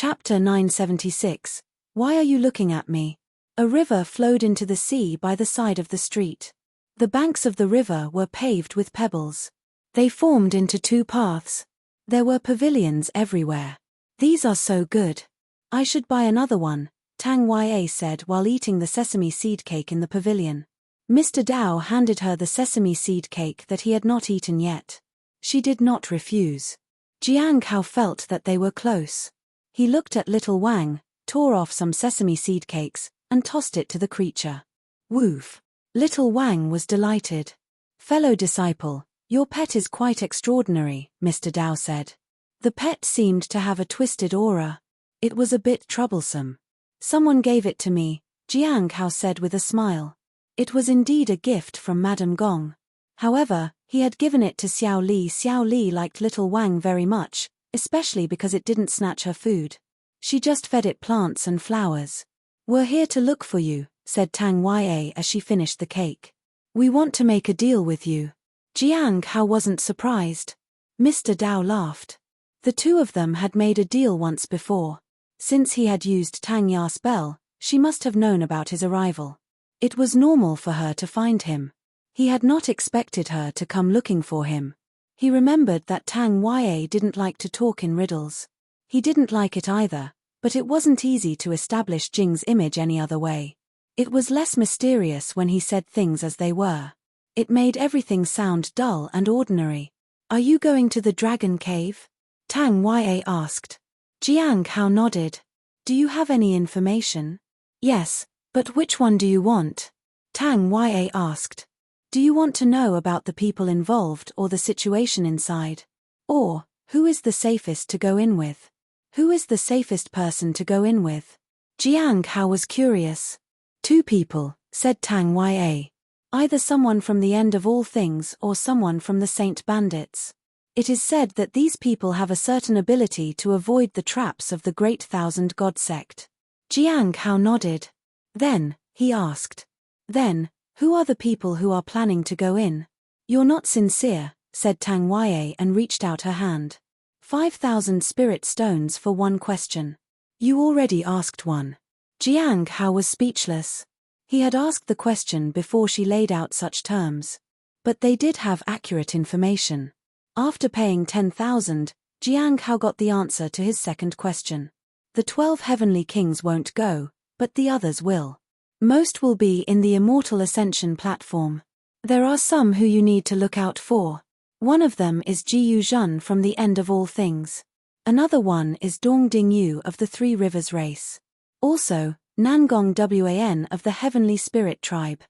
Chapter 976. Why are you looking at me? A river flowed into the sea by the side of the street. The banks of the river were paved with pebbles. They formed into two paths. There were pavilions everywhere. These are so good. I should buy another one, Tang Ya said while eating the sesame seed cake in the pavilion. Mr. Dao handed her the sesame seed cake that he had not eaten yet. She did not refuse. Jiang Hao felt that they were close. He looked at little Wang, tore off some sesame seed cakes, and tossed it to the creature. Woof! Little Wang was delighted. Fellow disciple, your pet is quite extraordinary, Mr. Dao said. The pet seemed to have a twisted aura. It was a bit troublesome. Someone gave it to me, Jiang Hao said with a smile. It was indeed a gift from Madame Gong. However, he had given it to Xiao Li. Xiao Li liked little Wang very much, especially because it didn't snatch her food. She just fed it plants and flowers. We're here to look for you, said Tang Ya as she finished the cake. We want to make a deal with you. Jiang Hao wasn't surprised. Mr. Dao laughed. The two of them had made a deal once before. Since he had used Tang Ya's spell, she must have known about his arrival. It was normal for her to find him. He had not expected her to come looking for him. He remembered that Tang Ya didn't like to talk in riddles. He didn't like it either, but it wasn't easy to establish Jing's image any other way. It was less mysterious when he said things as they were. It made everything sound dull and ordinary. Are you going to the dragon cave? Tang Ya asked. Jiang Hao nodded. Do you have any information? Yes, but which one do you want? Tang Ya asked. Do you want to know about the people involved or the situation inside? Or, who is the safest to go in with? Who is the safest person to go in with? Jiang Hao was curious. Two people, said Tang Ya. Either someone from the end of all things or someone from the Saint Bandits. It is said that these people have a certain ability to avoid the traps of the Great Thousand God sect. Jiang Hao nodded. Then, he asked. Then, who are the people who are planning to go in? You're not sincere, said Tang Ya and reached out her hand. 5,000 spirit stones for one question. You already asked one. Jiang Hao was speechless. He had asked the question before she laid out such terms. But they did have accurate information. After paying 10,000, Jiang Hao got the answer to his second question. The 12 heavenly kings won't go, but the others will. Most will be in the Immortal Ascension platform. There are some who you need to look out for. One of them is Jiyu Zhen from the End of All Things. Another one is Dong Dingyu of the Three Rivers race. Also, Nangong Wan of the Heavenly Spirit tribe.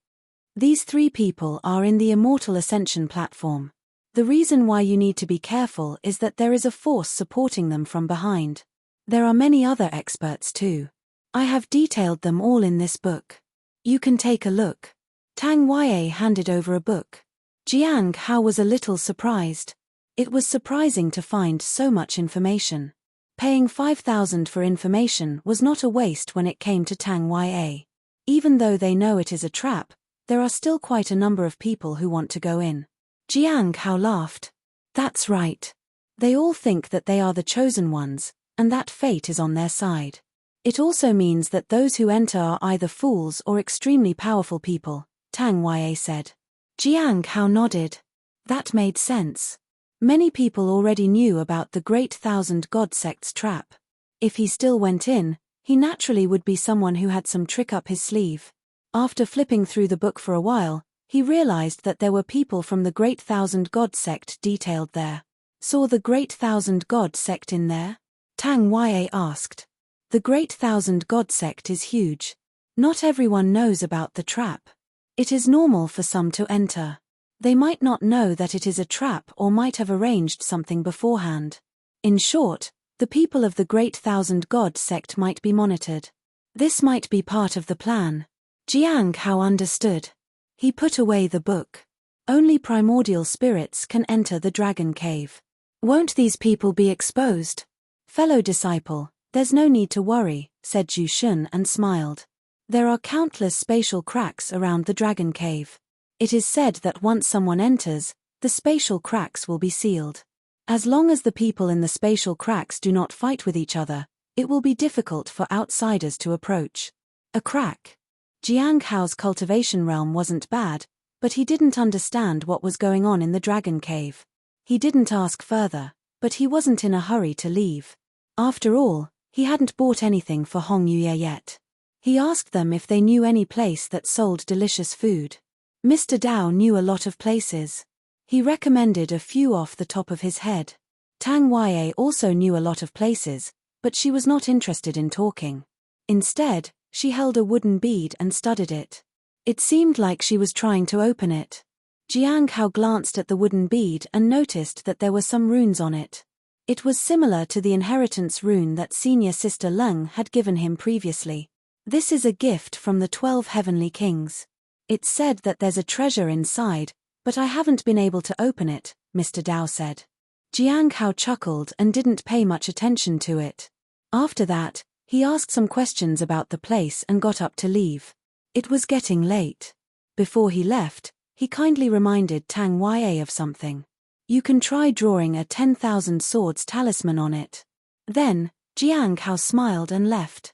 These three people are in the Immortal Ascension platform. The reason why you need to be careful is that there is a force supporting them from behind. There are many other experts too. I have detailed them all in this book. You can take a look. Tang Ya handed over a book. Jiang Hao was a little surprised. It was surprising to find so much information. Paying 5,000 for information was not a waste when it came to Tang Ya. Even though they know it is a trap, there are still quite a number of people who want to go in. Jiang Hao laughed. That's right. They all think that they are the chosen ones, and that fate is on their side. It also means that those who enter are either fools or extremely powerful people, Tang Ya said. Jiang Hao nodded. That made sense. Many people already knew about the Great Thousand God sect's trap. If he still went in, he naturally would be someone who had some trick up his sleeve. After flipping through the book for a while, he realized that there were people from the Great Thousand God sect detailed there. Saw the Great Thousand God sect in there? Tang Ya asked. The Great Thousand God sect is huge. Not everyone knows about the trap. It is normal for some to enter. They might not know that it is a trap or might have arranged something beforehand. In short, the people of the Great Thousand God sect might be monitored. This might be part of the plan. Jiang Hao understood. He put away the book. Only primordial spirits can enter the dragon cave. Won't these people be exposed? Fellow disciple, there's no need to worry, said Zhu Shun and smiled. There are countless spatial cracks around the dragon cave. It is said that once someone enters, the spatial cracks will be sealed. As long as the people in the spatial cracks do not fight with each other, It will be difficult for outsiders to approach. A crack. Jiang Hao's cultivation realm wasn't bad, but he didn't understand what was going on in the dragon cave. He didn't ask further, but he wasn't in a hurry to leave. After all, he hadn't bought anything for Hong Yuye yet. He asked them if they knew any place that sold delicious food. Mr. Dao knew a lot of places. He recommended a few off the top of his head. Tang Yue also knew a lot of places, but she was not interested in talking. Instead, she held a wooden bead and studied it. It seemed like she was trying to open it. Jiang Hao glanced at the wooden bead and noticed that there were some runes on it. It was similar to the inheritance rune that senior sister Leng had given him previously. This is a gift from the 12 heavenly kings. It's said that there's a treasure inside, but I haven't been able to open it, Mr. Dao said. Jiang Hao chuckled and didn't pay much attention to it. After that, he asked some questions about the place and got up to leave. It was getting late. Before he left, he kindly reminded Tang Yue of something. You can try drawing a 10,000 swords talisman on it. Then, Jiang Hao smiled and left.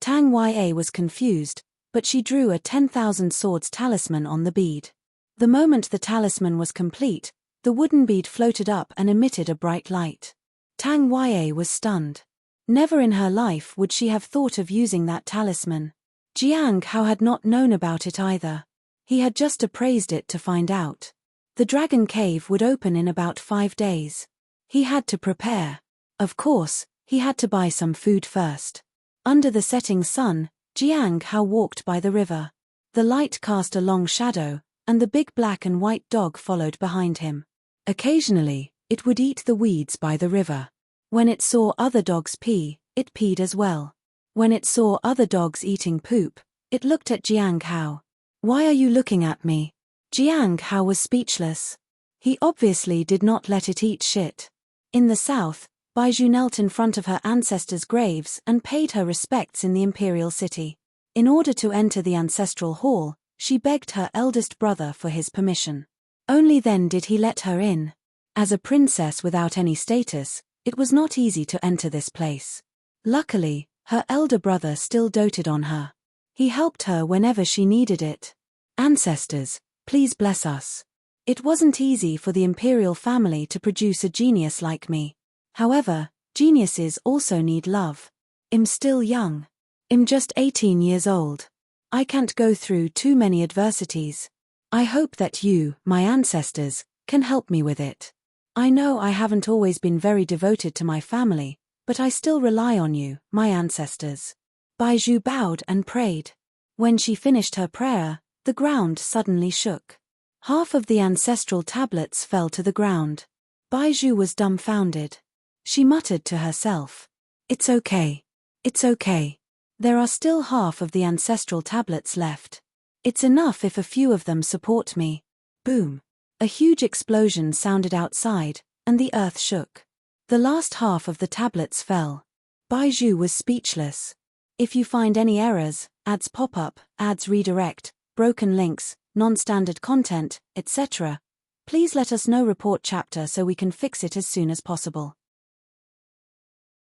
Tang Yue was confused, but she drew a 10,000 swords talisman on the bead. The moment the talisman was complete, the wooden bead floated up and emitted a bright light. Tang Yue was stunned. Never in her life would she have thought of using that talisman. Jiang Hao had not known about it either. He had just appraised it to find out. The dragon cave would open in about 5 days. He had to prepare. Of course, he had to buy some food first. Under the setting sun, Jiang Hao walked by the river. The light cast a long shadow, and the big black and white dog followed behind him. Occasionally, it would eat the weeds by the river. When it saw other dogs pee, it peed as well. When it saw other dogs eating poop, it looked at Jiang Hao. Why are you looking at me? Jiang Hao was speechless. He obviously did not let it eat shit. In the south, Baizhu knelt in front of her ancestors' graves and paid her respects in the imperial city. In order to enter the ancestral hall, she begged her eldest brother for his permission. Only then did he let her in. As a princess without any status, it was not easy to enter this place. Luckily, her elder brother still doted on her. He helped her whenever she needed it. Ancestors, please bless us. It wasn't easy for the imperial family to produce a genius like me. However, geniuses also need love. I'm still young. I'm just 18 years old. I can't go through too many adversities. I hope that you, my ancestors, can help me with it. I know I haven't always been very devoted to my family, but I still rely on you, my ancestors. Baizhu bowed and prayed. When she finished her prayer, the ground suddenly shook. Half of the ancestral tablets fell to the ground. Baizhu was dumbfounded. She muttered to herself. It's okay. It's okay. There are still half of the ancestral tablets left. It's enough if a few of them support me. Boom. A huge explosion sounded outside, and the earth shook. The last half of the tablets fell. Baizhu was speechless. If you find any errors, ads pop up, ads redirect, broken links, non-standard content, etc., please let us know. Report chapter so we can fix it as soon as possible.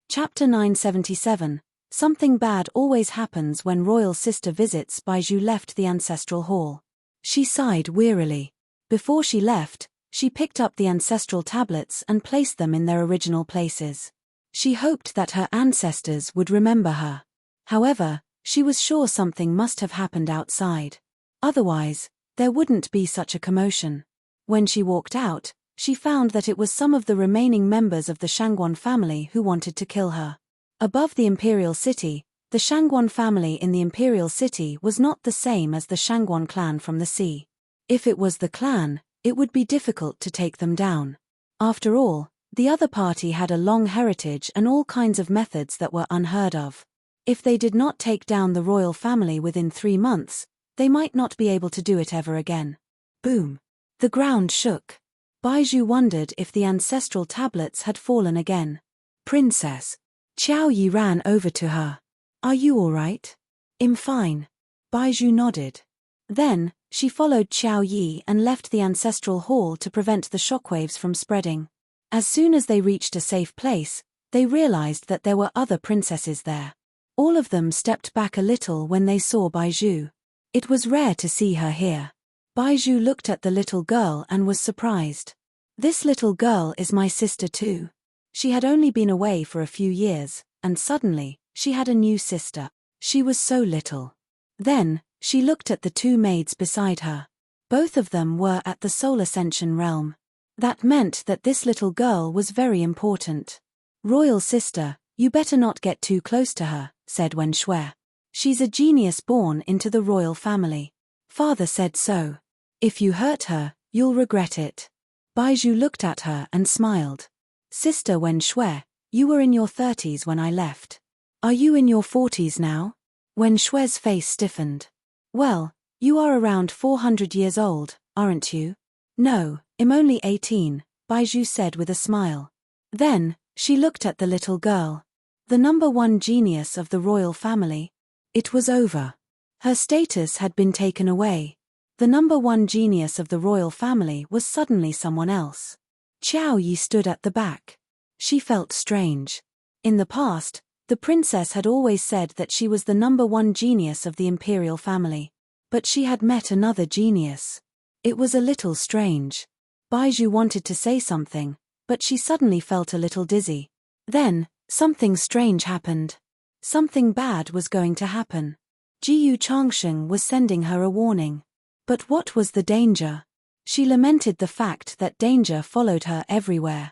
Chapter 977. Something bad always happens when royal sister visits. Baizhu left the ancestral hall. She sighed wearily. Before she left, she picked up the ancestral tablets and placed them in their original places. She hoped that her ancestors would remember her. However, she was sure something must have happened outside. Otherwise, there wouldn't be such a commotion. When she walked out, she found that it was some of the remaining members of the Shangguan family who wanted to kill her. Above the imperial city, the Shangguan family in the imperial city was not the same as the Shangguan clan from the sea. If it was the clan, it would be difficult to take them down. After all, the other party had a long heritage and all kinds of methods that were unheard of. If they did not take down the royal family within 3 months, they might not be able to do it ever again. Boom. The ground shook. Baizhu wondered if the ancestral tablets had fallen again. Princess. Qiao Yi ran over to her. Are you all right? I'm fine. Baizhu nodded. Then, she followed Qiao Yi and left the ancestral hall to prevent the shockwaves from spreading. As soon as they reached a safe place, They realized that there were other princesses there. All of them stepped back a little when they saw Baizhu. It was rare to see her here. Baizhu looked at the little girl and was surprised. This little girl is my sister too. She had only been away for a few years, and suddenly, she had a new sister. She was so little. Then, she looked at the two maids beside her. Both of them were at the Soul Ascension realm. That meant that this little girl was very important. Royal sister, you better not get too close to her, said Wen Shui. She's a genius born into the royal family. Father said so. If you hurt her, you'll regret it. Baizhu looked at her and smiled. Sister Wen Shui, you were in your 30s when I left. Are you in your 40s now? Wen Shui's face stiffened. Well, you are around 400 years old, aren't you? No, I'm only 18, Baizhu said with a smile. Then, she looked at the little girl. The number one genius of the royal family. It was over. Her status had been taken away. The number one genius of the royal family was suddenly someone else. Qiao Yi stood at the back. She felt strange. In the past, the princess had always said that she was the number one genius of the imperial family. But she had met another genius. It was a little strange. Baizhu wanted to say something, but she suddenly felt a little dizzy. Then, something strange happened. Something bad was going to happen. Jiyu Changsheng was sending her a warning. But what was the danger? She lamented the fact that danger followed her everywhere.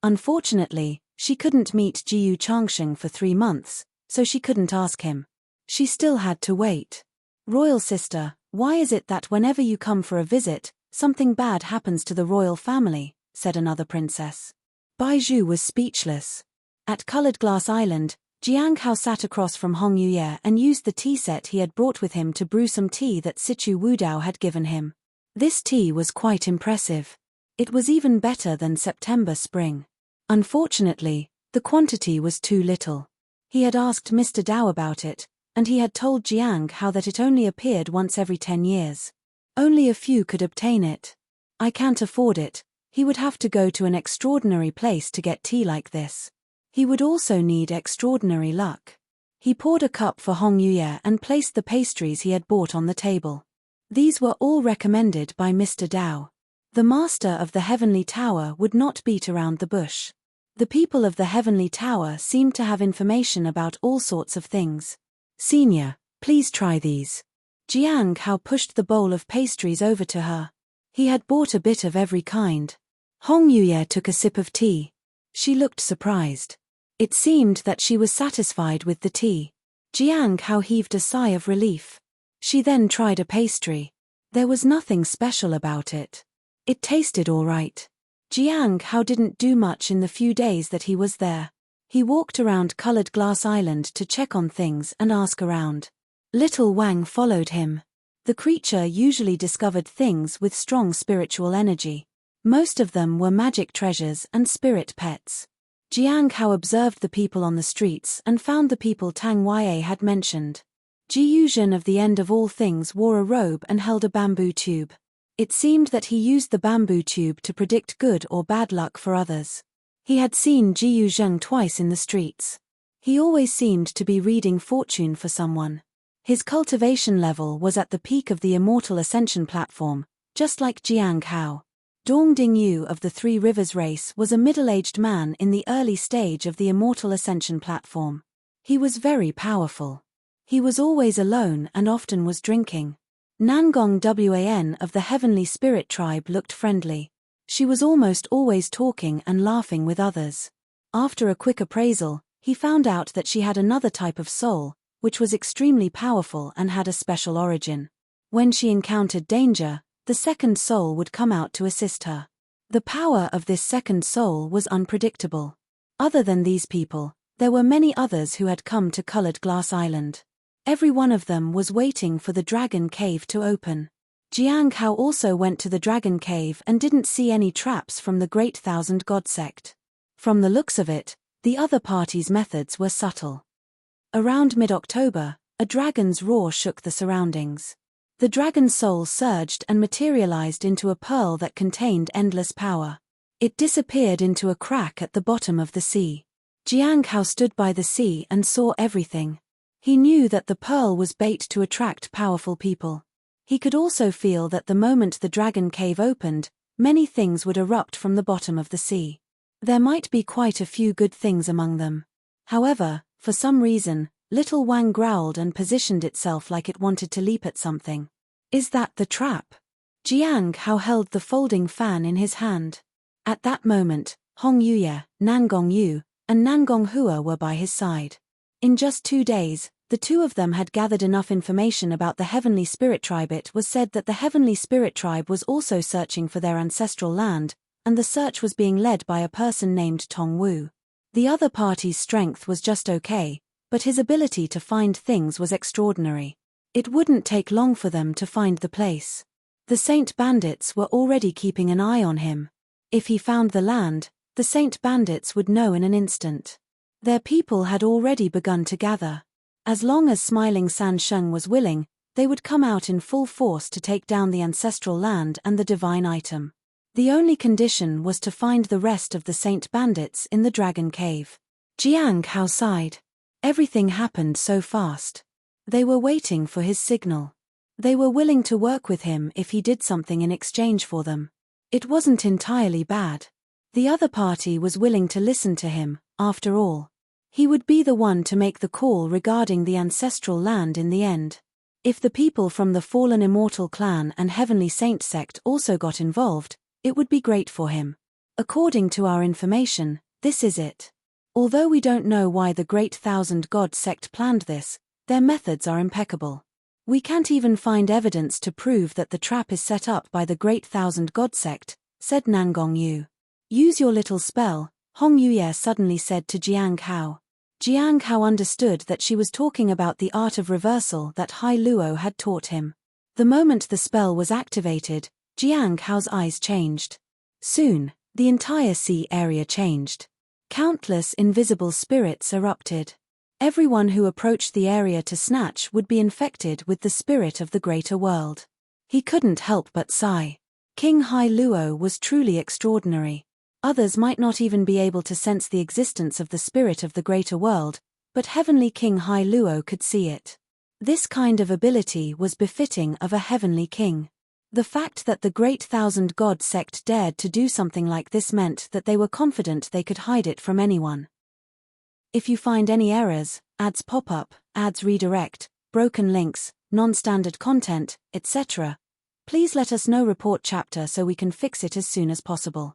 Unfortunately, she couldn't meet Jiyu Changsheng for 3 months, so she couldn't ask him. She still had to wait. Royal sister, why is it that whenever you come for a visit, something bad happens to the royal family? Said another princess. Baizhu was speechless. At Colored Glass Island, Jiang Hao sat across from Hong Yuye and used the tea set he had brought with him to brew some tea that Sichu Wudao had given him. This tea was quite impressive. It was even better than September spring. Unfortunately, the quantity was too little. He had asked Mr. Dao about it, and he had told Jiang Hao that it only appeared once every 10 years. Only a few could obtain it. I can't afford it. He would have to go to an extraordinary place to get tea like this. He would also need extraordinary luck. He poured a cup for Hong Yuye and placed the pastries he had bought on the table. These were all recommended by Mr. Dao. The master of the Heavenly Tower would not beat around the bush. The people of the Heavenly Tower seemed to have information about all sorts of things. Senior, please try these. Jiang Hao pushed the bowl of pastries over to her. He had bought a bit of every kind. Hong Yuye took a sip of tea. She looked surprised. It seemed that she was satisfied with the tea. Jiang Hao heaved a sigh of relief. She then tried a pastry. There was nothing special about it. It tasted all right. Jiang Hao didn't do much in the few days that he was there. He walked around Colored Glass Island to check on things and ask around. Little Wang followed him. The creature usually discovered things with strong spiritual energy. Most of them were magic treasures and spirit pets. Jiang Hao observed the people on the streets and found the people Tang Yue had mentioned. Ji Yuzhen of the End of All Things wore a robe and held a bamboo tube. It seemed that he used the bamboo tube to predict good or bad luck for others. He had seen Ji Yuzhen twice in the streets. He always seemed to be reading fortune for someone. His cultivation level was at the peak of the Immortal Ascension platform, just like Jiang Hao. Dong Dingyu of the Three Rivers race was a middle-aged man in the early stage of the Immortal Ascension platform. He was very powerful. He was always alone and often was drinking. Nangong Wan of the Heavenly Spirit tribe looked friendly. She was almost always talking and laughing with others. After a quick appraisal, he found out that she had another type of soul, which was extremely powerful and had a special origin. When she encountered danger, the second soul would come out to assist her. The power of this second soul was unpredictable. Other than these people, there were many others who had come to Colored Glass Island. Every one of them was waiting for the Dragon Cave to open. Jiang Hao also went to the Dragon Cave and didn't see any traps from the Great Thousand God sect. From the looks of it, the other party's methods were subtle. Around mid-October, a dragon's roar shook the surroundings. The dragon's soul surged and materialized into a pearl that contained endless power. It disappeared into a crack at the bottom of the sea. Jiang Hao stood by the sea and saw everything. He knew that the pearl was bait to attract powerful people. He could also feel that the moment the dragon cave opened, many things would erupt from the bottom of the sea. There might be quite a few good things among them. However, for some reason, little Wang growled and positioned itself like it wanted to leap at something. Is that the trap? Jiang Hao held the folding fan in his hand. At that moment, Hong Yuye, Nangong Yu, and Nangong Hua were by his side. In just 2 days, the two of them had gathered enough information about the Heavenly Spirit Tribe. It was said that the Heavenly Spirit Tribe was also searching for their ancestral land, and the search was being led by a person named Tong Wu. The other party's strength was just okay, but his ability to find things was extraordinary. It wouldn't take long for them to find the place. The Saint Bandits were already keeping an eye on him. If he found the land, the Saint Bandits would know in an instant. Their people had already begun to gather. As long as Smiling San Sheng was willing, they would come out in full force to take down the ancestral land and the divine item. The only condition was to find the rest of the Saint Bandits in the Dragon Cave. Jiang Hao sighed. Everything happened so fast. They were waiting for his signal. They were willing to work with him if he did something in exchange for them. It wasn't entirely bad. The other party was willing to listen to him, after all. He would be the one to make the call regarding the ancestral land in the end. If the people from the Fallen Immortal Clan and Heavenly Saint sect also got involved, it would be great for him. According to our information, this is it. Although we don't know why the Great Thousand God sect planned this, their methods are impeccable. We can't even find evidence to prove that the trap is set up by the Great Thousand God sect, said Nangong Yu. Use your little spell, Hong Yuye suddenly said to Jiang Hao. Jiang Hao understood that she was talking about the art of reversal that Hai Luo had taught him. The moment the spell was activated, Jiang Hao's eyes changed. Soon, the entire sea area changed. Countless invisible spirits erupted. Everyone who approached the area to snatch would be infected with the spirit of the greater world. He couldn't help but sigh. King Hai Luo was truly extraordinary. Others might not even be able to sense the existence of the spirit of the greater world, but Heavenly King Hai Luo could see it. This kind of ability was befitting of a heavenly king. The fact that the Great Thousand God sect dared to do something like this meant that they were confident they could hide it from anyone. If you find any errors, ads pop up, ads redirect, broken links, non-standard content, etc., please let us know. Report chapter so we can fix it as soon as possible.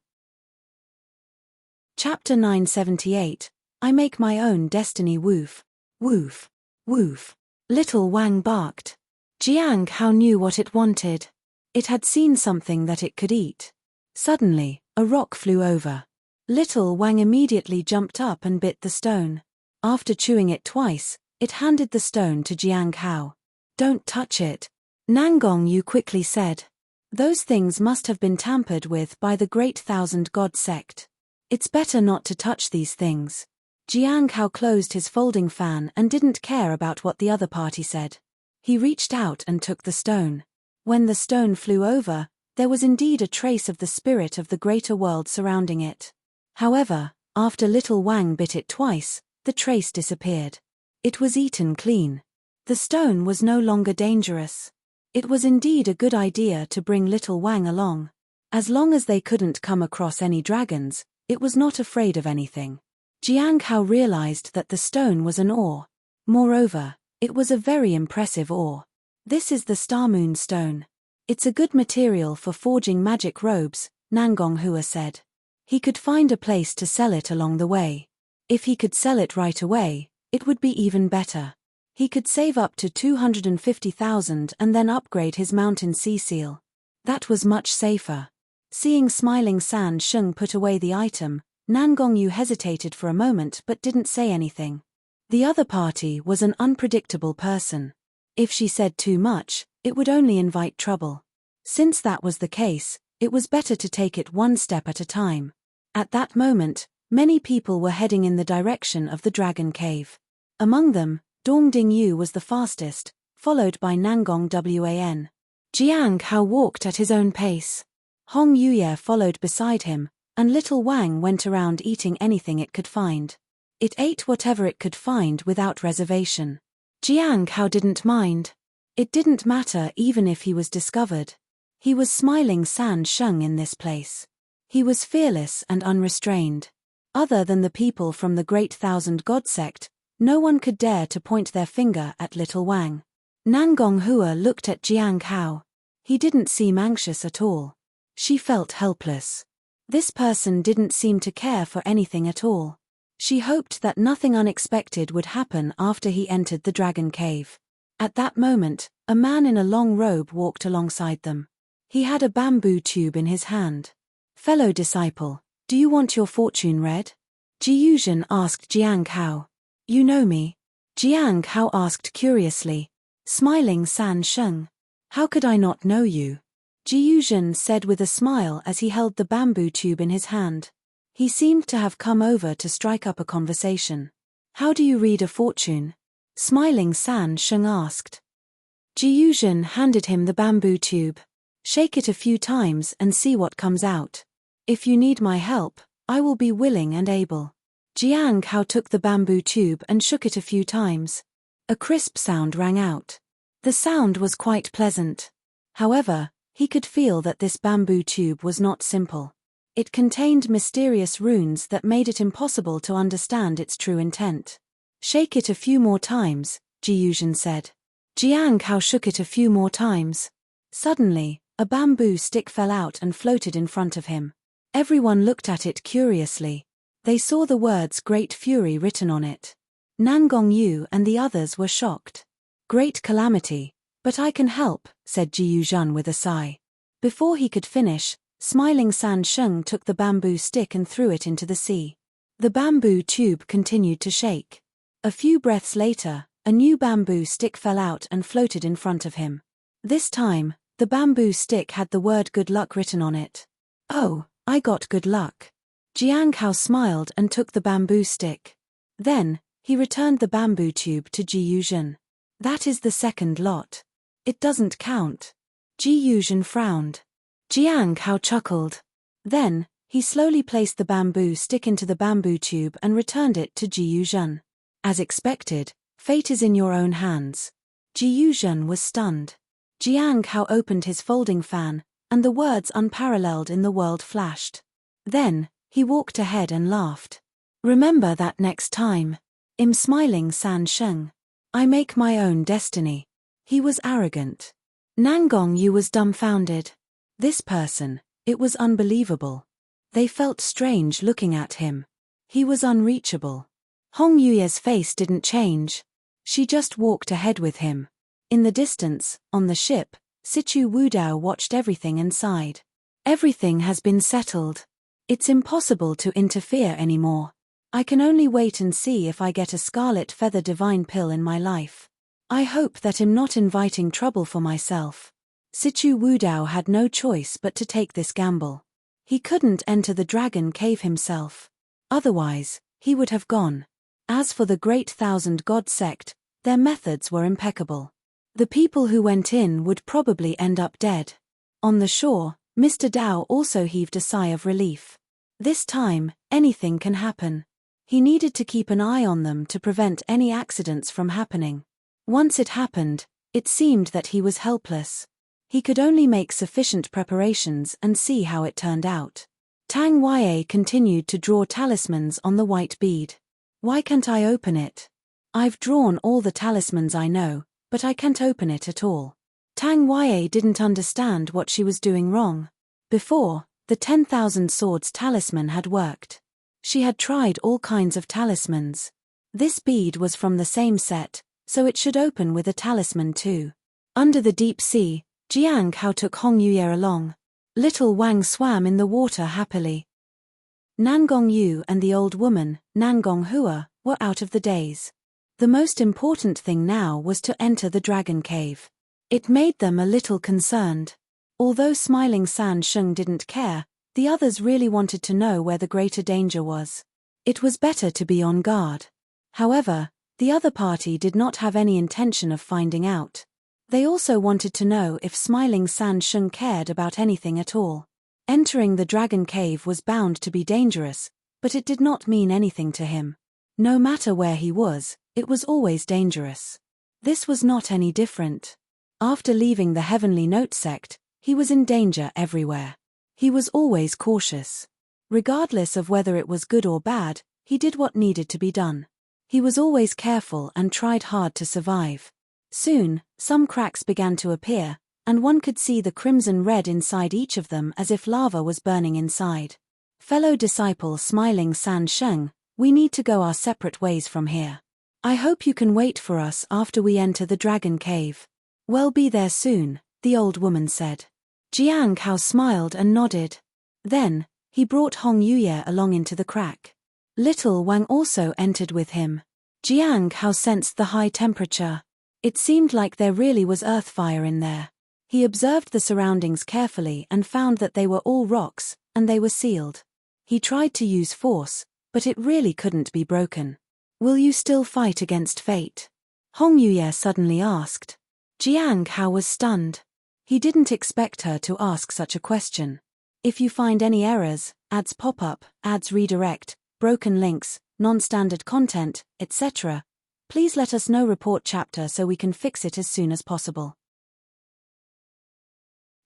Chapter 978, I Make My Own Destiny. Woof. Woof. Woof. Little Wang barked. Jiang Hao knew what it wanted. It had seen something that it could eat. Suddenly, a rock flew over. Little Wang immediately jumped up and bit the stone. After chewing it twice, it handed the stone to Jiang Hao. Don't touch it, Nangong Yu quickly said. Those things must have been tampered with by the Great Thousand God sect. It's better not to touch these things. Jiang Hao closed his folding fan and didn't care about what the other party said. He reached out and took the stone. When the stone flew over, there was indeed a trace of the spirit of the greater world surrounding it. However, after little Wang bit it twice, the trace disappeared. It was eaten clean. The stone was no longer dangerous. It was indeed a good idea to bring little Wang along. As long as they couldn't come across any dragons, it was not afraid of anything. Jiang Hao realized that the stone was an ore. Moreover, it was a very impressive ore. This is the Star Moon Stone. It's a good material for forging magic robes, Nangong Hua said. He could find a place to sell it along the way. If he could sell it right away, it would be even better. He could save up to 250,000 and then upgrade his mountain sea seal. That was much safer. Seeing Smiling San Sheng put away the item, Nangong Yu hesitated for a moment but didn't say anything. The other party was an unpredictable person. If she said too much, it would only invite trouble. Since that was the case, it was better to take it one step at a time. At that moment, many people were heading in the direction of the Dragon Cave. Among them, Dongding Yu was the fastest, followed by Nangong Wan. Jiang Hao walked at his own pace. Hong Yuye followed beside him, and little Wang went around eating anything it could find. It ate whatever it could find without reservation. Jiang Hao didn't mind. It didn't matter even if he was discovered. He was smiling San Sheng in this place. He was fearless and unrestrained. Other than the people from the Great Thousand God sect, no one could dare to point their finger at little Wang. Nangong Hua looked at Jiang Hao. He didn't seem anxious at all. She felt helpless. This person didn't seem to care for anything at all. She hoped that nothing unexpected would happen after he entered the dragon cave. At that moment, a man in a long robe walked alongside them. He had a bamboo tube in his hand. "Fellow disciple, do you want your fortune read?" Ji Yuzhen asked Jiang Hao. "You know me?" Jiang Hao asked curiously. Smiling San Sheng. "How could I not know you?" Ji Yuzhen said with a smile as he held the bamboo tube in his hand. He seemed to have come over to strike up a conversation. "How do you read a fortune?" Smiling San Sheng asked. Ji Yuzhen handed him the bamboo tube. "Shake it a few times and see what comes out. If you need my help, I will be willing and able." Jiang Hao took the bamboo tube and shook it a few times. A crisp sound rang out. The sound was quite pleasant. However, he could feel that this bamboo tube was not simple. It contained mysterious runes that made it impossible to understand its true intent. "Shake it a few more times," Ji Yuzhen said. Jiang Hao shook it a few more times. Suddenly, a bamboo stick fell out and floated in front of him. Everyone looked at it curiously. They saw the words Great Fury written on it. Nangong Yu and the others were shocked. "Great calamity, but I can help," said Ji Yuzhen with a sigh. Before he could finish, smiling San Sheng took the bamboo stick and threw it into the sea. The bamboo tube continued to shake. A few breaths later, a new bamboo stick fell out and floated in front of him. This time, the bamboo stick had the word good luck written on it. "Oh, I got good luck." Jiang Hao smiled and took the bamboo stick. Then, he returned the bamboo tube to Ji Yuzhen. "That is the second lot. It doesn't count." Ji Yuzhen frowned. Jiang Hao chuckled. Then, he slowly placed the bamboo stick into the bamboo tube and returned it to Ji Yuzhen. As expected, fate is in your own hands. Ji Yuzhen was stunned. Jiang Hao opened his folding fan, and the words unparalleled in the world flashed. Then, he walked ahead and laughed. "Remember that next time." Smiling San Sheng. "I make my own destiny." He was arrogant. Nangong Yu was dumbfounded. This person, it was unbelievable. They felt strange looking at him. He was unreachable. Hong Yuye's face didn't change. She just walked ahead with him. In the distance, on the ship, Sichu Wudao watched everything and sighed. "Everything has been settled. It's impossible to interfere anymore. I can only wait and see if I get a scarlet feather divine pill in my life. I hope that I'm not inviting trouble for myself." Sichu Wudao had no choice but to take this gamble. He couldn't enter the dragon cave himself. Otherwise, he would have gone. As for the Great Thousand God sect, their methods were impeccable. The people who went in would probably end up dead. On the shore, Mr. Dao also heaved a sigh of relief. This time, anything can happen. He needed to keep an eye on them to prevent any accidents from happening. Once it happened, it seemed that he was helpless. He could only make sufficient preparations and see how it turned out. Tang Yue continued to draw talismans on the white bead. "Why can't I open it? I've drawn all the talismans I know, but I can't open it at all." Tang Yue didn't understand what she was doing wrong. Before, the 10,000 swords talisman had worked. She had tried all kinds of talismans. This bead was from the same set, so it should open with a talisman too. Under the deep sea, Jiang Hao took Hong Yuye along. Little Wang swam in the water happily. Nangong Yu and the old woman, Nangong Hua, were out of the daze. The most important thing now was to enter the dragon cave. It made them a little concerned. Although smiling San Sheng didn't care, the others really wanted to know where the greater danger was. It was better to be on guard. However, the other party did not have any intention of finding out. They also wanted to know if smiling San Sheng cared about anything at all. Entering the dragon cave was bound to be dangerous, but it did not mean anything to him. No matter where he was, it was always dangerous. This was not any different. After leaving the Heavenly Note sect, he was in danger everywhere. He was always cautious. Regardless of whether it was good or bad, he did what needed to be done. He was always careful and tried hard to survive. Soon, some cracks began to appear, and one could see the crimson red inside each of them as if lava was burning inside. Fellow disciple Smiling San Sheng, we need to go our separate ways from here. I hope you can wait for us after we enter the dragon cave. We'll be there soon, the old woman said. Jiang Hao smiled and nodded. Then, he brought Hong Yuye along into the crack. Little Wang also entered with him. Jiang Hao sensed the high temperature. It seemed like there really was earth fire in there. He observed the surroundings carefully and found that they were all rocks, and they were sealed. He tried to use force, but it really couldn't be broken. Will you still fight against fate? Hong Yuye suddenly asked. Jiang Hao was stunned. He didn't expect her to ask such a question. If you find any errors, ads pop up, ads redirect, broken links, non-standard content, etc., please let us know. Report chapter so we can fix it as soon as possible.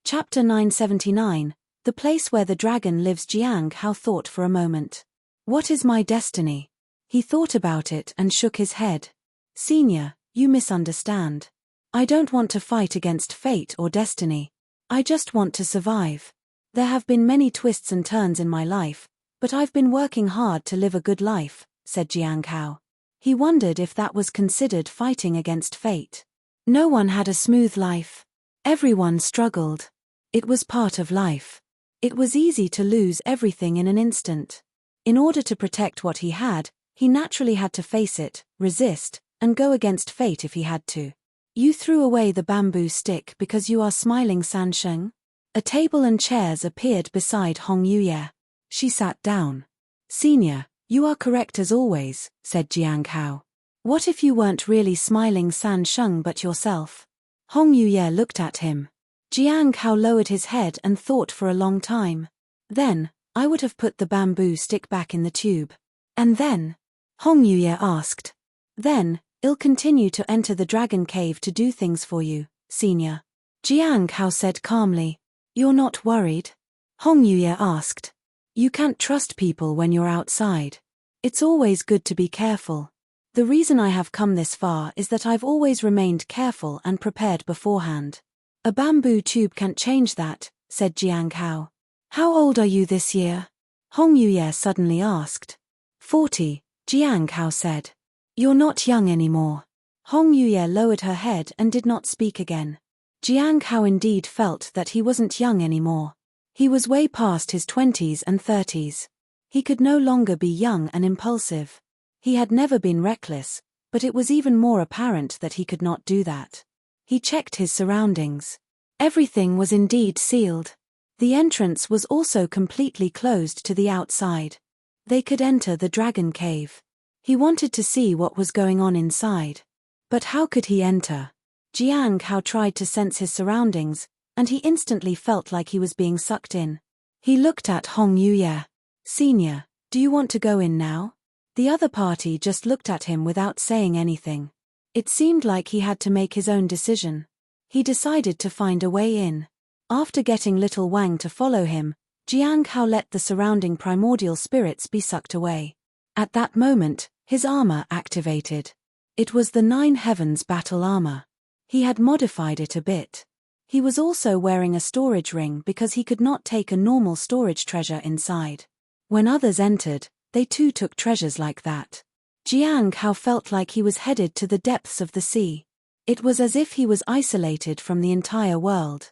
Chapter 979, The Place Where the Dragon Lives. Jiang Hao thought for a moment. What is my destiny? He thought about it and shook his head. Senior, you misunderstand. I don't want to fight against fate or destiny. I just want to survive. There have been many twists and turns in my life, but I've been working hard to live a good life, said Jiang Hao. He wondered if that was considered fighting against fate. No one had a smooth life. Everyone struggled. It was part of life. It was easy to lose everything in an instant. In order to protect what he had, he naturally had to face it, resist, and go against fate if he had to. You threw away the bamboo stick because you are Smiling San Sheng? A table and chairs appeared beside Hong Yuye. She sat down. Senior, you are correct as always, said Jiang Hao. What if you weren't really Smiling San Sheng but yourself? Hong Yuye looked at him. Jiang Hao lowered his head and thought for a long time. Then, I would have put the bamboo stick back in the tube. And then? Hong Yuye asked. Then, I'll continue to enter the dragon cave to do things for you, senior. Jiang Hao said calmly. You're not worried? Hong Yuye asked. You can't trust people when you're outside. It's always good to be careful. The reason I have come this far is that I've always remained careful and prepared beforehand. A bamboo tube can't change that, said Jiang Hao. How old are you this year? Hong Yuye suddenly asked. 40, Jiang Hao said. You're not young anymore. Hong Yuye lowered her head and did not speak again. Jiang Hao indeed felt that he wasn't young anymore. He was way past his 20s and 30s. He could no longer be young and impulsive. He had never been reckless, but it was even more apparent that he could not do that. He checked his surroundings. Everything was indeed sealed. The entrance was also completely closed to the outside. They could enter the dragon cave. He wanted to see what was going on inside. But how could he enter? Jiang Hao tried to sense his surroundings, and he instantly felt like he was being sucked in. He looked at Hong Yuye. Senior, do you want to go in now? The other party just looked at him without saying anything. It seemed like he had to make his own decision. He decided to find a way in. After getting little Wang to follow him, Jiang Hao let the surrounding primordial spirits be sucked away. At that moment, his armor activated. It was the 9 Heavens battle armor. He had modified it a bit. He was also wearing a storage ring because he could not take a normal storage treasure inside. When others entered, they too took treasures like that. Jiang Hao felt like he was headed to the depths of the sea. It was as if he was isolated from the entire world.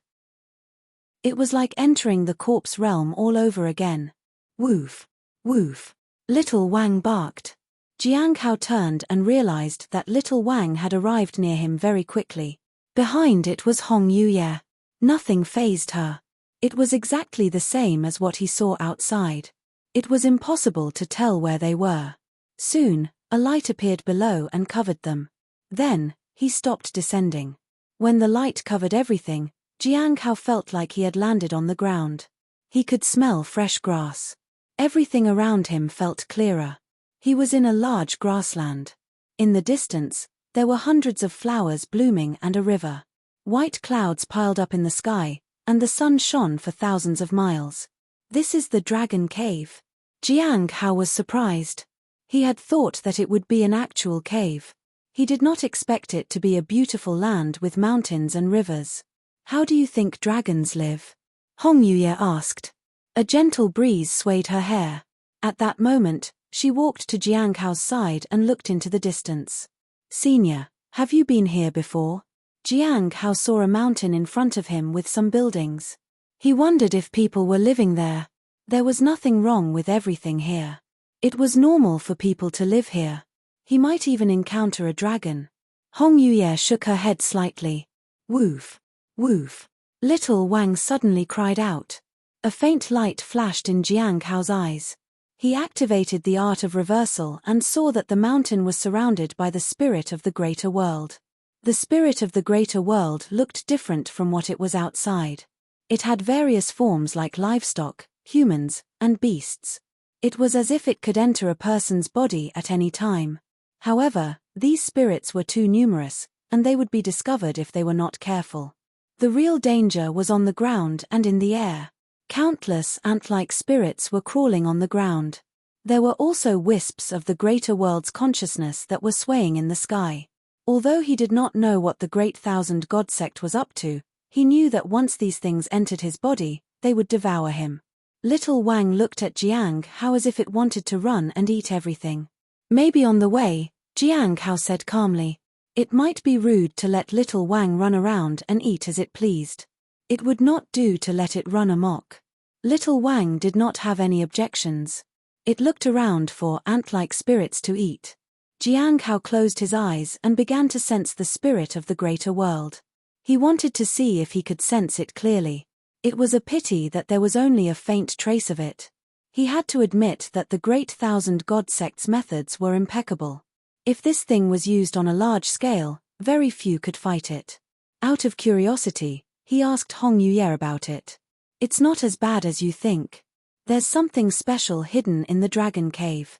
It was like entering the corpse realm all over again. Woof, woof. Little Wang barked. Jiang Hao turned and realized that little Wang had arrived near him very quickly. Behind it was Hong Yuye. Nothing fazed her. It was exactly the same as what he saw outside. It was impossible to tell where they were. Soon, a light appeared below and covered them. Then, he stopped descending. When the light covered everything, Jiang Hao felt like he had landed on the ground. He could smell fresh grass. Everything around him felt clearer. He was in a large grassland. In the distance, there were hundreds of flowers blooming and a river. White clouds piled up in the sky, and the sun shone for thousands of miles. This is the Dragon Cave. Jiang Hao was surprised. He had thought that it would be an actual cave. He did not expect it to be a beautiful land with mountains and rivers. How do you think dragons live? Hong Yuye asked. A gentle breeze swayed her hair. At that moment, she walked to Jiang Hao's side and looked into the distance. Senior, have you been here before? Jiang Hao saw a mountain in front of him with some buildings. He wondered if people were living there. There was nothing wrong with everything here. It was normal for people to live here. He might even encounter a dragon. Hong Yuye shook her head slightly. Woof. Woof. Little Wang suddenly cried out. A faint light flashed in Jiang Hao's eyes. He activated the art of reversal and saw that the mountain was surrounded by the spirit of the greater world. The spirit of the greater world looked different from what it was outside. It had various forms like livestock, humans, and beasts. It was as if it could enter a person's body at any time. However, these spirits were too numerous, and they would be discovered if they were not careful. The real danger was on the ground and in the air. Countless ant-like spirits were crawling on the ground. There were also wisps of the greater world's consciousness that were swaying in the sky. Although he did not know what the Great Thousand God sect was up to, he knew that once these things entered his body, they would devour him. Little Wang looked at Jiang Hao as if it wanted to run and eat everything. Maybe on the way, Jiang Hao said calmly. It might be rude to let little Wang run around and eat as it pleased. It would not do to let it run amok. Little Wang did not have any objections. It looked around for ant-like spirits to eat. Jiang Hao closed his eyes and began to sense the spirit of the greater world. He wanted to see if he could sense it clearly. It was a pity that there was only a faint trace of it. He had to admit that the Great Thousand God sect's methods were impeccable. If this thing was used on a large scale, very few could fight it. Out of curiosity, he asked Hong Yuye about it. It's not as bad as you think. There's something special hidden in the Dragon Cave.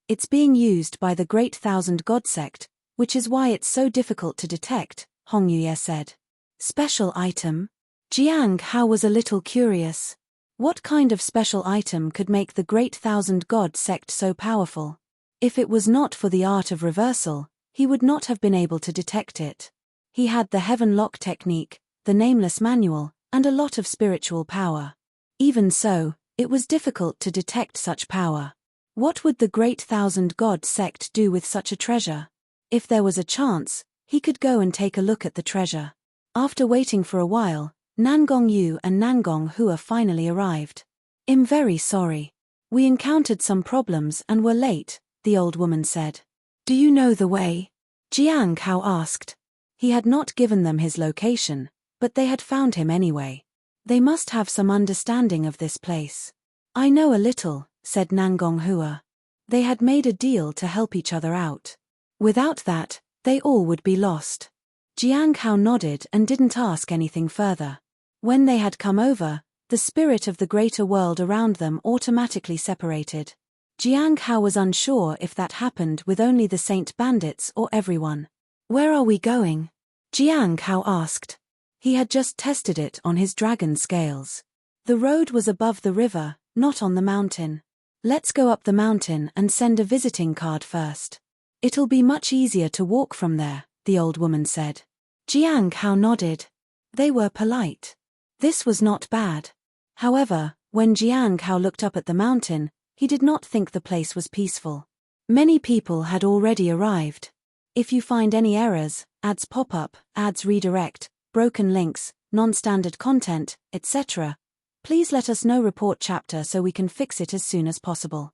It's being used by the Great Thousand God sect, which is why it's so difficult to detect, Hong Yuye said. Special item? Jiang Hao was a little curious. What kind of special item could make the Great Thousand God sect so powerful? If it was not for the art of reversal, he would not have been able to detect it. He had the Heaven Lock technique, the Nameless Manual, and a lot of spiritual power. Even so, it was difficult to detect such power. What would the Great Thousand God sect do with such a treasure? If there was a chance, he could go and take a look at the treasure. After waiting for a while, Nangong Yu and Nangong Hua finally arrived. I'm very sorry. We encountered some problems and were late, the old woman said. Do you know the way? Jiang Hao asked. He had not given them his location, but they had found him anyway. They must have some understanding of this place. I know a little, said Nangong Hua. They had made a deal to help each other out. Without that, they all would be lost. Jiang Hao nodded and didn't ask anything further. When they had come over, the spirit of the greater world around them automatically separated. Jiang Hao was unsure if that happened with only the Saint Bandits or everyone. Where are we going? Jiang Hao asked. He had just tested it on his dragon scales. The road was above the river, not on the mountain. Let's go up the mountain and send a visiting card first. It'll be much easier to walk from there, the old woman said. Jiang Hao nodded. They were polite. This was not bad. However, when Jiang Hao looked up at the mountain, he did not think the place was peaceful. Many people had already arrived. If you find any errors, ads pop up, ads redirect, broken links, non-standard content, etc., please let us know. Report chapter so we can fix it as soon as possible.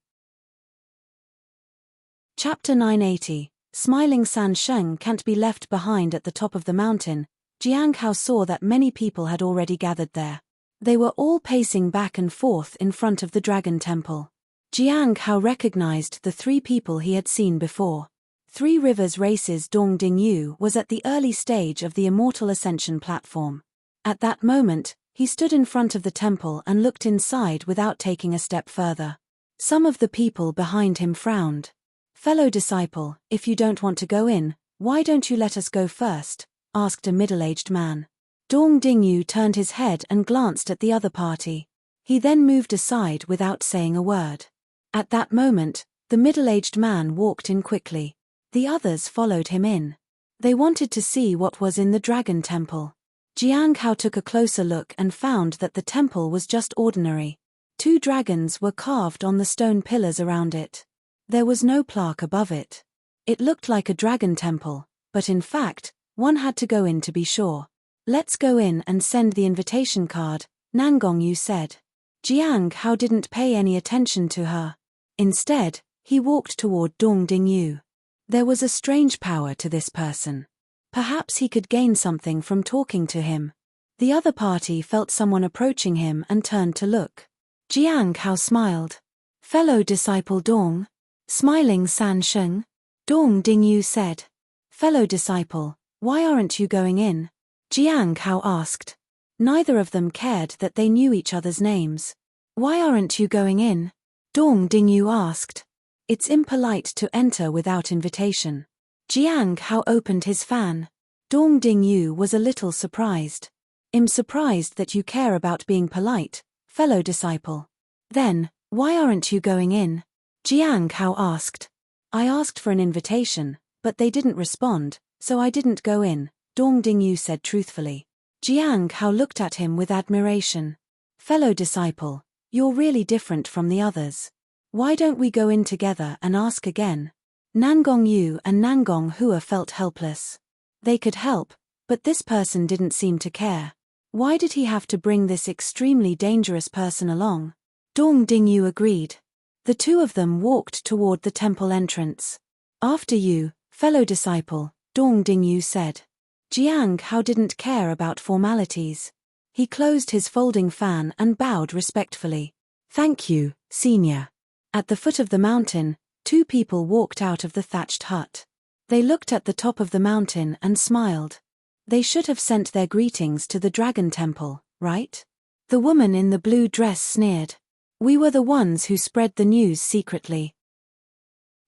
Chapter 980, Smiling San Sheng can't be left behind. At the top of the mountain, Jiang Hao saw that many people had already gathered there. They were all pacing back and forth in front of the Dragon Temple. Jiang Hao recognized the three people he had seen before. Three Rivers Races Dong Dingyu was at the early stage of the Immortal Ascension platform. At that moment, he stood in front of the temple and looked inside without taking a step further. Some of the people behind him frowned. "Fellow disciple, if you don't want to go in, why don't you let us go first?" asked a middle-aged man. Dong Dingyu turned his head and glanced at the other party. He then moved aside without saying a word. At that moment, the middle-aged man walked in quickly. The others followed him in. They wanted to see what was in the dragon temple. Jiang Hao took a closer look and found that the temple was just ordinary. 2 dragons were carved on the stone pillars around it. There was no plaque above it. It looked like a dragon temple, but in fact, one had to go in to be sure. "Let's go in and send the invitation card," Nangongyu said. Jiang Hao didn't pay any attention to her. Instead, he walked toward Dong Dingyu. There was a strange power to this person. Perhaps he could gain something from talking to him. The other party felt someone approaching him and turned to look. Jiang Hao smiled. "Fellow disciple Dong?" Smiling San Sheng. Dong Dingyu said. "Fellow disciple, why aren't you going in?" Jiang Hao asked. Neither of them cared that they knew each other's names. "Why aren't you going in?" Dong Dingyu asked. "It's impolite to enter without invitation." Jiang Hao opened his fan. Dong Dingyu was a little surprised. "I'm surprised that you care about being polite, fellow disciple. Then, why aren't you going in?" Jiang Hao asked. "I asked for an invitation, but they didn't respond, so I didn't go in," Dong Dingyu said truthfully. Jiang Hao looked at him with admiration. "Fellow disciple, you're really different from the others. Why don't we go in together and ask again?" Nangongyu and Nangonghua felt helpless. They could help, but this person didn't seem to care. Why did he have to bring this extremely dangerous person along? Dong Dingyu agreed. The 2 of them walked toward the temple entrance. "After you, fellow disciple," Dong Dingyu said. Jiang Hao didn't care about formalities. He closed his folding fan and bowed respectfully. "Thank you, senior." At the foot of the mountain, 2 people walked out of the thatched hut. They looked at the top of the mountain and smiled. They should have sent their greetings to the dragon temple, right? The woman in the blue dress sneered. "We were the ones who spread the news secretly.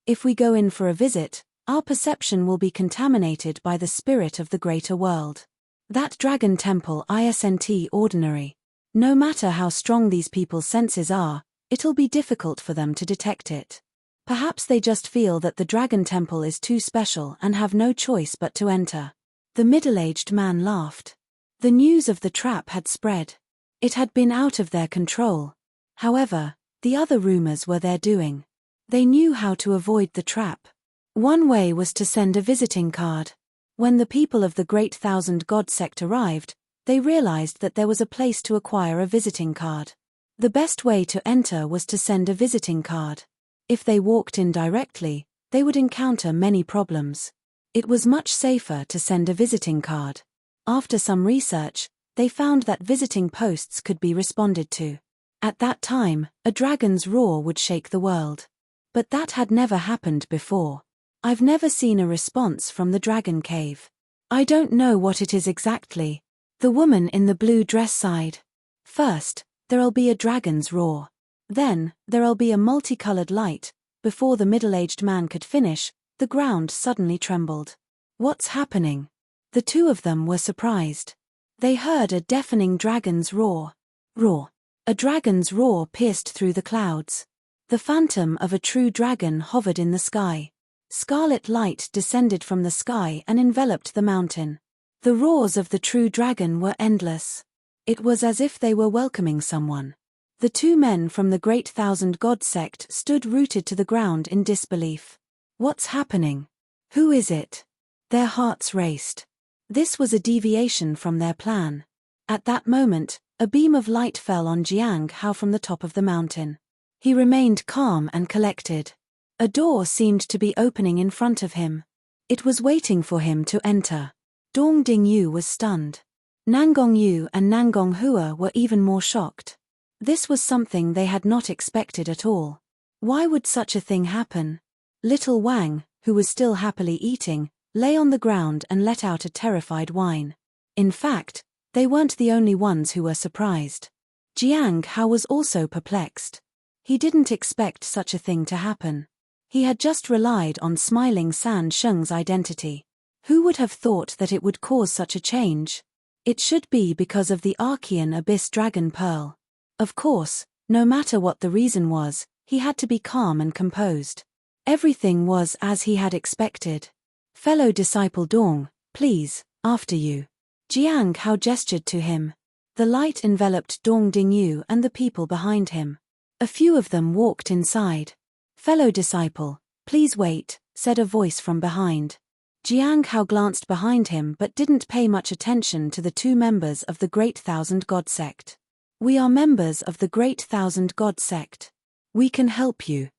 If we go in for a visit, our perception will be contaminated by the spirit of the greater world. That dragon temple isn't ordinary. No matter how strong these people's senses are, it'll be difficult for them to detect it. Perhaps they just feel that the dragon temple is too special and have no choice but to enter." The middle-aged man laughed. The news of the trap had spread. It had been out of their control. However, the other rumors were their doing. They knew how to avoid the trap. One way was to send a visiting card. When the people of the Great Thousand God sect arrived, they realized that there was a place to acquire a visiting card. The best way to enter was to send a visiting card. If they walked in directly, they would encounter many problems. It was much safer to send a visiting card. After some research, they found that visiting posts could be responded to. At that time, a dragon's roar would shake the world. But that had never happened before. "I've never seen a response from the dragon cave. I don't know what it is exactly." The woman in the blue dress sighed. "First, there'll be a dragon's roar. Then, there'll be a multicolored light." Before the middle-aged man could finish, the ground suddenly trembled. "What's happening?" The 2 of them were surprised. They heard a deafening dragon's roar. Roar. A dragon's roar pierced through the clouds. The phantom of a true dragon hovered in the sky. Scarlet light descended from the sky and enveloped the mountain. The roars of the true dragon were endless. It was as if they were welcoming someone. The 2 men from the Great Thousand God sect stood rooted to the ground in disbelief. What's happening? Who is it? Their hearts raced. This was a deviation from their plan. At that moment, a beam of light fell on Jiang Hao from the top of the mountain. He remained calm and collected. A door seemed to be opening in front of him. It was waiting for him to enter. Dong Dingyu was stunned. Nangongyu and Nangonghua were even more shocked. This was something they had not expected at all. Why would such a thing happen? Little Wang, who was still happily eating, lay on the ground and let out a terrified whine. In fact, they weren't the only ones who were surprised. Jiang Hao was also perplexed. He didn't expect such a thing to happen. He had just relied on smiling San Sheng's identity. Who would have thought that it would cause such a change? It should be because of the Archean Abyss Dragon Pearl. Of course, no matter what the reason was, he had to be calm and composed. Everything was as he had expected. Fellow disciple Dong, please, after you. Jiang Hao gestured to him. The light enveloped Dong Dingyu and the people behind him. A few of them walked inside. Fellow disciple, please wait, said a voice from behind. Jiang Hao glanced behind him but didn't pay much attention to the two members of the Great Thousand God Sect. We are members of the Great Thousand God Sect. We can help you,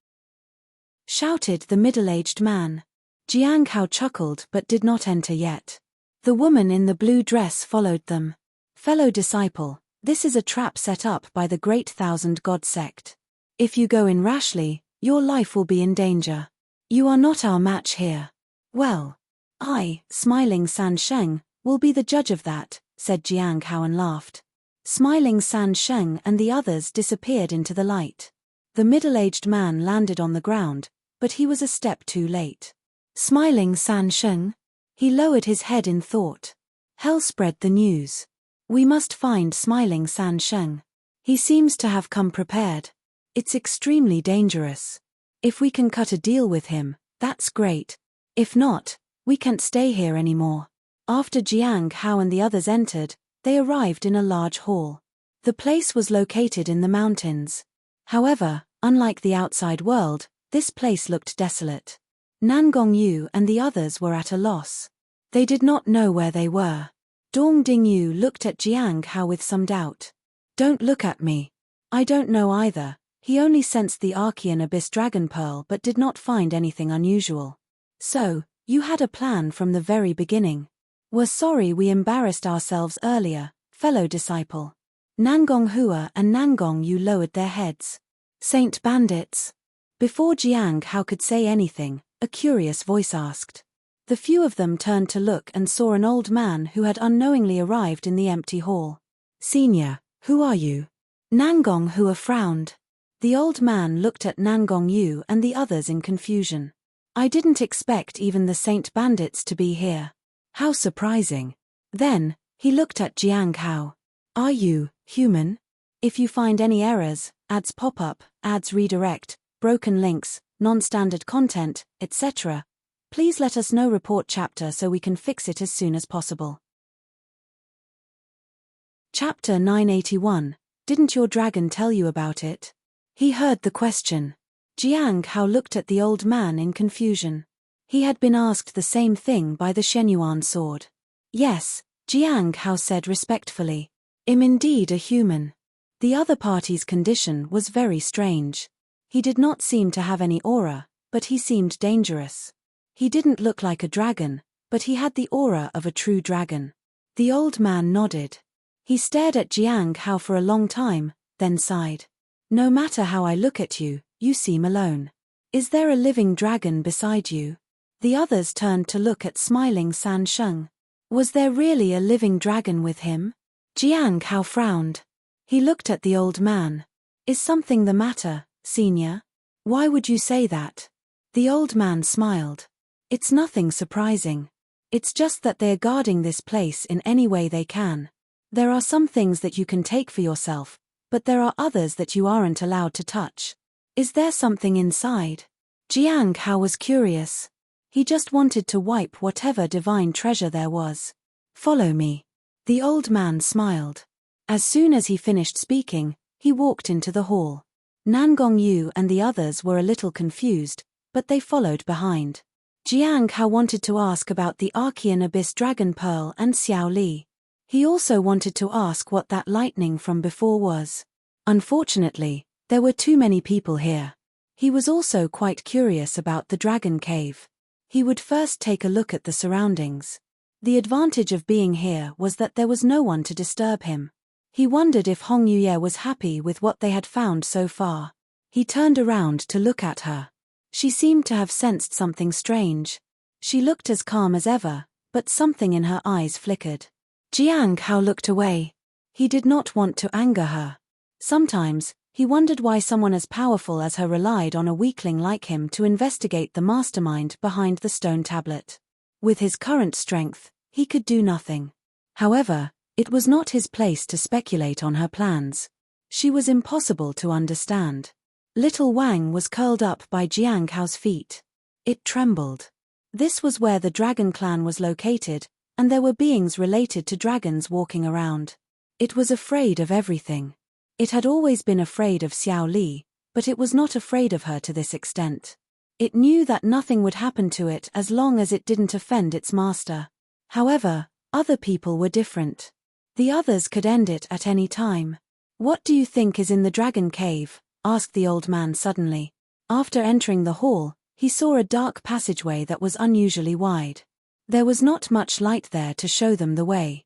shouted the middle-aged man. Jiang Hao chuckled but did not enter yet. The woman in the blue dress followed them. Fellow disciple, this is a trap set up by the Great Thousand God Sect. If you go in rashly, your life will be in danger. You are not our match here. Well, I, smiling San Sheng, will be the judge of that, said Jiang Hao and laughed. Smiling San Sheng and the others disappeared into the light. The middle-aged man landed on the ground, but he was a step too late. Smiling San Sheng? He lowered his head in thought. Hell spread the news. We must find smiling San Sheng. He seems to have come prepared. It's extremely dangerous. If we can cut a deal with him, that's great. If not, we can't stay here anymore. After Jiang Hao and the others entered, they arrived in a large hall. The place was located in the mountains. However, unlike the outside world, this place looked desolate. Nangong Yu and the others were at a loss. They did not know where they were. Dong Dingyu looked at Jiang Hao with some doubt. Don't look at me. I don't know either. He only sensed the Archean Abyss Dragon Pearl but did not find anything unusual. So, you had a plan from the very beginning. We're sorry we embarrassed ourselves earlier, fellow disciple. Nangong Hua and Nangong Yu lowered their heads. Saint bandits. Before Jiang Hao could say anything, a curious voice asked. The few of them turned to look and saw an old man who had unknowingly arrived in the empty hall. Senior, who are you? Nangong Hua frowned. The old man looked at Nangong Yu and the others in confusion. I didn't expect even the Saint bandits to be here. How surprising. Then, he looked at Jiang Hao. Are you human? If you find any errors, ads pop up, ads redirect, broken links, non-standard content, etc., please let us know. Report chapter so we can fix it as soon as possible. Chapter 981. Didn't your dragon tell you about it? He heard the question. Jiang Hao looked at the old man in confusion. He had been asked the same thing by the Shenyuan sword. Yes, Jiang Hao said respectfully. I'm indeed a human. The other party's condition was very strange. He did not seem to have any aura, but he seemed dangerous. He didn't look like a dragon, but he had the aura of a true dragon. The old man nodded. He stared at Jiang Hao for a long time, then sighed. No matter how I look at you, you seem alone. Is there a living dragon beside you? The others turned to look at smiling San Sheng. Was there really a living dragon with him? Jiang Hao frowned. He looked at the old man. Is something the matter, senior? Why would you say that? The old man smiled. It's nothing surprising. It's just that they're guarding this place in any way they can. There are some things that you can take for yourself, but there are others that you aren't allowed to touch. Is there something inside? Jiang Hao was curious. He just wanted to wipe whatever divine treasure there was. Follow me. The old man smiled. As soon as he finished speaking, he walked into the hall. Nangong Yu and the others were a little confused, but they followed behind. Jiang Hao wanted to ask about the Archean Abyss Dragon Pearl and Xiao Li. He also wanted to ask what that lightning from before was. Unfortunately, there were too many people here. He was also quite curious about the Dragon Cave. He would first take a look at the surroundings. The advantage of being here was that there was no one to disturb him. He wondered if Hong Yuye was happy with what they had found so far. He turned around to look at her. She seemed to have sensed something strange. She looked as calm as ever, but something in her eyes flickered. Jiang Hao looked away. He did not want to anger her. Sometimes, He wondered why someone as powerful as her relied on a weakling like him to investigate the mastermind behind the stone tablet. With his current strength, he could do nothing. However, it was not his place to speculate on her plans. She was impossible to understand. Little Wang was curled up by Jiang Hao's feet. It trembled. This was where the dragon clan was located, and there were beings related to dragons walking around. It was afraid of everything. It had always been afraid of Xiao Li, but it was not afraid of her to this extent. It knew that nothing would happen to it as long as it didn't offend its master. However, other people were different. The others could end it at any time. "What do you think is in the dragon cave?" asked the old man suddenly. After entering the hall, he saw a dark passageway that was unusually wide. There was not much light there to show them the way.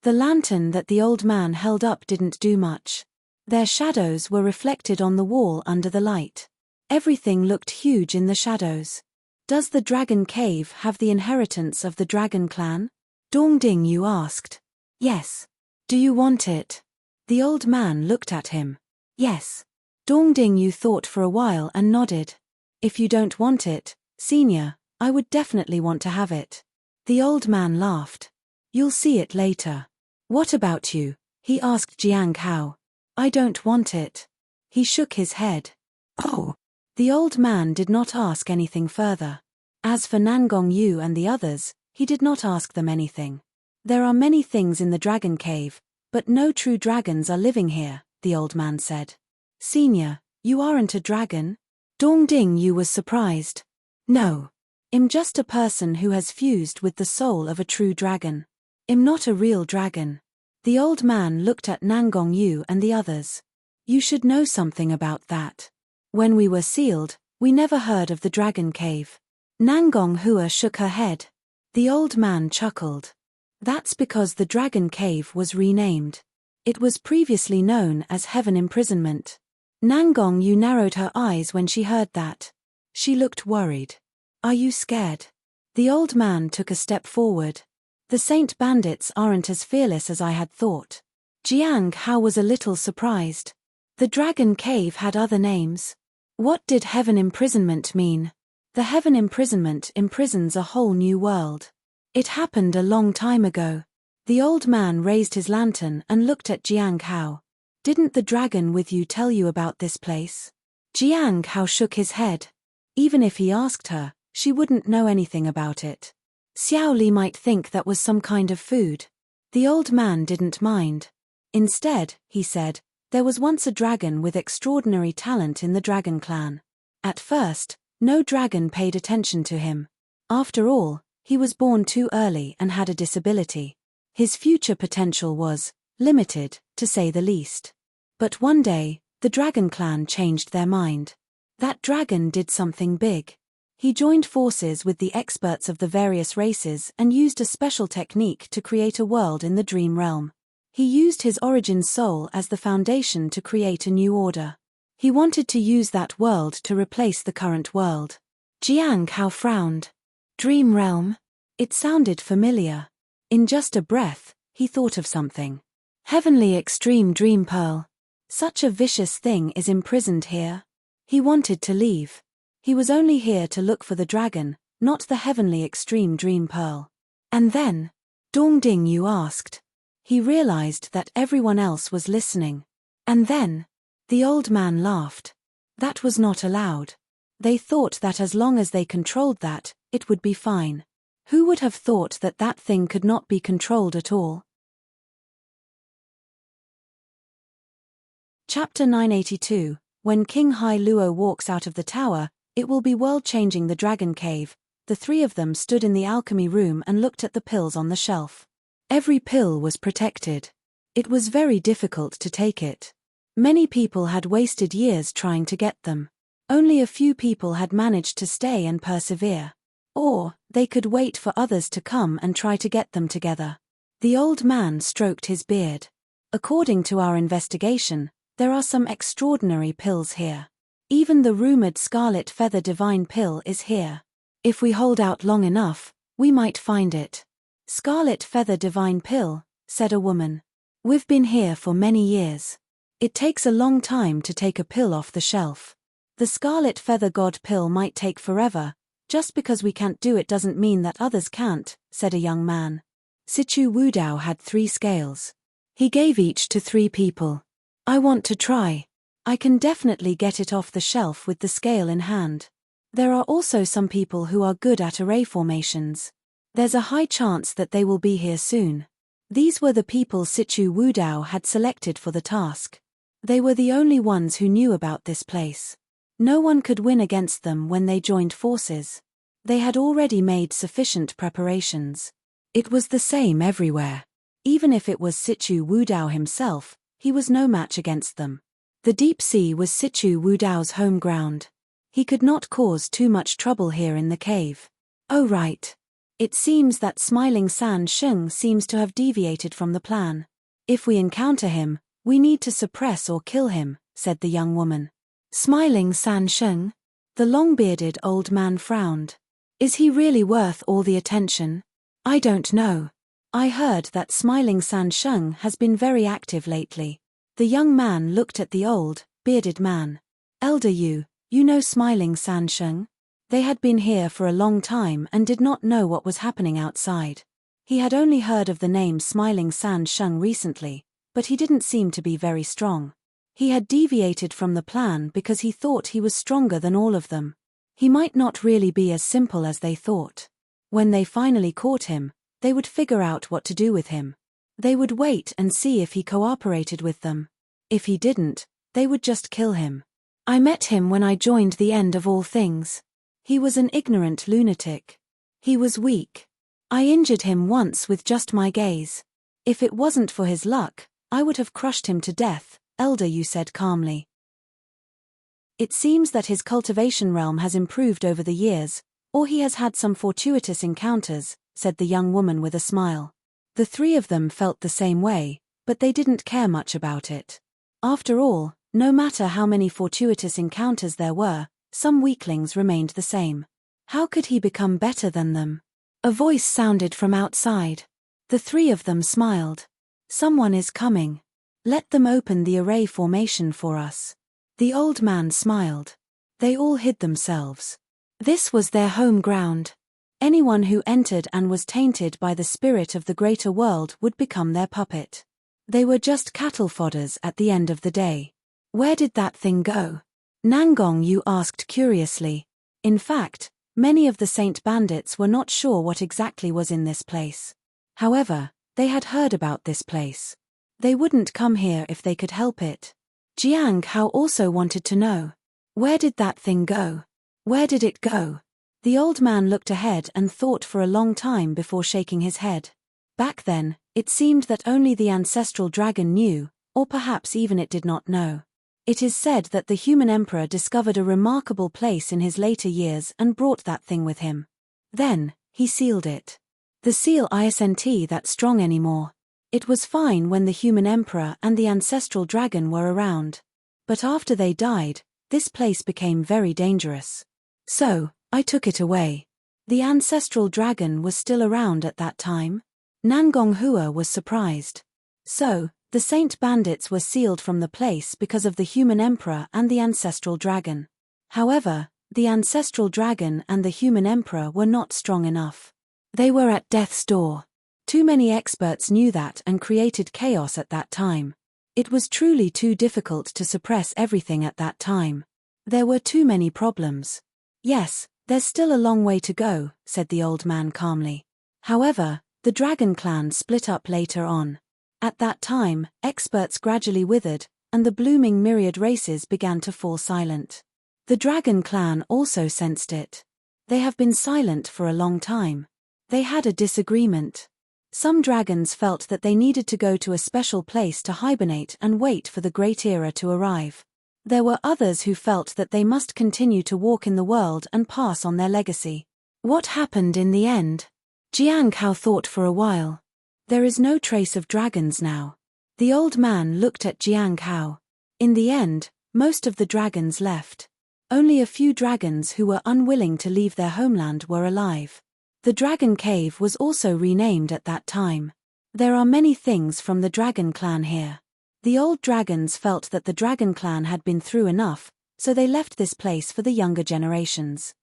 The lantern that the old man held up didn't do much. Their shadows were reflected on the wall under the light. Everything looked huge in the shadows. "Does the dragon cave have the inheritance of the dragon clan?" Dongding Yu asked. "Yes. Do you want it?" The old man looked at him. "Yes." Dongding Yu thought for a while and nodded. "If you don't want it, senior, I would definitely want to have it." The old man laughed. "You'll see it later." "What about you?" he asked Jiang Hao. "I don't want it." He shook his head. "Oh." The old man did not ask anything further. As for Nangong Yu and the others, he did not ask them anything. "There are many things in the dragon cave, but no true dragons are living here," the old man said. "Senior, you aren't a dragon?" Dongding Yu was surprised. "No. I'm just a person who has fused with the soul of a true dragon. I'm not a real dragon." The old man looked at Nangong Yu and the others. "You should know something about that. When we were sealed, we never heard of the dragon cave." Nangong Hua shook her head. The old man chuckled. "That's because the dragon cave was renamed. It was previously known as Heaven Imprisonment." Nangong Yu narrowed her eyes when she heard that. She looked worried. "Are you scared?" The old man took a step forward. "The Saint Bandits aren't as fearless as I had thought." Jiang Hao was a little surprised. The dragon cave had other names. What did Heaven Imprisonment mean? The Heaven Imprisonment imprisons a whole new world. It happened a long time ago. The old man raised his lantern and looked at Jiang Hao. "Didn't the dragon with you tell you about this place?" Jiang Hao shook his head. Even if he asked her, she wouldn't know anything about it. Xiao Li might think that was some kind of food. The old man didn't mind. "Instead," he said, "there was once a dragon with extraordinary talent in the dragon clan. At first, no dragon paid attention to him. After all, he was born too early and had a disability. His future potential was limited, to say the least. But one day, the dragon clan changed their mind. That dragon did something big. He joined forces with the experts of the various races and used a special technique to create a world in the dream realm. He used his origin soul as the foundation to create a new order. He wanted to use that world to replace the current world." Jiang Hao frowned. Dream realm? It sounded familiar. In just a breath, he thought of something. Heavenly Extreme Dream Pearl. Such a vicious thing is imprisoned here. He wanted to leave. He was only here to look for the dragon, not the Heavenly Extreme Dream Pearl. And then, Dongding Yu asked. He realized that everyone else was listening. And then, the old man laughed. That was not allowed. They thought that as long as they controlled that, it would be fine. Who would have thought that that thing could not be controlled at all? Chapter 982. When King Hai Luo walks out of the tower, it will be world-changing. The dragon cave. The three of them stood in the alchemy room and looked at the pills on the shelf. Every pill was protected. It was very difficult to take it. Many people had wasted years trying to get them. Only a few people had managed to stay and persevere. Or, they could wait for others to come and try to get them together. The old man stroked his beard. According to our investigation, there are some extraordinary pills here. Even the rumored Scarlet Feather Divine Pill is here. If we hold out long enough, we might find it. Scarlet Feather Divine Pill, said a woman. We've been here for many years. It takes a long time to take a pill off the shelf. The Scarlet Feather God pill might take forever. Just because we can't do it doesn't mean that others can't, said a young man. Situ Wudao had 3 scales. He gave each to 3 people. I want to try. I can definitely get it off the shelf with the scale in hand. There are also some people who are good at array formations. There's a high chance that they will be here soon. These were the people Situ Wudao had selected for the task. They were the only ones who knew about this place. No one could win against them when they joined forces. They had already made sufficient preparations. It was the same everywhere. Even if it was Situ Wudao himself, he was no match against them. The deep sea was Situ Wudao's home ground. He could not cause too much trouble here in the cave. Oh right. It seems that Smiling San Sheng seems to have deviated from the plan. If we encounter him, we need to suppress or kill him, said the young woman. Smiling San Sheng? The long-bearded old man frowned. Is he really worth all the attention? I don't know. I heard that Smiling San Sheng has been very active lately. The young man looked at the old, bearded man. Elder you know Smiling San Sheng? They had been here for a long time and did not know what was happening outside. He had only heard of the name Smiling San Sheng recently, but he didn't seem to be very strong. He had deviated from the plan because he thought he was stronger than all of them. He might not really be as simple as they thought. When they finally caught him, they would figure out what to do with him. They would wait and see if he cooperated with them. If he didn't, they would just kill him. I met him when I joined the End of All Things. He was an ignorant lunatic. He was weak. I injured him once with just my gaze. If it wasn't for his luck, I would have crushed him to death, Elder you said calmly. It seems that his cultivation realm has improved over the years, or he has had some fortuitous encounters, said the young woman with a smile. The 3 of them felt the same way, but they didn't care much about it. After all, no matter how many fortuitous encounters there were, some weaklings remained the same. How could he become better than them? A voice sounded from outside. The 3 of them smiled. Someone is coming. Let them open the array formation for us. The old man smiled. They all hid themselves. This was their home ground. Anyone who entered and was tainted by the spirit of the greater world would become their puppet. They were just cattle fodders at the end of the day. Where did that thing go? Nangong Yu asked curiously. In fact, many of the Saint Bandits were not sure what exactly was in this place. However, they had heard about this place. They wouldn't come here if they could help it. Jiang Hao also wanted to know. Where did that thing go? Where did it go? The old man looked ahead and thought for a long time before shaking his head. Back then, it seemed that only the ancestral dragon knew, or perhaps even it did not know. It is said that the human emperor discovered a remarkable place in his later years and brought that thing with him. Then, he sealed it. The seal isn't that strong anymore. It was fine when the human emperor and the ancestral dragon were around. But after they died, this place became very dangerous. So, I took it away. The ancestral dragon was still around at that time? Nangong Hua was surprised. So, the Saint Bandits were sealed from the place because of the human emperor and the ancestral dragon. However, the ancestral dragon and the human emperor were not strong enough. They were at death's door. Too many experts knew that and created chaos at that time. It was truly too difficult to suppress everything at that time. There were too many problems. Yes, there's still a long way to go, said the old man calmly. However, the dragon clan split up later on. At that time, experts gradually withered, and the blooming myriad races began to fall silent. The dragon clan also sensed it. They have been silent for a long time. They had a disagreement. Some dragons felt that they needed to go to a special place to hibernate and wait for the great era to arrive. There were others who felt that they must continue to walk in the world and pass on their legacy. What happened in the end? Jiang Hao thought for a while. There is no trace of dragons now. The old man looked at Jiang Hao. In the end, most of the dragons left. Only a few dragons who were unwilling to leave their homeland were alive. The Dragon Cave was also renamed at that time. There are many things from the Dragon Clan here. The old dragons felt that the dragon clan had been through enough, so they left this place for the younger generations.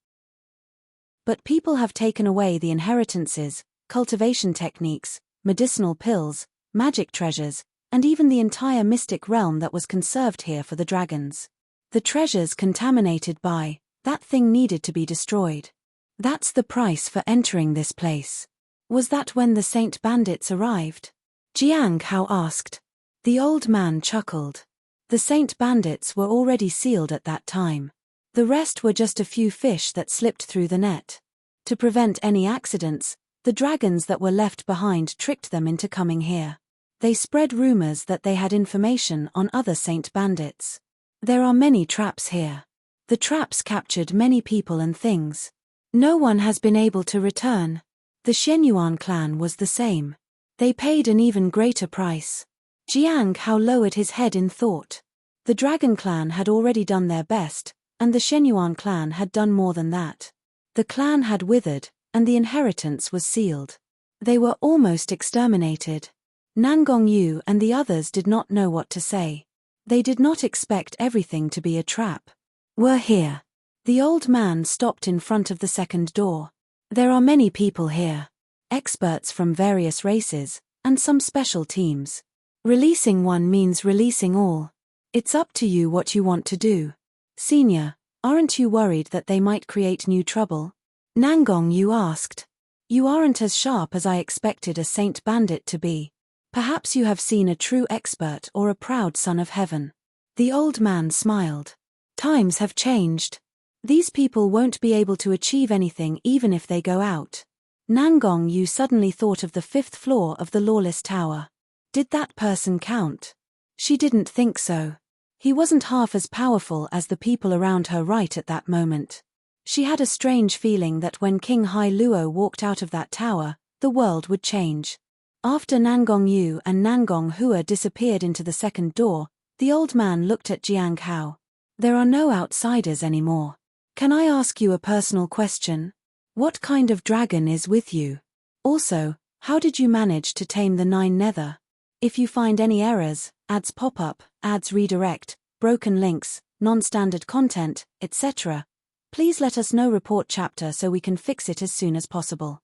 But people have taken away the inheritances, cultivation techniques, medicinal pills, magic treasures, and even the entire mystic realm that was conserved here for the dragons. The treasures contaminated by that thing needed to be destroyed. That's the price for entering this place. Was that when the Saint Bandits arrived? Jiang Hao asked. The old man chuckled. The Saint Bandits were already sealed at that time. The rest were just a few fish that slipped through the net. To prevent any accidents, the dragons that were left behind tricked them into coming here. They spread rumors that they had information on other Saint Bandits. There are many traps here. The traps captured many people and things. No one has been able to return. The Shenyuan clan was the same. They paid an even greater price. Jiang Hao lowered his head in thought. The Dragon clan had already done their best, and the Shenyuan clan had done more than that. The clan had withered, and the inheritance was sealed. They were almost exterminated. Nangong Yu and the others did not know what to say. They did not expect everything to be a trap. We're here. The old man stopped in front of the second door. There are many people here. Experts from various races, and some special teams. Releasing one means releasing all. It's up to you what you want to do. Senior, aren't you worried that they might create new trouble? Nangong Yu asked. You aren't as sharp as I expected a Saint Bandit to be. Perhaps you have seen a true expert or a proud son of heaven. The old man smiled. Times have changed. These people won't be able to achieve anything even if they go out. Nangong Yu suddenly thought of the 5th floor of the Lawless Tower. Did that person count? She didn't think so. He wasn't half as powerful as the people around her right at that moment. She had a strange feeling that when King Hai Luo walked out of that tower, the world would change. After Nangong Yu and Nangong Hua disappeared into the second door, the old man looked at Jiang Hao. There are no outsiders anymore. Can I ask you a personal question? What kind of dragon is with you? Also, how did you manage to tame the 9 nether? If you find any errors, ads pop up, ads redirect, broken links, non-standard content, etc., please let us know. Report chapter so we can fix it as soon as possible.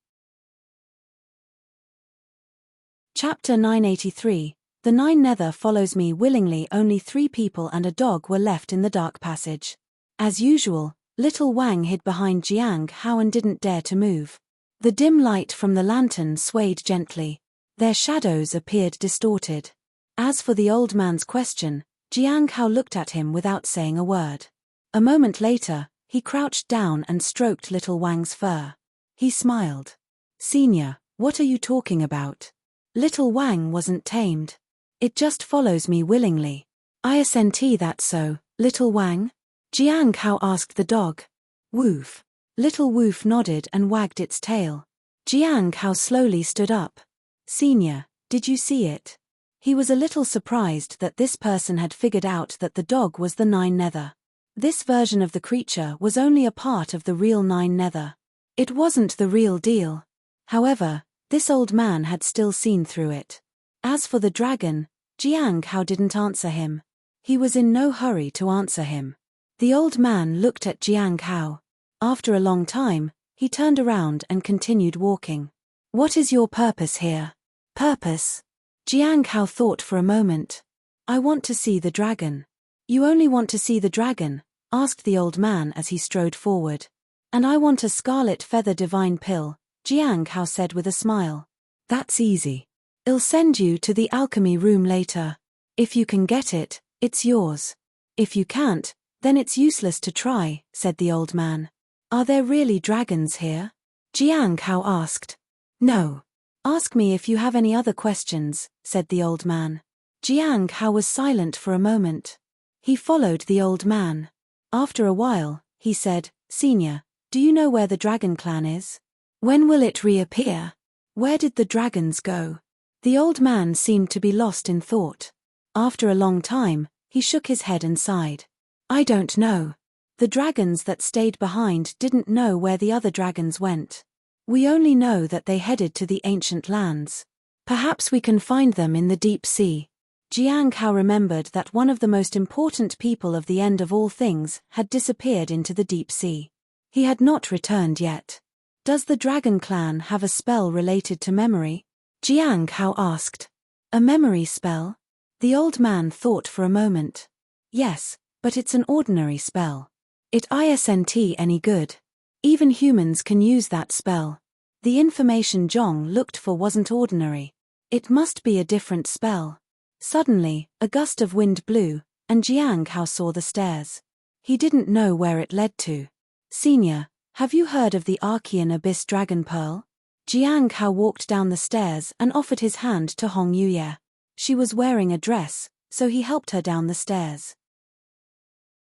Chapter 983. The 9 nether follows me willingly. Only 3 people and a dog were left in the dark passage. As usual, little Wang hid behind Jiang Hao and didn't dare to move. The dim light from the lantern swayed gently. Their shadows appeared distorted. As for the old man's question, Jiang Hao looked at him without saying a word. A moment later, he crouched down and stroked little Wang's fur. He smiled. Senior, what are you talking about? Little Wang wasn't tamed. It just follows me willingly. I assent that so, little Wang? Jiang Hao asked the dog. Woof. Little Woof nodded and wagged its tail. Jiang Hao slowly stood up. Senior, did you see it? He was a little surprised that this person had figured out that the dog was the 9 nether. This version of the creature was only a part of the real 9 nether. It wasn't the real deal. However, this old man had still seen through it. As for the dragon, Jiang Hao didn't answer him. He was in no hurry to answer him. The old man looked at Jiang Hao. After a long time, he turned around and continued walking. What is your purpose here? Purpose? Jiang Hao thought for a moment. I want to see the dragon. You only want to see the dragon? Asked the old man as he strode forward. And I want a scarlet feather divine pill, Jiang Hao said with a smile. That's easy. I'll send you to the alchemy room later. If you can get it, it's yours. If you can't, then it's useless to try, said the old man. Are there really dragons here? Jiang Hao asked. No. Ask me if you have any other questions, said the old man. Jiang Hao was silent for a moment. He followed the old man. After a while, he said, Senior, do you know where the dragon clan is? When will it reappear? Where did the dragons go? The old man seemed to be lost in thought. After a long time, he shook his head and sighed. I don't know. The dragons that stayed behind didn't know where the other dragons went. We only know that they headed to the ancient lands. Perhaps we can find them in the deep sea. Jiang Hao remembered that one of the most important people of the end of all things had disappeared into the deep sea. He had not returned yet. Does the dragon clan have a spell related to memory? Jiang Hao asked. A memory spell? The old man thought for a moment. Yes, but it's an ordinary spell. It isn't any good. Even humans can use that spell. The information Zhong looked for wasn't ordinary. It must be a different spell. Suddenly, a gust of wind blew, and Jiang Hao saw the stairs. He didn't know where it led to. Senior, have you heard of the Archean Abyss Dragon Pearl? Jiang Hao walked down the stairs and offered his hand to Hong Yuye. She was wearing a dress, so he helped her down the stairs.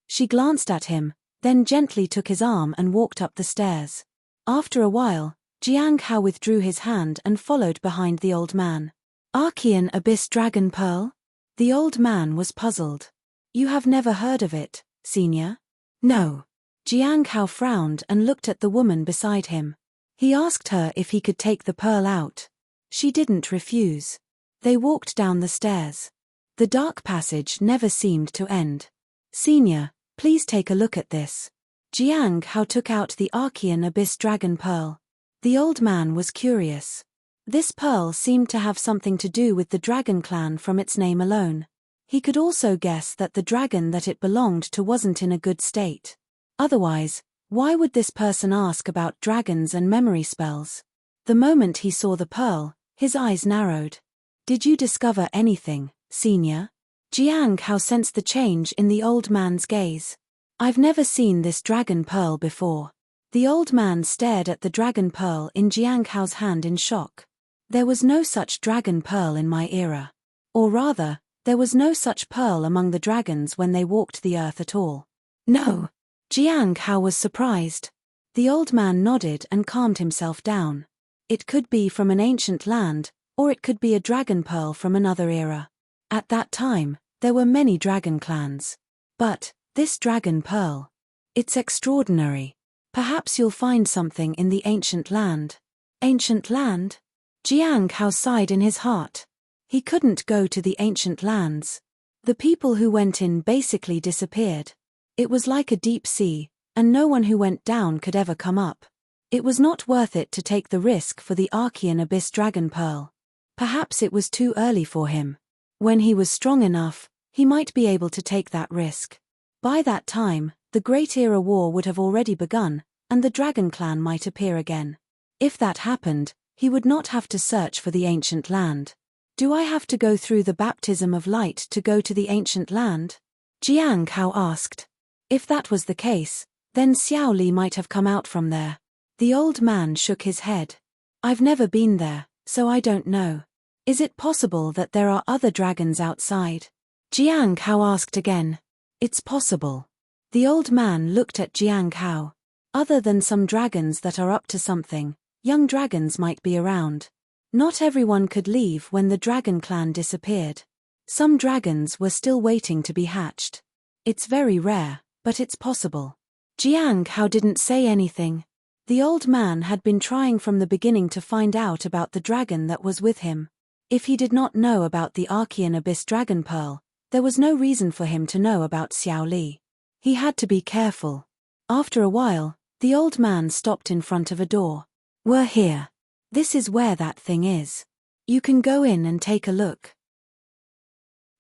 She glanced at him, then gently took his arm and walked up the stairs. After a while, Jiang Hao withdrew his hand and followed behind the old man. Archean Abyss Dragon Pearl? The old man was puzzled. You have never heard of it, senior? No. Jiang Hao frowned and looked at the woman beside him. He asked her if he could take the pearl out. She didn't refuse. They walked down the stairs. The dark passage never seemed to end. Senior, please take a look at this. Jiang Hao took out the Archean Abyss Dragon Pearl. The old man was curious. This pearl seemed to have something to do with the dragon clan from its name alone. He could also guess that the dragon that it belonged to wasn't in a good state. Otherwise, why would this person ask about dragons and memory spells? The moment he saw the pearl, his eyes narrowed. Did you discover anything, senior? Jiang Hao sensed the change in the old man's gaze. I've never seen this dragon pearl before. The old man stared at the dragon pearl in Jiang Hao's hand in shock. There was no such dragon pearl in my era. Or rather, there was no such pearl among the dragons when they walked the earth at all. No. Jiang Hao was surprised. The old man nodded and calmed himself down. It could be from an ancient land, or it could be a dragon pearl from another era. At that time, there were many dragon clans. But, this dragon pearl. It's extraordinary. Perhaps you'll find something in the ancient land. Ancient land? Jiang Hao sighed in his heart. He couldn't go to the ancient lands. The people who went in basically disappeared. It was like a deep sea, and no one who went down could ever come up. It was not worth it to take the risk for the Archean Abyss Dragon Pearl. Perhaps it was too early for him. When he was strong enough, he might be able to take that risk. By that time, the Great Era War would have already begun, and the Dragon Clan might appear again. If that happened, he would not have to search for the ancient land. Do I have to go through the baptism of light to go to the ancient land? Jiang Hao asked. If that was the case, then Xiao Li might have come out from there. The old man shook his head. I've never been there, so I don't know. Is it possible that there are other dragons outside? Jiang Hao asked again. It's possible. The old man looked at Jiang Hao. Other than some dragons that are up to something, young dragons might be around. Not everyone could leave when the dragon clan disappeared. Some dragons were still waiting to be hatched. It's very rare, but it's possible. Jiang Hao didn't say anything. The old man had been trying from the beginning to find out about the dragon that was with him. If he did not know about the Archean Abyss Dragon Pearl, there was no reason for him to know about Xiao Li. He had to be careful. After a while, the old man stopped in front of a door. We're here. This is where that thing is. You can go in and take a look.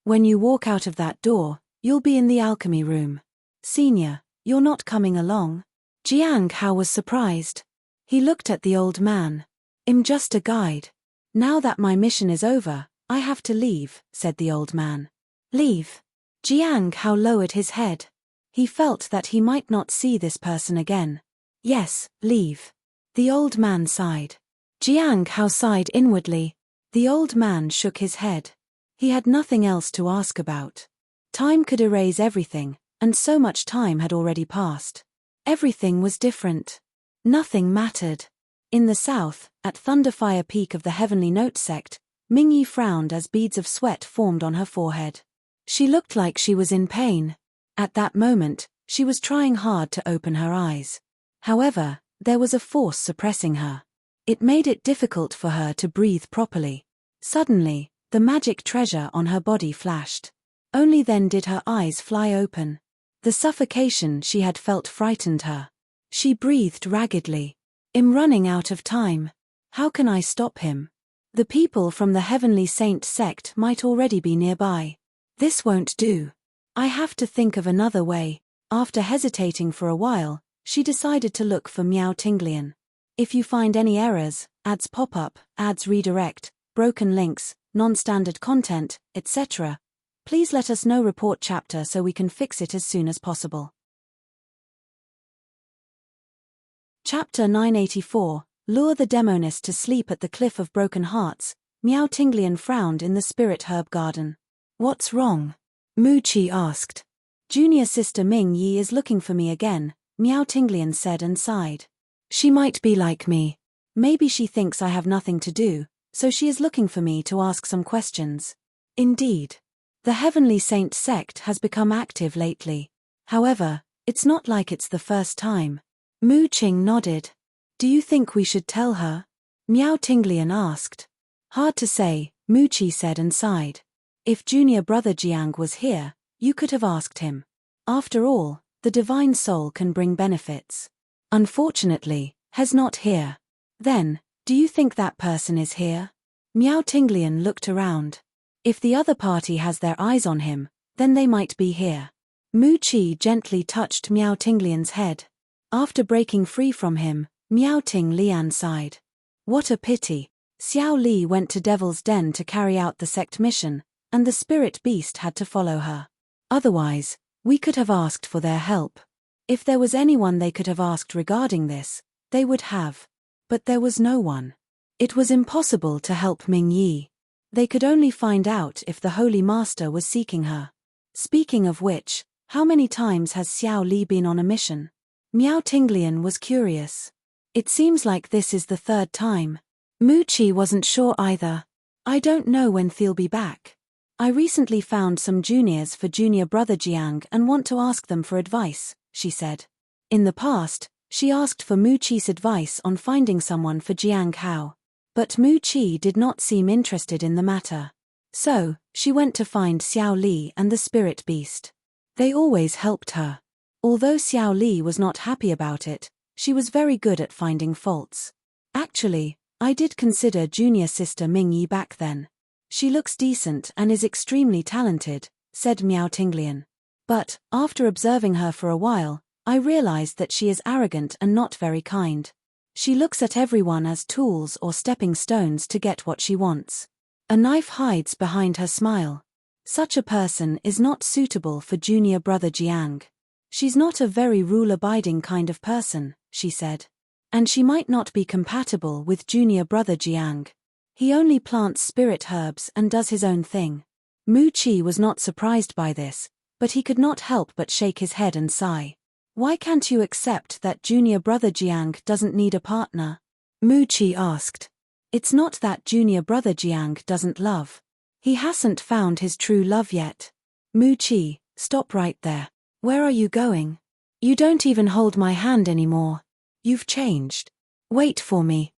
When you walk out of that door, you'll be in the alchemy room. Senior, you're not coming along? Jiang Hao was surprised. He looked at the old man. I'm just a guide. Now that my mission is over, I have to leave, said the old man. Leave? Jiang Hao lowered his head. He felt that he might not see this person again. Yes, leave. The old man sighed. Jiang Hao sighed inwardly. The old man shook his head. He had nothing else to ask about. Time could erase everything, and so much time had already passed. Everything was different. Nothing mattered. In the south, at Thunderfire Peak of the Heavenly Note sect, Mingyi frowned as beads of sweat formed on her forehead. She looked like she was in pain. At that moment, she was trying hard to open her eyes. However, there was a force suppressing her. It made it difficult for her to breathe properly. Suddenly, The magic treasure on her body flashed. Only then did her eyes fly open. The suffocation she had felt frightened her. She breathed raggedly. I'm running out of time. How can I stop him? The people from the Heavenly Saint sect might already be nearby. This won't do. I have to think of another way. After hesitating for a while, she decided to look for Meow Tinglian. If you find any errors, ads pop up, ads redirect, broken links, non-standard content, etc., please let us know. Report chapter so we can fix it as soon as possible. Chapter 984, Lure the Demoness to Sleep at the Cliff of Broken Hearts. Meow Tinglian frowned in the spirit herb garden. What's wrong? Mu-Chi asked. Junior sister Ming Yi is looking for me again, Meow Tinglian said and sighed. She might be like me. Maybe she thinks I have nothing to do, so she is looking for me to ask some questions. Indeed. The Heavenly Saint sect has become active lately. However, it's not like it's the first time. Mu-Ching nodded. Do you think we should tell her? Meow Tinglian asked. Hard to say, Mu-Chi said and sighed. If junior brother Jiang was here, you could have asked him. After all, the divine soul can bring benefits. Unfortunately, he's not here. Then, do you think that person is here? Meow Tinglian looked around. If the other party has their eyes on him, then they might be here. Mu-Chi gently touched Meow Tinglian's head. After breaking free from him, Meow Ting Lian sighed. What a pity. Xiao Li went to Devil's Den to carry out the sect mission, and the spirit beast had to follow her. Otherwise, we could have asked for their help. If there was anyone they could have asked regarding this, they would have. But there was no one. It was impossible to help Ming Yi. They could only find out if the Holy Master was seeking her. Speaking of which, how many times has Xiao Li been on a mission? Meow Tinglian was curious. It seems like this is the third time. Mu-Chi wasn't sure either. I don't know when they'll be back. I recently found some juniors for junior brother Jiang and want to ask them for advice, she said. In the past, she asked for Mu-Chi's advice on finding someone for Jiang Hao. But Mu-Chi did not seem interested in the matter. So, she went to find Xiao Li and the spirit beast. They always helped her. Although Xiao Li was not happy about it, she was very good at finding faults. Actually, I did consider junior sister Ming Yi back then. She looks decent and is extremely talented, said Meow Tinglian. But, after observing her for a while, I realized that she is arrogant and not very kind. She looks at everyone as tools or stepping stones to get what she wants. A knife hides behind her smile. Such a person is not suitable for junior brother Jiang. She's not a very rule-abiding kind of person, she said. And she might not be compatible with junior brother Jiang. He only plants spirit herbs and does his own thing. Mu-Chi was not surprised by this, but he could not help but shake his head and sigh. Why can't you accept that junior brother Jiang doesn't need a partner? Mu-Chi asked. It's not that junior brother Jiang doesn't love. He hasn't found his true love yet. Mu-Chi, stop right there. Where are you going? You don't even hold my hand anymore. You've changed. Wait for me.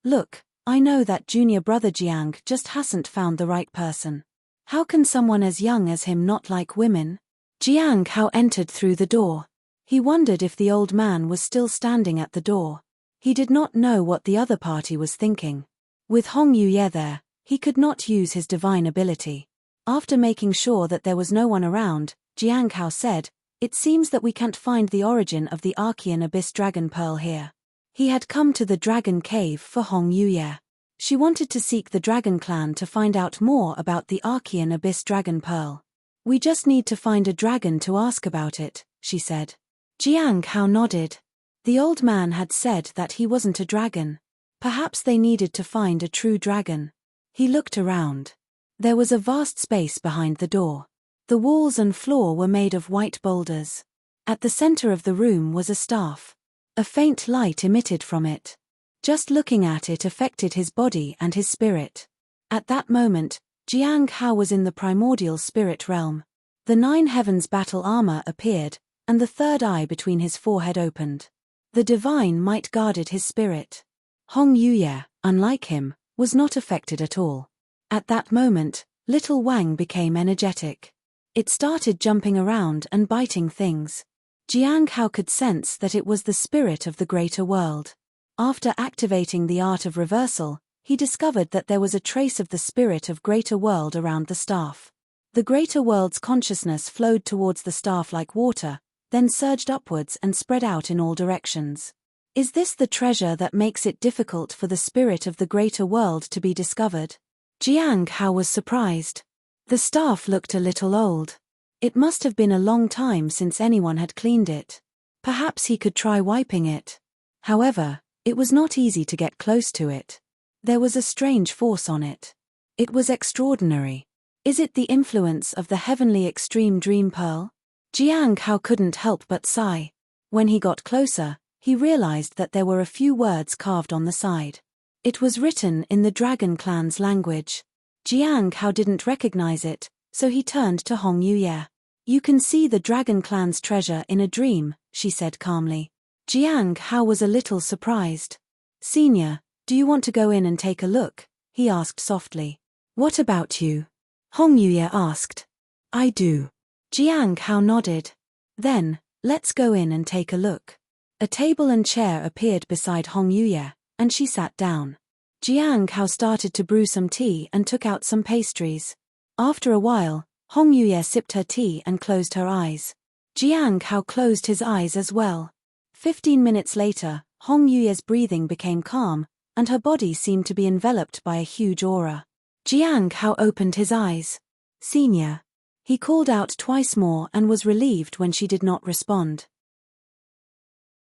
Look, I know that junior brother Jiang just hasn't found the right person. How can someone as young as him not like women? Jiang Hao entered through the door. He wondered if the old man was still standing at the door. He did not know what the other party was thinking. With Hong Yuye there, he could not use his divine ability. After making sure that there was no one around, Jiang Hao said, "It seems that we can't find the origin of the Archean Abyss Dragon Pearl here." He had come to the Dragon Cave for Hong Yuye. She wanted to seek the Dragon Clan to find out more about the Archean Abyss Dragon Pearl. We just need to find a dragon to ask about it, she said. Jiang Hao nodded. The old man had said that he wasn't a dragon. Perhaps they needed to find a true dragon. He looked around. There was a vast space behind the door. The walls and floor were made of white boulders. At the center of the room was a staff. A faint light emitted from it. Just looking at it affected his body and his spirit. At that moment, Jiang Hao was in the primordial spirit realm. The 9 heavens battle armor appeared, and the third eye between his forehead opened. The divine might guarded his spirit. Hong Yuye, unlike him, was not affected at all. At that moment, little Wang became energetic. It started jumping around and biting things. Jiang Hao could sense that it was the spirit of the greater world. After activating the art of reversal, he discovered that there was a trace of the spirit of greater world around the staff. The greater world's consciousness flowed towards the staff like water, then surged upwards and spread out in all directions. Is this the treasure that makes it difficult for the spirit of the greater world to be discovered? Jiang Hao was surprised. The staff looked a little old. It must have been a long time since anyone had cleaned it. Perhaps he could try wiping it. However, it was not easy to get close to it. There was a strange force on it. It was extraordinary. Is it the influence of the heavenly extreme dream pearl? Jiang Hao couldn't help but sigh. When he got closer, he realized that there were a few words carved on the side. It was written in the Dragon Clan's language. Jiang Hao didn't recognize it, so he turned to Hong Yuye. "You can see the Dragon Clan's treasure in a dream," she said calmly. Jiang Hao was a little surprised. "Senior, do you want to go in and take a look?" he asked softly. "What about you?" Hong Yuye asked. "I do." Jiang Hao nodded. "Then, let's go in and take a look." A table and chair appeared beside Hong Yuye, and she sat down. Jiang Hao started to brew some tea and took out some pastries. After a while, Hong Yuye sipped her tea and closed her eyes. Jiang Hao closed his eyes as well. 15 minutes later, Hong Yuye's breathing became calm, and her body seemed to be enveloped by a huge aura. Jiang Hao opened his eyes. "Senior." He called out twice more and was relieved when she did not respond.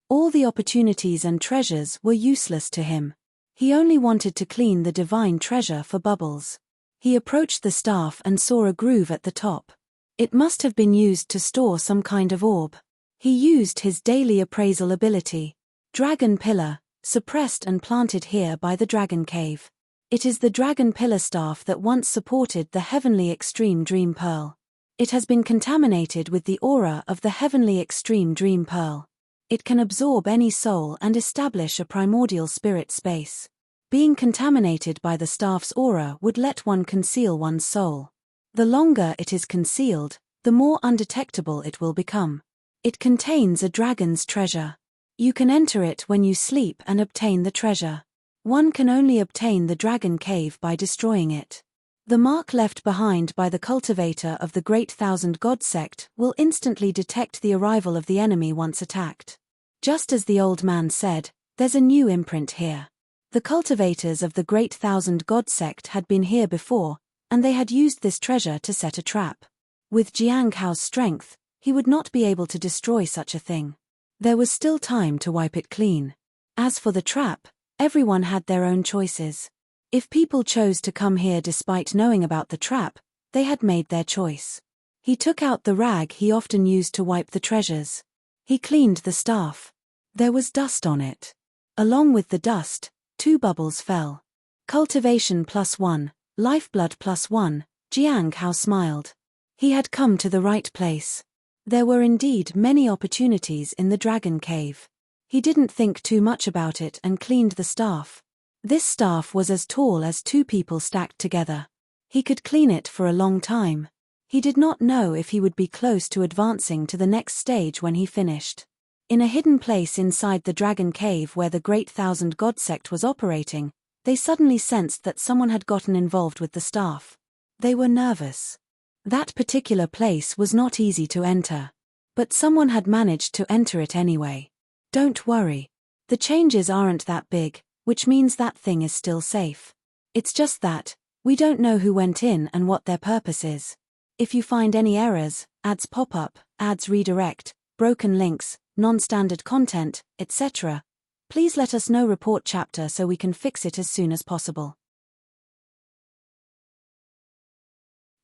All the opportunities and treasures were useless to him. He only wanted to clean the divine treasure for Bubbles. He approached the staff and saw a groove at the top. It must have been used to store some kind of orb. He used his daily appraisal ability. Dragon Pillar, suppressed and planted here by the Dragon Cave. It is the Dragon Pillar staff that once supported the heavenly extreme dream pearl. It has been contaminated with the aura of the heavenly extreme dream pearl. It can absorb any soul and establish a primordial spirit space. Being contaminated by the staff's aura would let one conceal one's soul. The longer it is concealed, the more undetectable it will become. It contains a dragon's treasure. You can enter it when you sleep and obtain the treasure. One can only obtain the Dragon Cave by destroying it. The mark left behind by the cultivator of the Great Thousand God sect will instantly detect the arrival of the enemy once attacked. Just as the old man said, there's a new imprint here. The cultivators of the Great Thousand God sect had been here before, and they had used this treasure to set a trap. With Jiang Hao's strength, he would not be able to destroy such a thing. There was still time to wipe it clean. As for the trap, everyone had their own choices. If people chose to come here despite knowing about the trap, they had made their choice. He took out the rag he often used to wipe the treasures. He cleaned the staff. There was dust on it. Along with the dust, 2 bubbles fell. Cultivation +1, lifeblood +1, Jiang Hao smiled. He had come to the right place. There were indeed many opportunities in the Dragon Cave. He didn't think too much about it and cleaned the staff. This staff was as tall as 2 people stacked together. He could clean it for a long time. He did not know if he would be close to advancing to the next stage when he finished. In a hidden place inside the Dragon Cave where the Great Thousand God sect was operating, they suddenly sensed that someone had gotten involved with the staff. They were nervous. That particular place was not easy to enter. But someone had managed to enter it anyway. Don't worry. The changes aren't that big, which means that thing is still safe. It's just that, we don't know who went in and what their purpose is. If you find any errors, ads pop up, ads redirect, broken links, non-standard content, etc., please let us know. Report chapter so we can fix it as soon as possible.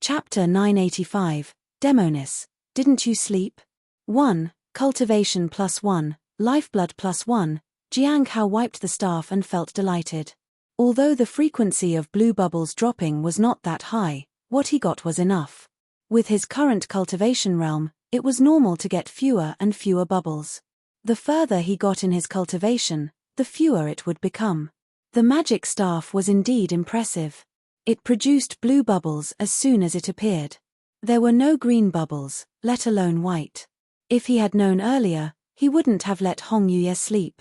Chapter 985, Demoness, Didn't You Sleep? 1. Cultivation +1, Lifeblood +1, Jiang Hao wiped the staff and felt delighted. Although the frequency of blue bubbles dropping was not that high, what he got was enough. With his current cultivation realm, it was normal to get fewer and fewer bubbles. The further he got in his cultivation, the fewer it would become. The magic staff was indeed impressive. It produced blue bubbles as soon as it appeared. There were no green bubbles, let alone white. If he had known earlier, he wouldn't have let Hong Yuye sleep.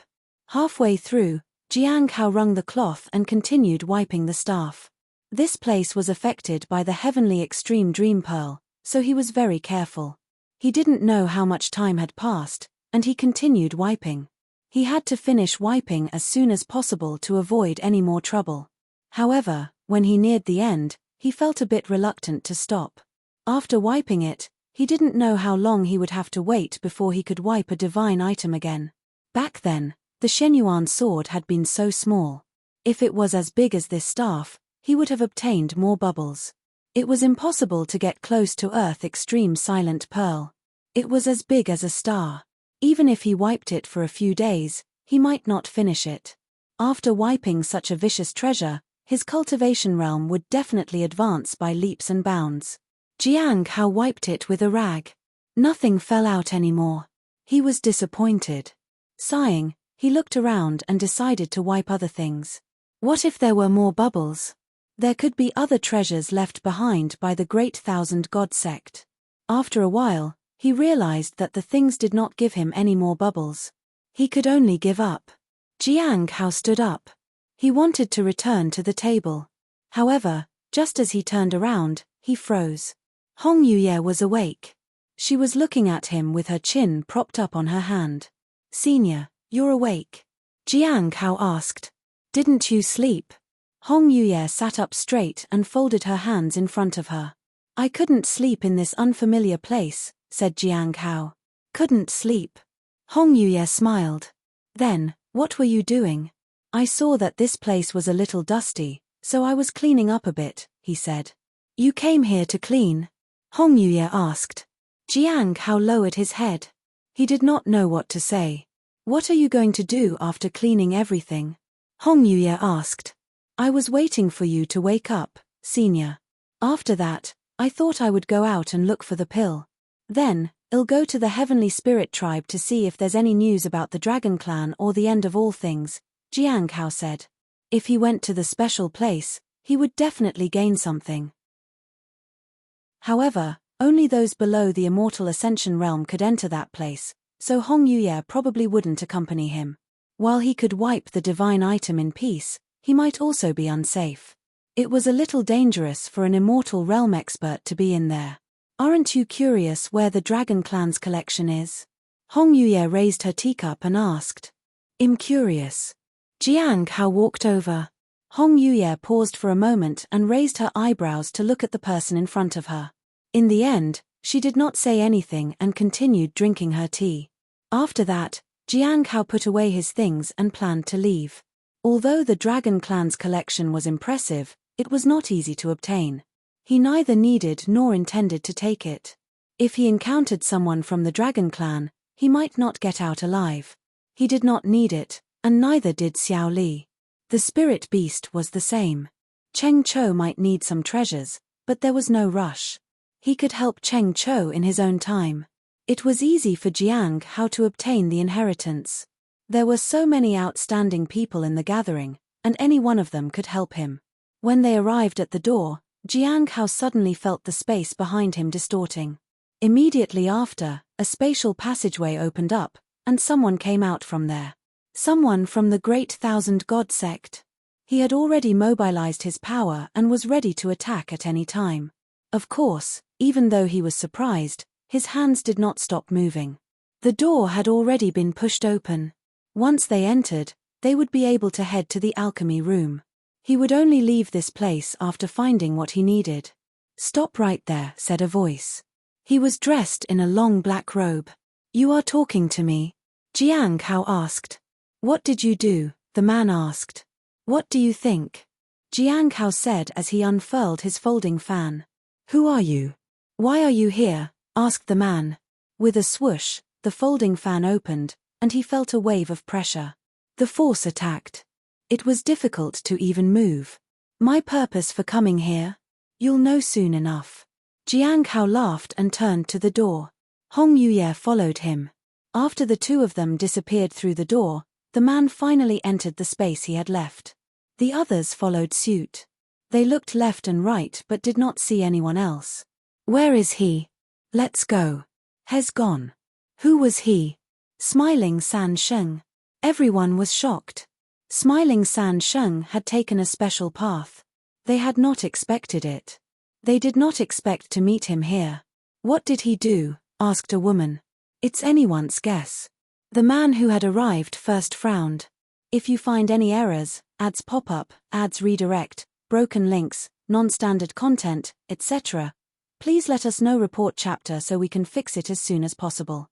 Halfway through, Jiang Hao wrung the cloth and continued wiping the staff. This place was affected by the heavenly extreme dream pearl, so he was very careful. He didn't know how much time had passed, and he continued wiping. He had to finish wiping as soon as possible to avoid any more trouble. However, when he neared the end, he felt a bit reluctant to stop. After wiping it, he didn't know how long he would have to wait before he could wipe a divine item again. Back then, the Shenyuan sword had been so small. If it was as big as this staff, he would have obtained more bubbles. It was impossible to get close to Earth Extreme Silent Pearl. It was as big as a star. Even if he wiped it for a few days, he might not finish it. After wiping such a vicious treasure, his cultivation realm would definitely advance by leaps and bounds. Jiang Hao wiped it with a rag. Nothing fell out anymore. He was disappointed. Sighing, he looked around and decided to wipe other things. What if there were more bubbles? There could be other treasures left behind by the Great Thousand God sect. After a while, he realized that the things did not give him any more bubbles. He could only give up. Jiang Hao stood up. He wanted to return to the table. However, just as he turned around, he froze. Hong Yuye was awake. She was looking at him with her chin propped up on her hand. "Senior, you're awake?" Jiang Hao asked. "Didn't you sleep?" Hong Yuye sat up straight and folded her hands in front of her. "I couldn't sleep in this unfamiliar place," said Jiang Hao. "Couldn't sleep?" Hong Yuye smiled. "Then, what were you doing?" "I saw that this place was a little dusty, so I was cleaning up a bit," he said. "You came here to clean?" Hong Yuye asked. Jiang Hao lowered his head. He did not know what to say. "What are you going to do after cleaning everything?" Hong Yuye asked. "I was waiting for you to wake up, senior. After that, I thought I would go out and look for the pill. Then, I'll go to the Heavenly Spirit Tribe to see if there's any news about the Dragon Clan or the end of all things," Jiang Hao said. If he went to the special place, he would definitely gain something. However, only those below the Immortal Ascension realm could enter that place, so Hong Yuye probably wouldn't accompany him. While he could wipe the divine item in peace, he might also be unsafe. It was a little dangerous for an Immortal Realm expert to be in there. "Aren't you curious where the Dragon Clan's collection is?" Hong Yuye raised her teacup and asked. "I'm curious." Jiang Hao walked over. Hong Yuye paused for a moment and raised her eyebrows to look at the person in front of her. In the end, she did not say anything and continued drinking her tea. After that, Jiang Hao put away his things and planned to leave. Although the Dragon Clan's collection was impressive, it was not easy to obtain. He neither needed nor intended to take it. If he encountered someone from the Dragon Clan, he might not get out alive. He did not need it, and neither did Xiao Li. The spirit beast was the same. Cheng Chou might need some treasures, but there was no rush. He could help Cheng Chou in his own time. It was easy for Jiang Hao to obtain the inheritance. There were so many outstanding people in the gathering, and any one of them could help him. When they arrived at the door, Jiang Hao suddenly felt the space behind him distorting. Immediately after, a spatial passageway opened up, and someone came out from there. Someone from the Great Thousand God sect. He had already mobilized his power and was ready to attack at any time. Of course, even though he was surprised, his hands did not stop moving. The door had already been pushed open. Once they entered, they would be able to head to the alchemy room. He would only leave this place after finding what he needed. "Stop right there," said a voice. He was dressed in a long black robe. "You are talking to me?" Jiang Hao asked. "What did you do?" the man asked. "What do you think?" Jiang Hao said as he unfurled his folding fan. "Who are you? Why are you here?" asked the man. With a swoosh, the folding fan opened, and he felt a wave of pressure. The force attacked. It was difficult to even move. "My purpose for coming here? You'll know soon enough." Jiang Hao laughed and turned to the door. Hong Yuye followed him. After the two of them disappeared through the door, the man finally entered the space he had left. The others followed suit. They looked left and right but did not see anyone else. Where is he? Let's go. He's gone. Who was he? Smiling San Sheng. Everyone was shocked. Smiling San Sheng had taken a special path. They had not expected it. They did not expect to meet him here. What did he do? Asked a woman. It's anyone's guess. The man who had arrived first frowned. If you find any errors, ads pop up, ads redirect, broken links, non-standard content, etc., please let us know. Report chapter so we can fix it as soon as possible.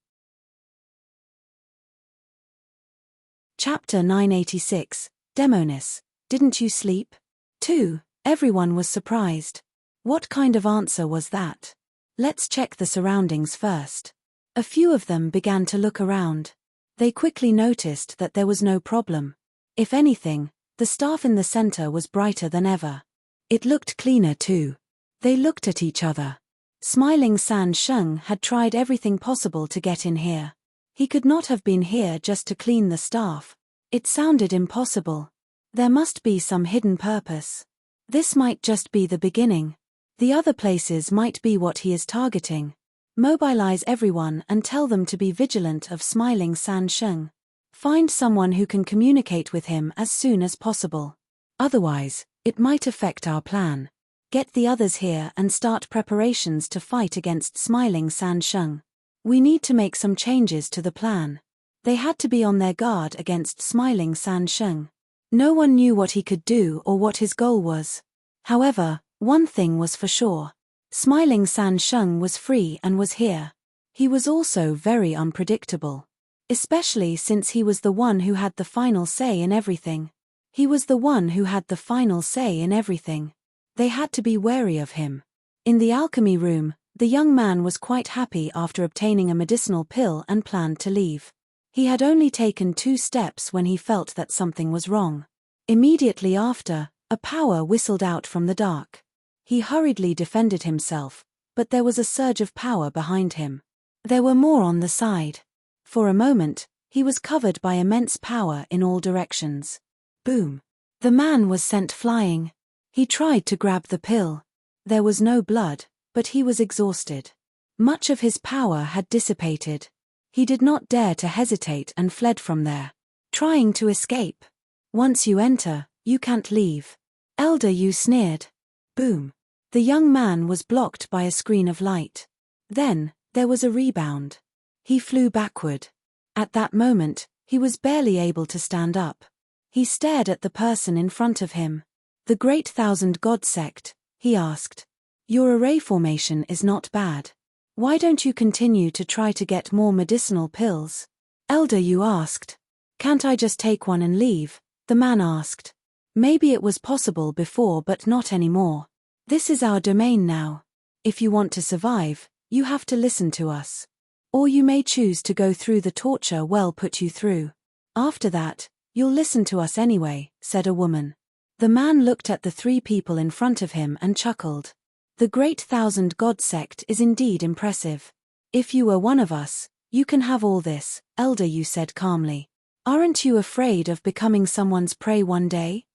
Chapter 986, Demoness. Didn't you sleep? 2. Everyone was surprised. What kind of answer was that? Let's check the surroundings first. A few of them began to look around. They quickly noticed that there was no problem. If anything, the staff in the center was brighter than ever. It looked cleaner too. They looked at each other. Smiling San Sheng had tried everything possible to get in here. He could not have been here just to clean the staff. It sounded impossible. There must be some hidden purpose. This might just be the beginning. The other places might be what he is targeting. Mobilize everyone and tell them to be vigilant of Smiling San Sheng. Find someone who can communicate with him as soon as possible. Otherwise, it might affect our plan. Get the others here and start preparations to fight against Smiling San Sheng. We need to make some changes to the plan. They had to be on their guard against Smiling San Sheng. No one knew what he could do or what his goal was. However, one thing was for sure. Smiling San Sheng was free and was here. He was also very unpredictable. Especially since he was the one who had the final say in everything. He was the one who had the final say in everything. They had to be wary of him. In the alchemy room, the young man was quite happy after obtaining a medicinal pill and planned to leave. He had only taken 2 steps when he felt that something was wrong. Immediately after, a power whistled out from the dark. He hurriedly defended himself, but there was a surge of power behind him. There were more on the side. For a moment, he was covered by immense power in all directions. Boom! The man was sent flying. He tried to grab the pill. There was no blood, but he was exhausted. Much of his power had dissipated. He did not dare to hesitate and fled from there, trying to escape. Once you enter, you can't leave. Elder Yu sneered. Boom! The young man was blocked by a screen of light. Then, there was a rebound. He flew backward. At that moment, he was barely able to stand up. He stared at the person in front of him. The Great Thousand God Sect, he asked. Your array formation is not bad. Why don't you continue to try to get more medicinal pills? Elder Yu asked. Can't I just take one and leave? The man asked. Maybe it was possible before but not anymore. This is our domain now. If you want to survive, you have to listen to us. Or you may choose to go through the torture we'll put you through. After that, you'll listen to us anyway, said a woman. The man looked at the 3 people in front of him and chuckled. The Great Thousand God Sect is indeed impressive. If you were one of us, you can have all this, Elder Yu said calmly. Aren't you afraid of becoming someone's prey one day?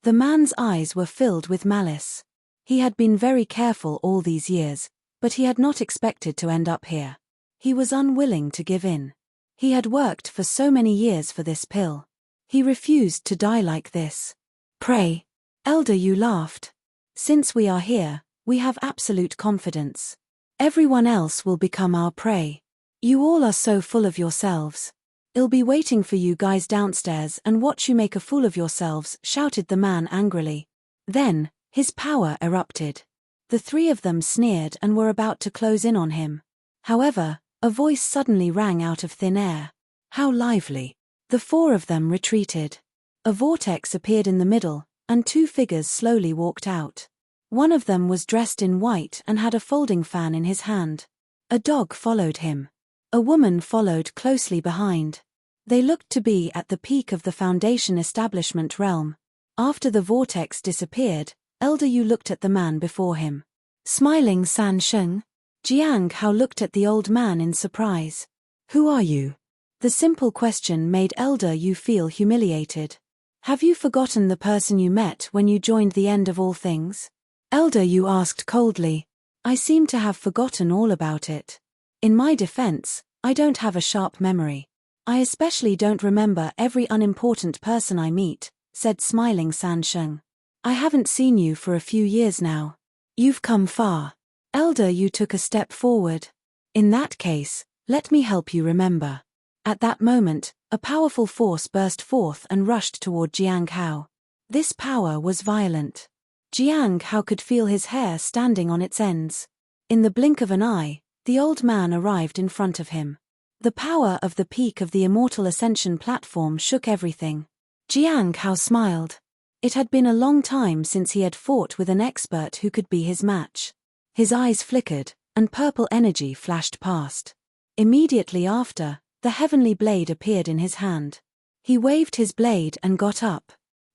The man's eyes were filled with malice. He had been very careful all these years, but he had not expected to end up here. He was unwilling to give in. He had worked for so many years for this pill. He refused to die like this. Prey. Elder Yu laughed. Since we are here, we have absolute confidence. Everyone else will become our prey. You all are so full of yourselves. I'll be waiting for you guys downstairs and watch you make a fool of yourselves, shouted the man angrily. Then, his power erupted. The 3 of them sneered and were about to close in on him. However, a voice suddenly rang out of thin air. How lively. The 4 of them retreated. A vortex appeared in the middle, and 2 figures slowly walked out. One of them was dressed in white and had a folding fan in his hand. A dog followed him. A woman followed closely behind. They looked to be at the peak of the Foundation establishment realm. After the vortex disappeared, Elder Yu looked at the man before him. Smiling San Sheng? Jiang Hao looked at the old man in surprise. Who are you? The simple question made Elder Yu feel humiliated. Have you forgotten the person you met when you joined the end of all things? Elder Yu asked coldly. I seem to have forgotten all about it. In my defense, I don't have a sharp memory. I especially don't remember every unimportant person I meet, said smiling San Sheng. I haven't seen you for a few years now. You've come far. Elder Yu took a step forward. In that case, let me help you remember. At that moment, a powerful force burst forth and rushed toward Jiang Hao. This power was violent. Jiang Hao could feel his hair standing on its ends. In the blink of an eye, the old man arrived in front of him. The power of the peak of the Immortal Ascension platform shook everything. Jiang Hao smiled. It had been a long time since he had fought with an expert who could be his match. His eyes flickered, and purple energy flashed past. Immediately after, the heavenly blade appeared in his hand. He waved his blade and got up.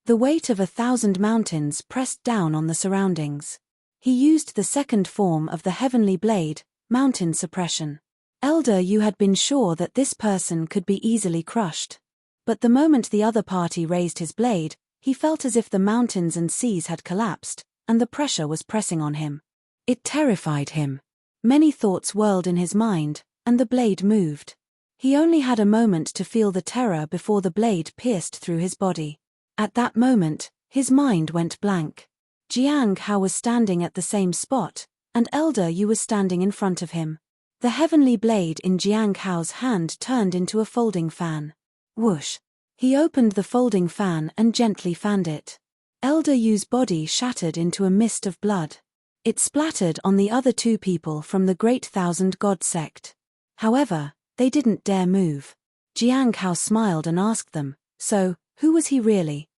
The weight of 1,000 mountains pressed down on the surroundings. He used the second form of the heavenly blade, mountain suppression. Elder Yu had been sure that this person could be easily crushed. But the moment the other party raised his blade, he felt as if the mountains and seas had collapsed, and the pressure was pressing on him. It terrified him. Many thoughts whirled in his mind, and the blade moved. He only had a moment to feel the terror before the blade pierced through his body. At that moment, his mind went blank. Jiang Hao was standing at the same spot, and Elder Yu was standing in front of him. The heavenly blade in Jiang Hao's hand turned into a folding fan. Whoosh! He opened the folding fan and gently fanned it. Elder Yu's body shattered into a mist of blood. It splattered on the other two people from the Great Thousand God sect. However, they didn't dare move. Jiang Hao smiled and asked them, so, who was he really?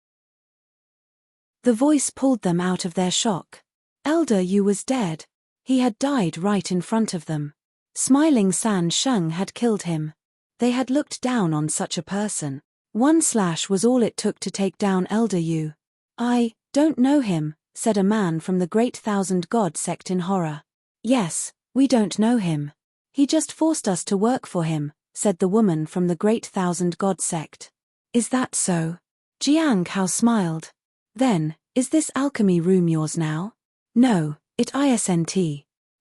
The voice pulled them out of their shock. Elder Yu was dead. He had died right in front of them. Smiling San Sheng had killed him. They had looked down on such a person. One slash was all it took to take down Elder Yu. I don't know him, said a man from the Great Thousand God sect in horror. Yes, we don't know him. He just forced us to work for him, said the woman from the Great Thousand God sect. Is that so? Jiang Hao smiled. Then, is this alchemy room yours now? No, it isn't.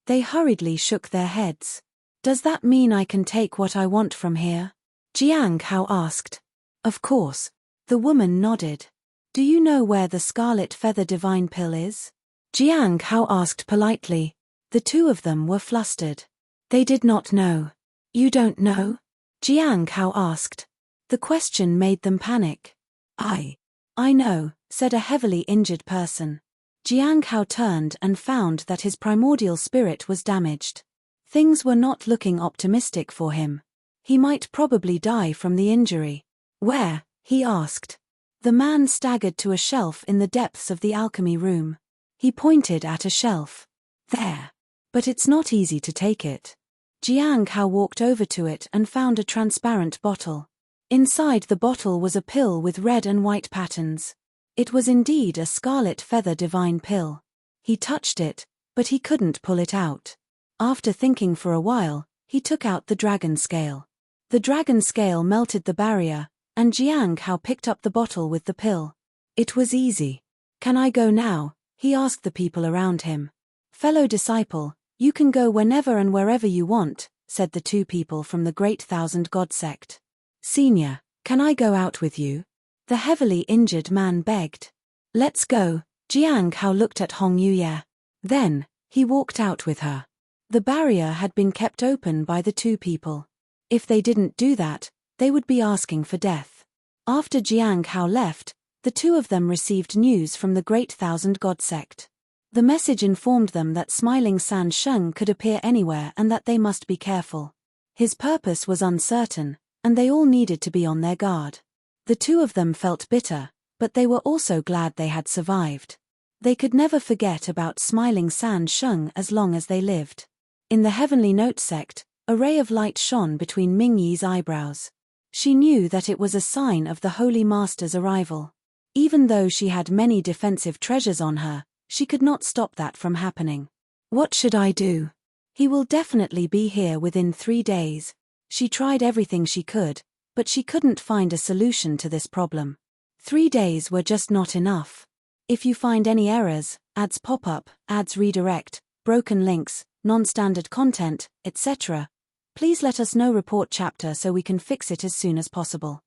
They hurriedly shook their heads. Does that mean I can take what I want from here? Jiang Hao asked. Of course. The woman nodded. Do you know where the Scarlet Feather Divine Pill is? Jiang Hao asked politely. The two of them were flustered. They did not know. You don't know? Jiang Hao asked. The question made them panic. I know, said a heavily injured person. Jiang Hao turned and found that his primordial spirit was damaged. Things were not looking optimistic for him. He might probably die from the injury. Where? He asked. The man staggered to a shelf in the depths of the alchemy room. He pointed at a shelf. There. But it's not easy to take it. Jiang Hao walked over to it and found a transparent bottle. Inside the bottle was a pill with red and white patterns. It was indeed a Scarlet Feather Divine Pill. He touched it, but he couldn't pull it out. After thinking for a while, he took out the dragon scale. The dragon scale melted the barrier, and Jiang Hao picked up the bottle with the pill. It was easy. Can I go now? He asked the people around him. Fellow disciple, you can go whenever and wherever you want, said the two people from the Great Thousand God sect. Senior, can I go out with you? The heavily injured man begged. Let's go. Jiang Hao looked at Hong Yuye. Then, he walked out with her. The barrier had been kept open by the two people. If they didn't do that, they would be asking for death. After Jiang Hao left, the two of them received news from the Great Thousand God sect. The message informed them that smiling San Sheng could appear anywhere and that they must be careful. His purpose was uncertain, and they all needed to be on their guard. The two of them felt bitter, but they were also glad they had survived. They could never forget about smiling San Sheng as long as they lived. In the Heavenly Note sect, a ray of light shone between Ming Yi's eyebrows. She knew that it was a sign of the Holy Master's arrival. Even though she had many defensive treasures on her, she could not stop that from happening. What should I do? He will definitely be here within 3 days. She tried everything she could, but she couldn't find a solution to this problem. 3 days were just not enough. If you find any errors, ads pop up, ads redirect, broken links, non-standard content, etc., please let us know. Report chapter so we can fix it as soon as possible.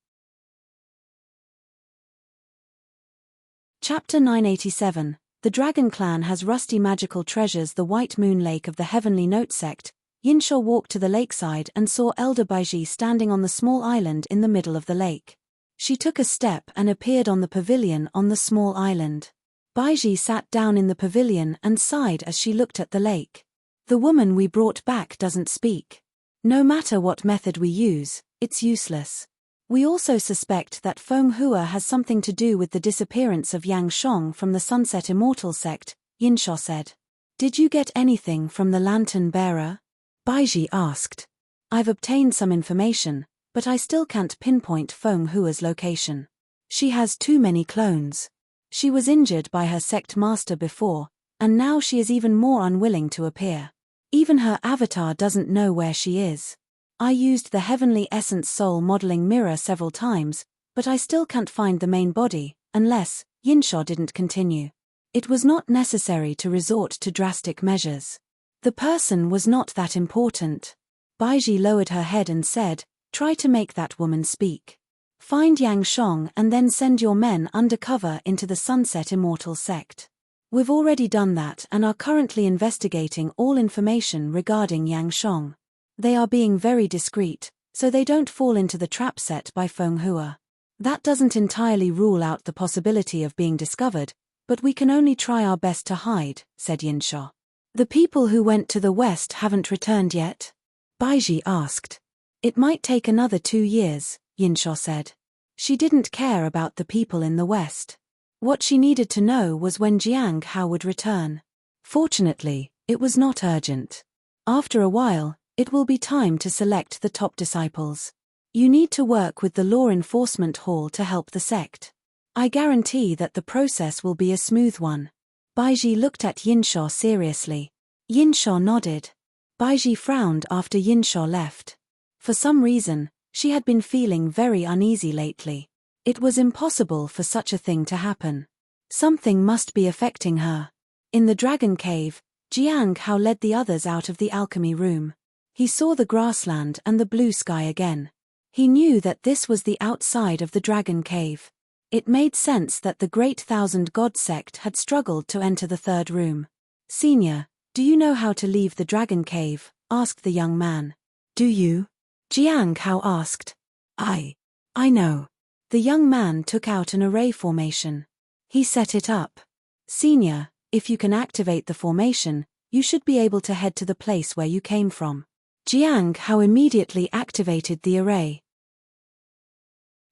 Chapter 987. The Dragon Clan has rusty magical treasures. The White Moon Lake of the Heavenly Note sect. Yinshaw walked to the lakeside and saw Elder Baiji standing on the small island in the middle of the lake. She took a step and appeared on the pavilion on the small island. Baiji sat down in the pavilion and sighed as she looked at the lake. The woman we brought back doesn't speak. No matter what method we use, it's useless. We also suspect that Feng Hua has something to do with the disappearance of Yang Shong from the Sunset Immortal sect, Yinshaw said. Did you get anything from the lantern bearer? Baiji asked. I've obtained some information, but I still can't pinpoint Feng Hua's location. She has too many clones. She was injured by her sect master before, and now she is even more unwilling to appear. Even her avatar doesn't know where she is. I used the Heavenly Essence Soul modeling mirror several times, but I still can't find the main body, unless, Yinshaw didn't continue. It was not necessary to resort to drastic measures. The person was not that important. Baiji lowered her head and said, try to make that woman speak. Find Yang Shong and then send your men undercover into the Sunset Immortal sect. We've already done that and are currently investigating all information regarding Yang Shong. They are being very discreet, so they don't fall into the trap set by Feng Hua. That doesn't entirely rule out the possibility of being discovered, but we can only try our best to hide, said Yinshaw. The people who went to the west haven't returned yet? Baiji asked. It might take another 2 years, Yinshaw said. She didn't care about the people in the west. What she needed to know was when Jiang Hao would return. Fortunately, it was not urgent. After a while, it will be time to select the top disciples. You need to work with the Law Enforcement Hall to help the sect. I guarantee that the process will be a smooth one. Baiji looked at Yinshaw seriously. Yinshaw nodded. Baiji frowned after Yinshaw left. For some reason, she had been feeling very uneasy lately. It was impossible for such a thing to happen. Something must be affecting her. In the Dragon Cave, Jiang Hao led the others out of the alchemy room. He saw the grassland and the blue sky again. He knew that this was the outside of the Dragon Cave. It made sense that the Great Thousand God sect had struggled to enter the third room. Senior, do you know how to leave the Dragon Cave? Asked the young man. Do you? Jiang Hao asked. I know. The young man took out an array formation. He set it up. Senior, if you can activate the formation, you should be able to head to the place where you came from. Jiang Hao immediately activated the array.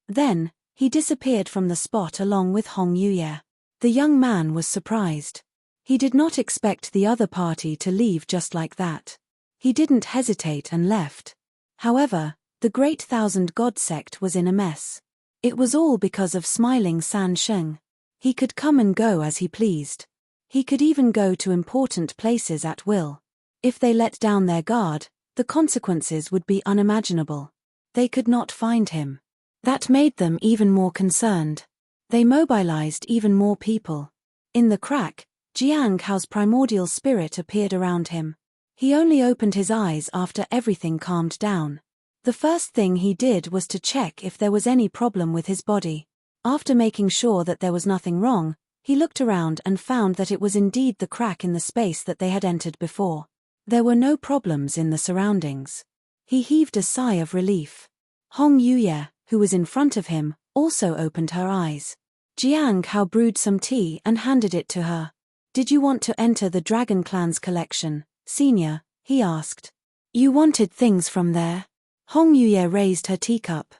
Then, he disappeared from the spot along with Hong Yuye. The young man was surprised. He did not expect the other party to leave just like that. He didn't hesitate and left. However, the Great Thousand God sect was in a mess. It was all because of Smiling San Sheng. He could come and go as he pleased. He could even go to important places at will. If they let down their guard, the consequences would be unimaginable. They could not find him. That made them even more concerned. They mobilized even more people. In the crack, Jiang Hao's primordial spirit appeared around him. He only opened his eyes after everything calmed down. The first thing he did was to check if there was any problem with his body. After making sure that there was nothing wrong, he looked around and found that it was indeed the crack in the space that they had entered before. There were no problems in the surroundings. He heaved a sigh of relief. Hong Yuye, who was in front of him, also opened her eyes. Jiang Hao brewed some tea and handed it to her. Did you want to enter the Dragon Clan's collection, Senior? He asked. You wanted things from there? Hong Yuye raised her teacup.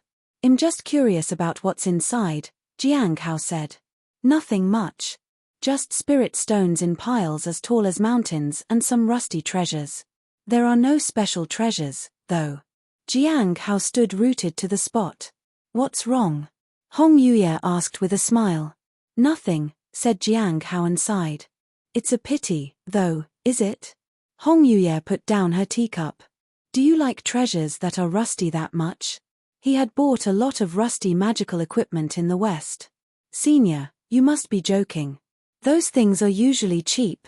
I'm just curious about what's inside, Jiang Hao said. Nothing much. Just spirit stones in piles as tall as mountains and some rusty treasures. There are no special treasures, though. Jiang Hao stood rooted to the spot. What's wrong? Hong Yuye asked with a smile. Nothing, said Jiang Hao and sighed. It's a pity, though, is it? Hong Yuye put down her teacup. Do you like treasures that are rusty that much? He had bought a lot of rusty magical equipment in the West. Senior, you must be joking. Those things are usually cheap.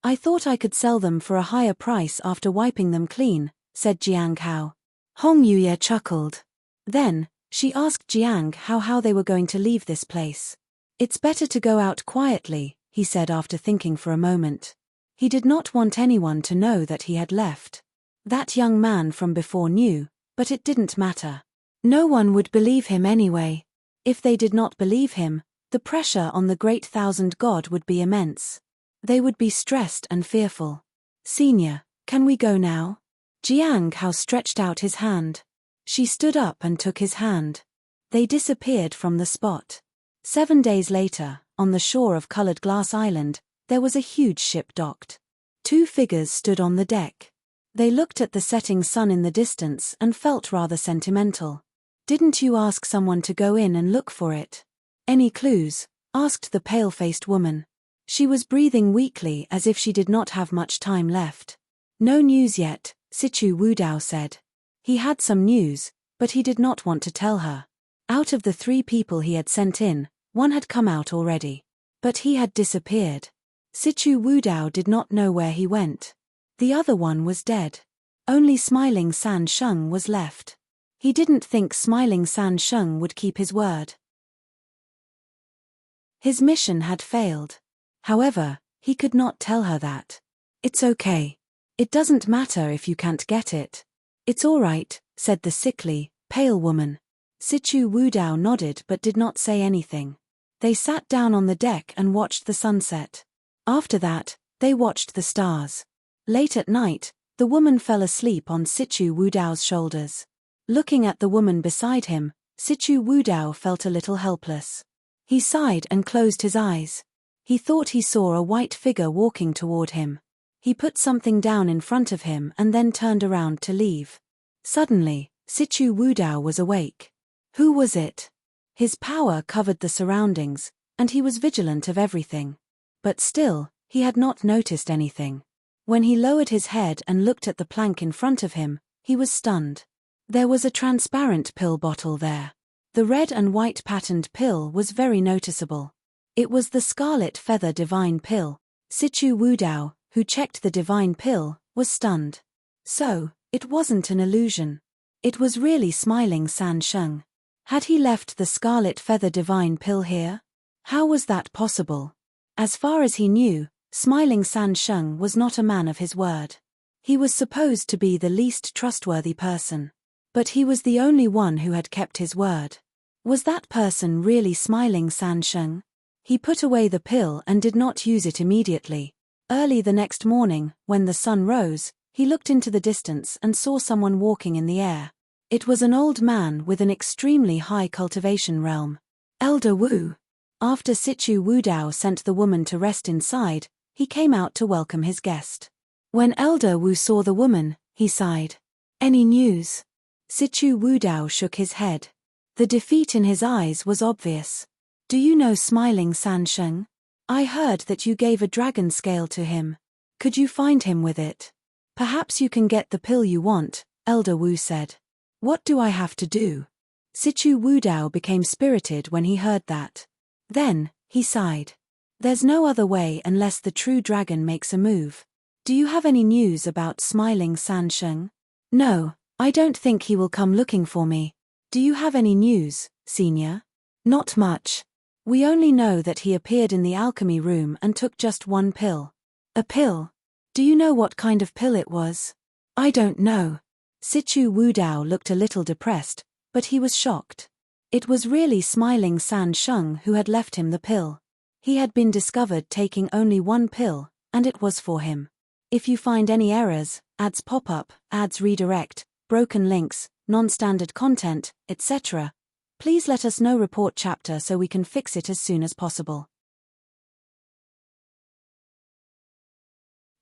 I thought I could sell them for a higher price after wiping them clean, said Jiang Hao. Hong Yuye chuckled. Then, she asked Jiang how they were going to leave this place. It's better to go out quietly, he said after thinking for a moment. He did not want anyone to know that he had left. That young man from before knew, but it didn't matter. No one would believe him anyway. If they did not believe him, the pressure on the great thousand god would be immense. They would be stressed and fearful. Senior, can we go now? Jiang Hao stretched out his hand. She stood up and took his hand. They disappeared from the spot. 7 days later, on the shore of Colored Glass Island, there was a huge ship docked. 2 figures stood on the deck. They looked at the setting sun in the distance and felt rather sentimental. Didn't you ask someone to go in and look for it? Any clues? Asked the pale-faced woman. She was breathing weakly as if she did not have much time left. No news yet, Sichu Wudao said. He had some news, but he did not want to tell her. Out of the 3 people he had sent in, 1 had come out already. But he had disappeared. Sichu Wudao did not know where he went. The other one was dead. Only Smiling San Sheng was left. He didn't think Smiling San Sheng would keep his word. His mission had failed. However, he could not tell her that. It's okay. It doesn't matter if you can't get it. It's all right, said the sickly, pale woman. Sichu Wudao nodded but did not say anything. They sat down on the deck and watched the sunset. After that, they watched the stars. Late at night, the woman fell asleep on Sichu Wudao's shoulders. Looking at the woman beside him, Sichu Wudao felt a little helpless. He sighed and closed his eyes. He thought he saw a white figure walking toward him. He put something down in front of him and then turned around to leave. Suddenly, Sichu Wudao was awake. Who was it? His power covered the surroundings, and he was vigilant of everything. But still, he had not noticed anything. When he lowered his head and looked at the plank in front of him, he was stunned. There was a transparent pill bottle there. The red and white patterned pill was very noticeable. It was the Scarlet Feather Divine Pill. Sichu Wudao, who checked the Divine Pill, was stunned. So, it wasn't an illusion. It was really Smiling San Sheng. Had he left the Scarlet Feather Divine Pill here? How was that possible? As far as he knew, Smiling San Sheng was not a man of his word. He was supposed to be the least trustworthy person. But he was the only one who had kept his word. Was that person really Smiling San Sheng? He put away the pill and did not use it immediately. Early the next morning, when the sun rose, he looked into the distance and saw someone walking in the air. It was an old man with an extremely high cultivation realm. Elder Wu. After Sichu Wudao sent the woman to rest inside, he came out to welcome his guest. When Elder Wu saw the woman, he sighed. Any news? Sichu Wudao shook his head. The defeat in his eyes was obvious. Do you know Smiling San Sheng? I heard that you gave a dragon scale to him. Could you find him with it? Perhaps you can get the pill you want, Elder Wu said. What do I have to do? Sichu Wudao became spirited when he heard that. Then, he sighed. There's no other way unless the true dragon makes a move. Do you have any news about Smiling San Sheng? No, I don't think he will come looking for me. Do you have any news, Senior? Not much. We only know that he appeared in the alchemy room and took just 1 pill. A pill? Do you know what kind of pill it was? I don't know. Sichu Wudao looked a little depressed, but he was shocked. It was really Smiling San Sheng who had left him the pill. He had been discovered taking only 1 pill, and it was for him. If you find any errors, ads pop up, ads redirect, broken links, non-standard content, etc., please let us know. Report chapter so we can fix it as soon as possible.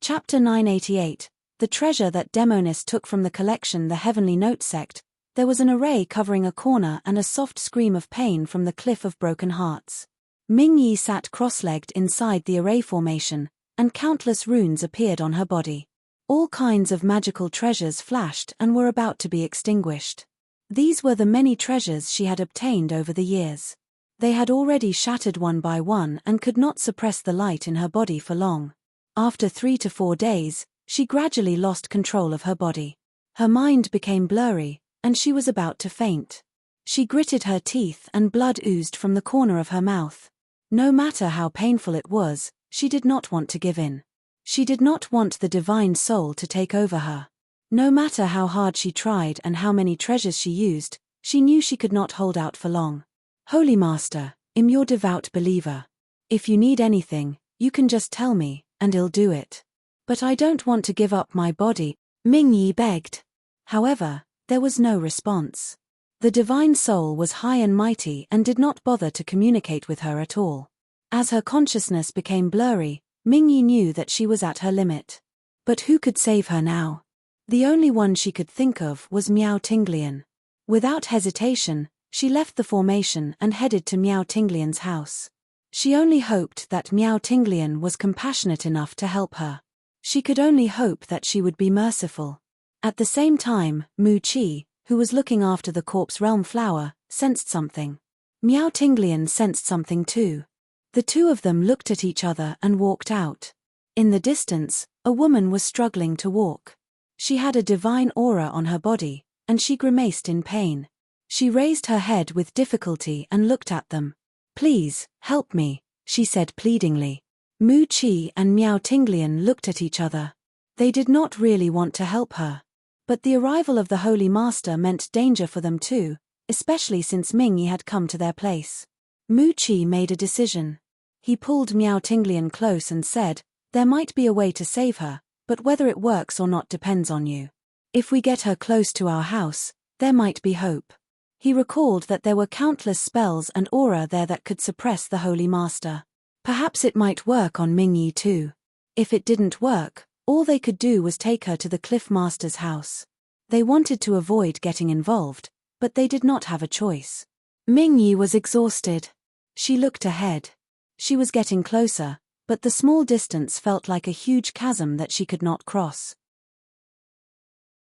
Chapter 988, The Treasure That Demoness Took from the Collection. The Heavenly Note Sect. There was an array covering a corner and a soft scream of pain from the Cliff of Broken Hearts. Ming Yi sat cross-legged inside the array formation, and countless runes appeared on her body. All kinds of magical treasures flashed and were about to be extinguished. These were the many treasures she had obtained over the years. They had already shattered one by one and could not suppress the light in her body for long. After 3 to 4 days, she gradually lost control of her body. Her mind became blurry, and she was about to faint. She gritted her teeth and blood oozed from the corner of her mouth. No matter how painful it was, she did not want to give in. She did not want the divine soul to take over her. No matter how hard she tried and how many treasures she used, she knew she could not hold out for long. Holy Master, I'm your devout believer. If you need anything, you can just tell me, and I'll do it. But I don't want to give up my body, Mingyi begged. However, there was no response. The divine soul was high and mighty and did not bother to communicate with her at all. As her consciousness became blurry, Mingyi knew that she was at her limit. But who could save her now? The only one she could think of was Miao Tinglian. Without hesitation, she left the formation and headed to Miao Tinglian's house. She only hoped that Miao Tinglian was compassionate enough to help her. She could only hope that she would be merciful. At the same time, Mu Qi, who was looking after the corpse realm flower, sensed something. Miao Tinglian sensed something too. The two of them looked at each other and walked out. In the distance, a woman was struggling to walk. She had a divine aura on her body, and she grimaced in pain. She raised her head with difficulty and looked at them. "Please, help me," she said pleadingly. Mu Qi and Miao Tinglian looked at each other. They did not really want to help her. But the arrival of the Holy Master meant danger for them too, especially since Mingyi had come to their place. Mu Qi made a decision. He pulled Miao Tinglian close and said, "There might be a way to save her, but whether it works or not depends on you. If we get her close to our house, there might be hope." He recalled that there were countless spells and aura there that could suppress the Holy Master. Perhaps it might work on Mingyi too. If it didn't work, all they could do was take her to the Cliff Master's house. They wanted to avoid getting involved, but they did not have a choice. Mingyi was exhausted. She looked ahead. She was getting closer, but the small distance felt like a huge chasm that she could not cross.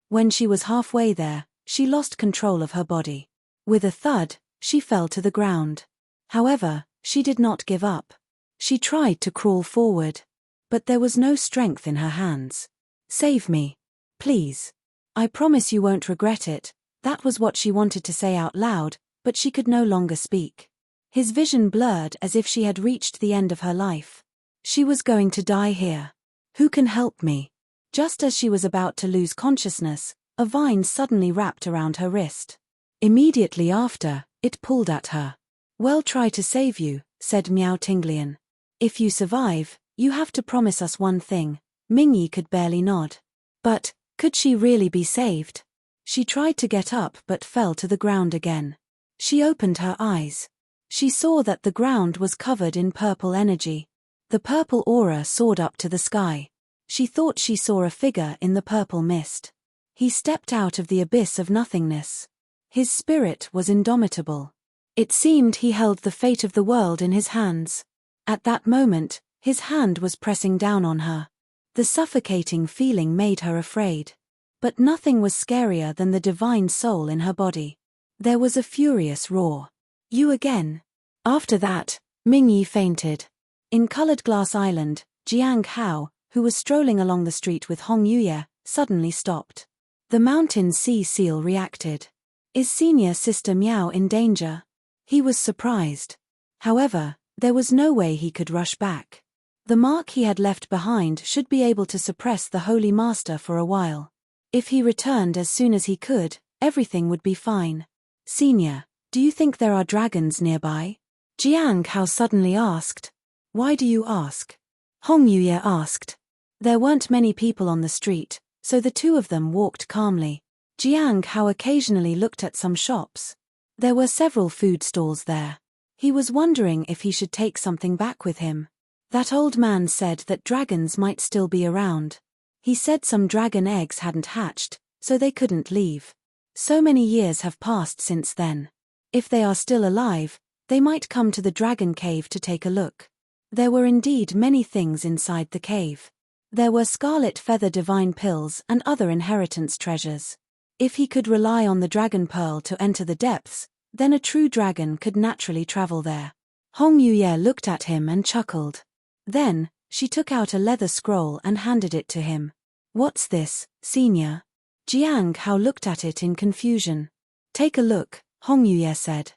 When she was halfway there, she lost control of her body. With a thud, she fell to the ground. However, she did not give up. She tried to crawl forward. But there was no strength in her hands. "Save me. Please. I promise you won't regret it." That was what she wanted to say out loud, but she could no longer speak. His vision blurred as if she had reached the end of her life. She was going to die here. "Who can help me?" Just as she was about to lose consciousness, a vine suddenly wrapped around her wrist. Immediately after, it pulled at her. "We'll try to save you," said Miao Tinglian. "If you survive, you have to promise us one thing." Mingyi could barely nod. But, could she really be saved? She tried to get up but fell to the ground again. She opened her eyes. She saw that the ground was covered in purple energy. The purple aura soared up to the sky. She thought she saw a figure in the purple mist. He stepped out of the abyss of nothingness. His spirit was indomitable. It seemed he held the fate of the world in his hands. At that moment, his hand was pressing down on her. The suffocating feeling made her afraid. But nothing was scarier than the divine soul in her body. There was a furious roar. "You again." After that, Mingyi fainted. In Colored Glass Island, Jiang Hao, who was strolling along the street with Hong Yuye, suddenly stopped. The mountain sea seal reacted. Is senior sister Miao in danger? He was surprised. However, there was no way he could rush back. The mark he had left behind should be able to suppress the Holy Master for a while. If he returned as soon as he could, everything would be fine. "Senior, do you think there are dragons nearby?" Jiang Hao suddenly asked. "Why do you ask?" Hong Yuye asked. There weren't many people on the street, so the two of them walked calmly. Jiang Hao occasionally looked at some shops. There were several food stalls there. He was wondering if he should take something back with him. That old man said that dragons might still be around. He said some dragon eggs hadn't hatched, so they couldn't leave. So many years have passed since then. If they are still alive, they might come to the dragon cave to take a look. There were indeed many things inside the cave. There were scarlet feather divine pills and other inheritance treasures. If he could rely on the dragon pearl to enter the depths, then a true dragon could naturally travel there. Hong Yuye looked at him and chuckled. Then, she took out a leather scroll and handed it to him. What's this, senior? Jiang Hao looked at it in confusion. Take a look, Hong Yuye said.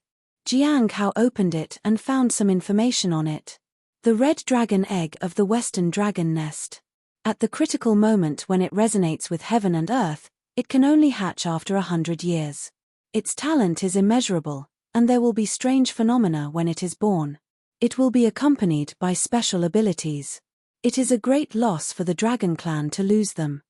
Jiang Hao opened it and found some information on it. The red dragon egg of the western dragon nest. At the critical moment when it resonates with heaven and earth, it can only hatch after 100 years. Its talent is immeasurable, and there will be strange phenomena when it is born. It will be accompanied by special abilities. It is a great loss for the dragon clan to lose them.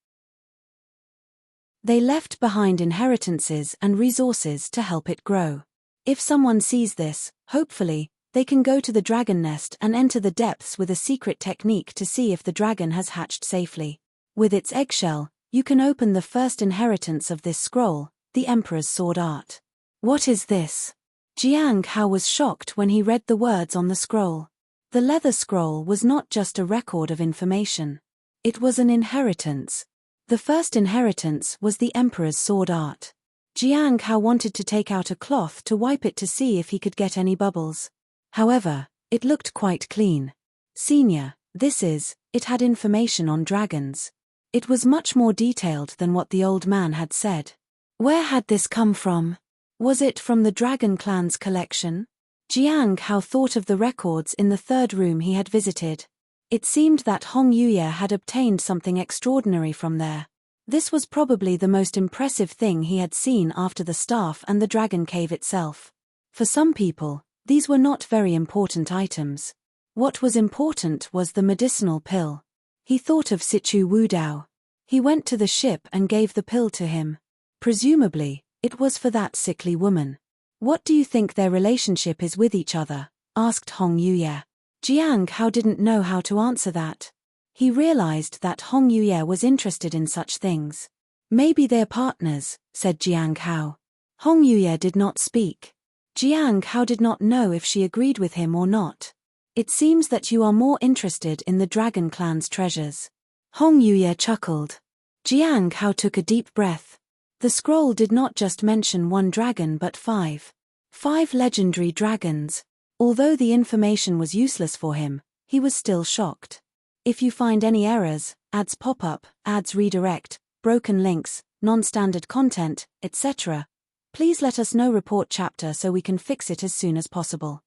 They left behind inheritances and resources to help it grow. If someone sees this, hopefully, they can go to the dragon nest and enter the depths with a secret technique to see if the dragon has hatched safely. With its eggshell, you can open the first inheritance of this scroll, the Emperor's Sword Art. What is this? Jiang Hao was shocked when he read the words on the scroll. The leather scroll was not just a record of information. It was an inheritance. The first inheritance was the Emperor's Sword Art. Jiang Hao wanted to take out a cloth to wipe it to see if he could get any bubbles. However, it looked quite clean. Senior, it had information on dragons. It was much more detailed than what the old man had said. Where had this come from? Was it from the Dragon Clan's collection? Jiang Hao thought of the records in the third room he had visited. It seemed that Hong Yuye had obtained something extraordinary from there. This was probably the most impressive thing he had seen after the staff and the dragon cave itself. For some people, these were not very important items. What was important was the medicinal pill. He thought of Sichu Wudao. He went to the ship and gave the pill to him. Presumably, it was for that sickly woman. What do you think their relationship is with each other? Asked Hong Yuye. Jiang Hao didn't know how to answer that. He realized that Hong Yuye was interested in such things. Maybe they're partners, said Jiang Hao. Hong Yuye did not speak. Jiang Hao did not know if she agreed with him or not. It seems that you are more interested in the Dragon Clan's treasures. Hong Yuye chuckled. Jiang Hao took a deep breath. The scroll did not just mention one dragon but 5. 5 legendary dragons. Although the information was useless for him, he was still shocked. If you find any errors, ads pop up, ads redirect, broken links, non-standard content, etc., please let us know. Report chapter so we can fix it as soon as possible.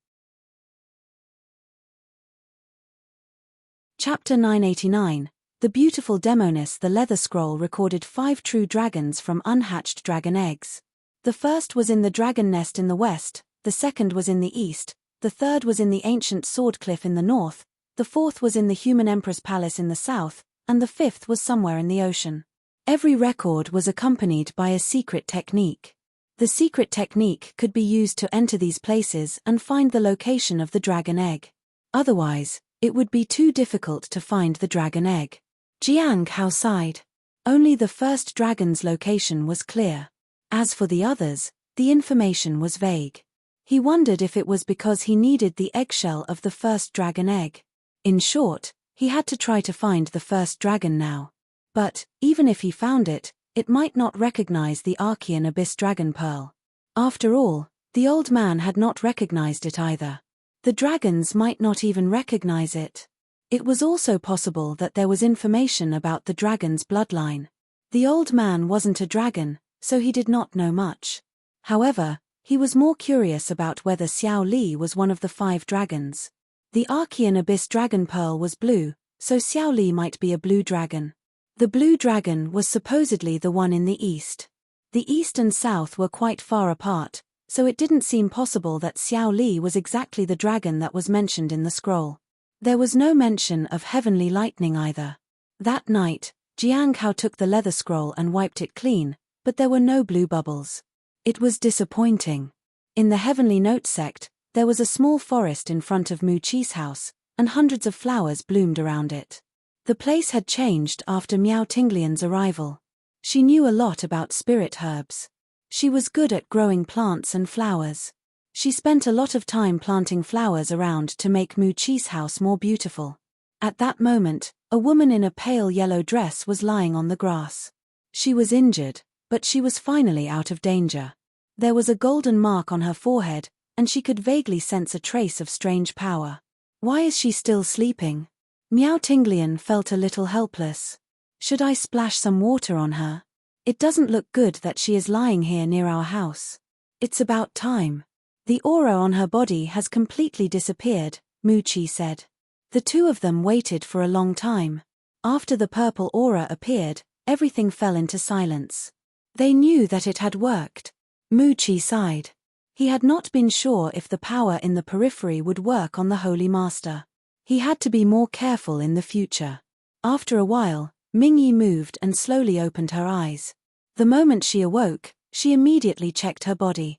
Chapter 989. The beautiful Demoness. The leather scroll recorded 5 true dragons from unhatched dragon eggs. The first was in the dragon nest in the west, the second was in the east, the third was in the ancient sword cliff in the north, the fourth was in the human empress palace in the south, and the fifth was somewhere in the ocean. Every record was accompanied by a secret technique. The secret technique could be used to enter these places and find the location of the dragon egg. Otherwise, it would be too difficult to find the dragon egg. Jiang Hao sighed. Only the first dragon's location was clear. As for the others, the information was vague. He wondered if it was because he needed the eggshell of the first dragon egg. In short, he had to try to find the first dragon now. But, even if he found it, it might not recognize the Archean Abyss Dragon Pearl. After all, the old man had not recognized it either. The dragons might not even recognize it. It was also possible that there was information about the dragon's bloodline. The old man wasn't a dragon, so he did not know much. However, he was more curious about whether Xiao Li was one of the 5 dragons. The Archean Abyss Dragon Pearl was blue, so Xiao Li might be a blue dragon. The blue dragon was supposedly the one in the east. The east and south were quite far apart, so it didn't seem possible that Xiao Li was exactly the dragon that was mentioned in the scroll. There was no mention of heavenly lightning either. That night, Jiang Hao took the leather scroll and wiped it clean, but there were no blue bubbles. It was disappointing. In the heavenly note sect, there was a small forest in front of Mu Chi's house, and hundreds of flowers bloomed around it. The place had changed after Miao Tinglian's arrival. She knew a lot about spirit herbs. She was good at growing plants and flowers. She spent a lot of time planting flowers around to make Mu Chi's house more beautiful. At that moment, a woman in a pale yellow dress was lying on the grass. She was injured, but she was finally out of danger. There was a golden mark on her forehead, and she could vaguely sense a trace of strange power. Why is she still sleeping? Meow Tinglian felt a little helpless. Should I splash some water on her? It doesn't look good that she is lying here near our house. It's about time. The aura on her body has completely disappeared, Moochie said. The two of them waited for a long time. After the purple aura appeared, everything fell into silence. They knew that it had worked. Moochie sighed. He had not been sure if the power in the periphery would work on the Holy Master. He had to be more careful in the future. After a while, Mingyi moved and slowly opened her eyes. The moment she awoke, she immediately checked her body.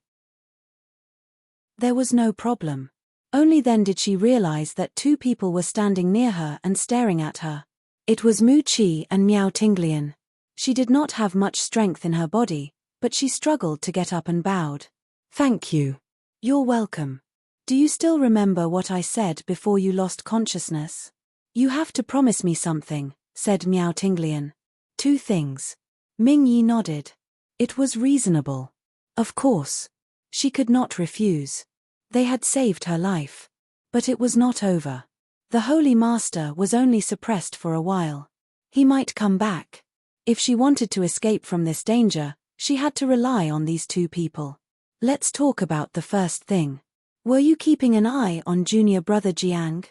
There was no problem. Only then did she realize that two people were standing near her and staring at her. It was Moochie and Meow Tinglian. She did not have much strength in her body, but she struggled to get up and bowed. Thank you. You're welcome. Do you still remember what I said before you lost consciousness? You have to promise me something, said Meow Tinglian. 2 things. Mingyi nodded. It was reasonable. Of course. She could not refuse. They had saved her life. But it was not over. The Holy Master was only suppressed for a while. He might come back. If she wanted to escape from this danger, she had to rely on these 2 people. Let's talk about the first thing. Were you keeping an eye on junior brother Jiang?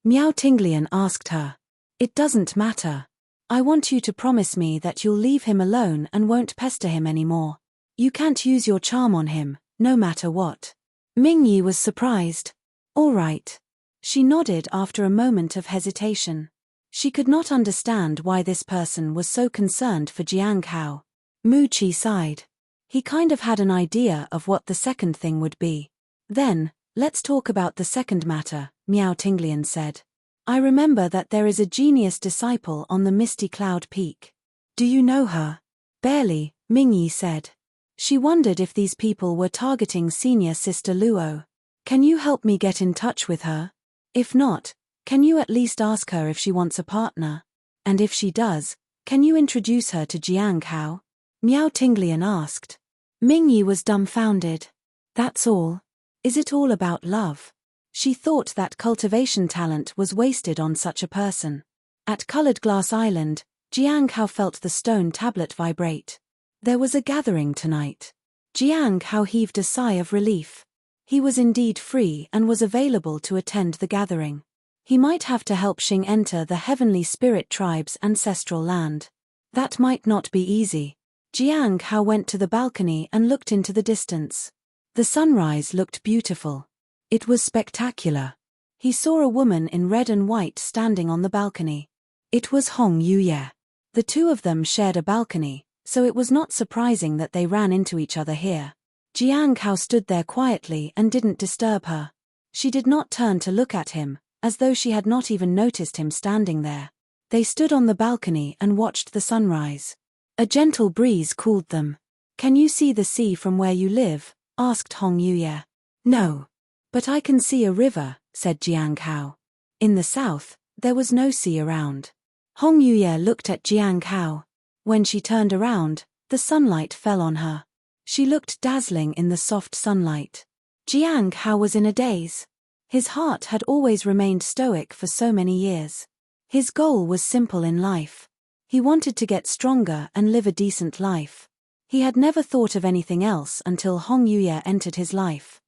Meow Tinglian asked her. It doesn't matter. I want you to promise me that you'll leave him alone and won't pester him anymore. You can't use your charm on him, no matter what. Mingyi was surprised. All right. She nodded after a moment of hesitation. She could not understand why this person was so concerned for Jiang Hao. Moochie sighed. He kind of had an idea of what the second thing would be. Then, let's talk about the second matter, Meow Tinglian said. I remember that there is a genius disciple on the Misty Cloud Peak. Do you know her? Barely, Mingyi said. She wondered if these people were targeting senior sister Luo. Can you help me get in touch with her? If not, can you at least ask her if she wants a partner? And if she does, can you introduce her to Jiang Hao? Meow Tinglian asked. Mingyi was dumbfounded. That's all? Is it all about love? She thought that cultivation talent was wasted on such a person. At Colored Glass Island, Jiang Hao felt the stone tablet vibrate. There was a gathering tonight. Jiang Hao heaved a sigh of relief. He was indeed free and was available to attend the gathering. He might have to help Xing enter the Heavenly Spirit Tribe's ancestral land. That might not be easy. Jiang Hao went to the balcony and looked into the distance. The sunrise looked beautiful. It was spectacular. He saw a woman in red and white standing on the balcony. It was Hong Yuye. The two of them shared a balcony, so it was not surprising that they ran into each other here. Jiang Hao stood there quietly and didn't disturb her. She did not turn to look at him, as though she had not even noticed him standing there. They stood on the balcony and watched the sunrise. A gentle breeze cooled them. Can you see the sea from where you live? Asked Hong Yuye. No. But I can see a river, said Jiang Hao. In the south, there was no sea around. Hong Yuye looked at Jiang Hao. When she turned around, the sunlight fell on her. She looked dazzling in the soft sunlight. Jiang Hao was in a daze. His heart had always remained stoic for so many years. His goal was simple in life. He wanted to get stronger and live a decent life. He had never thought of anything else until Hong Yuye entered his life.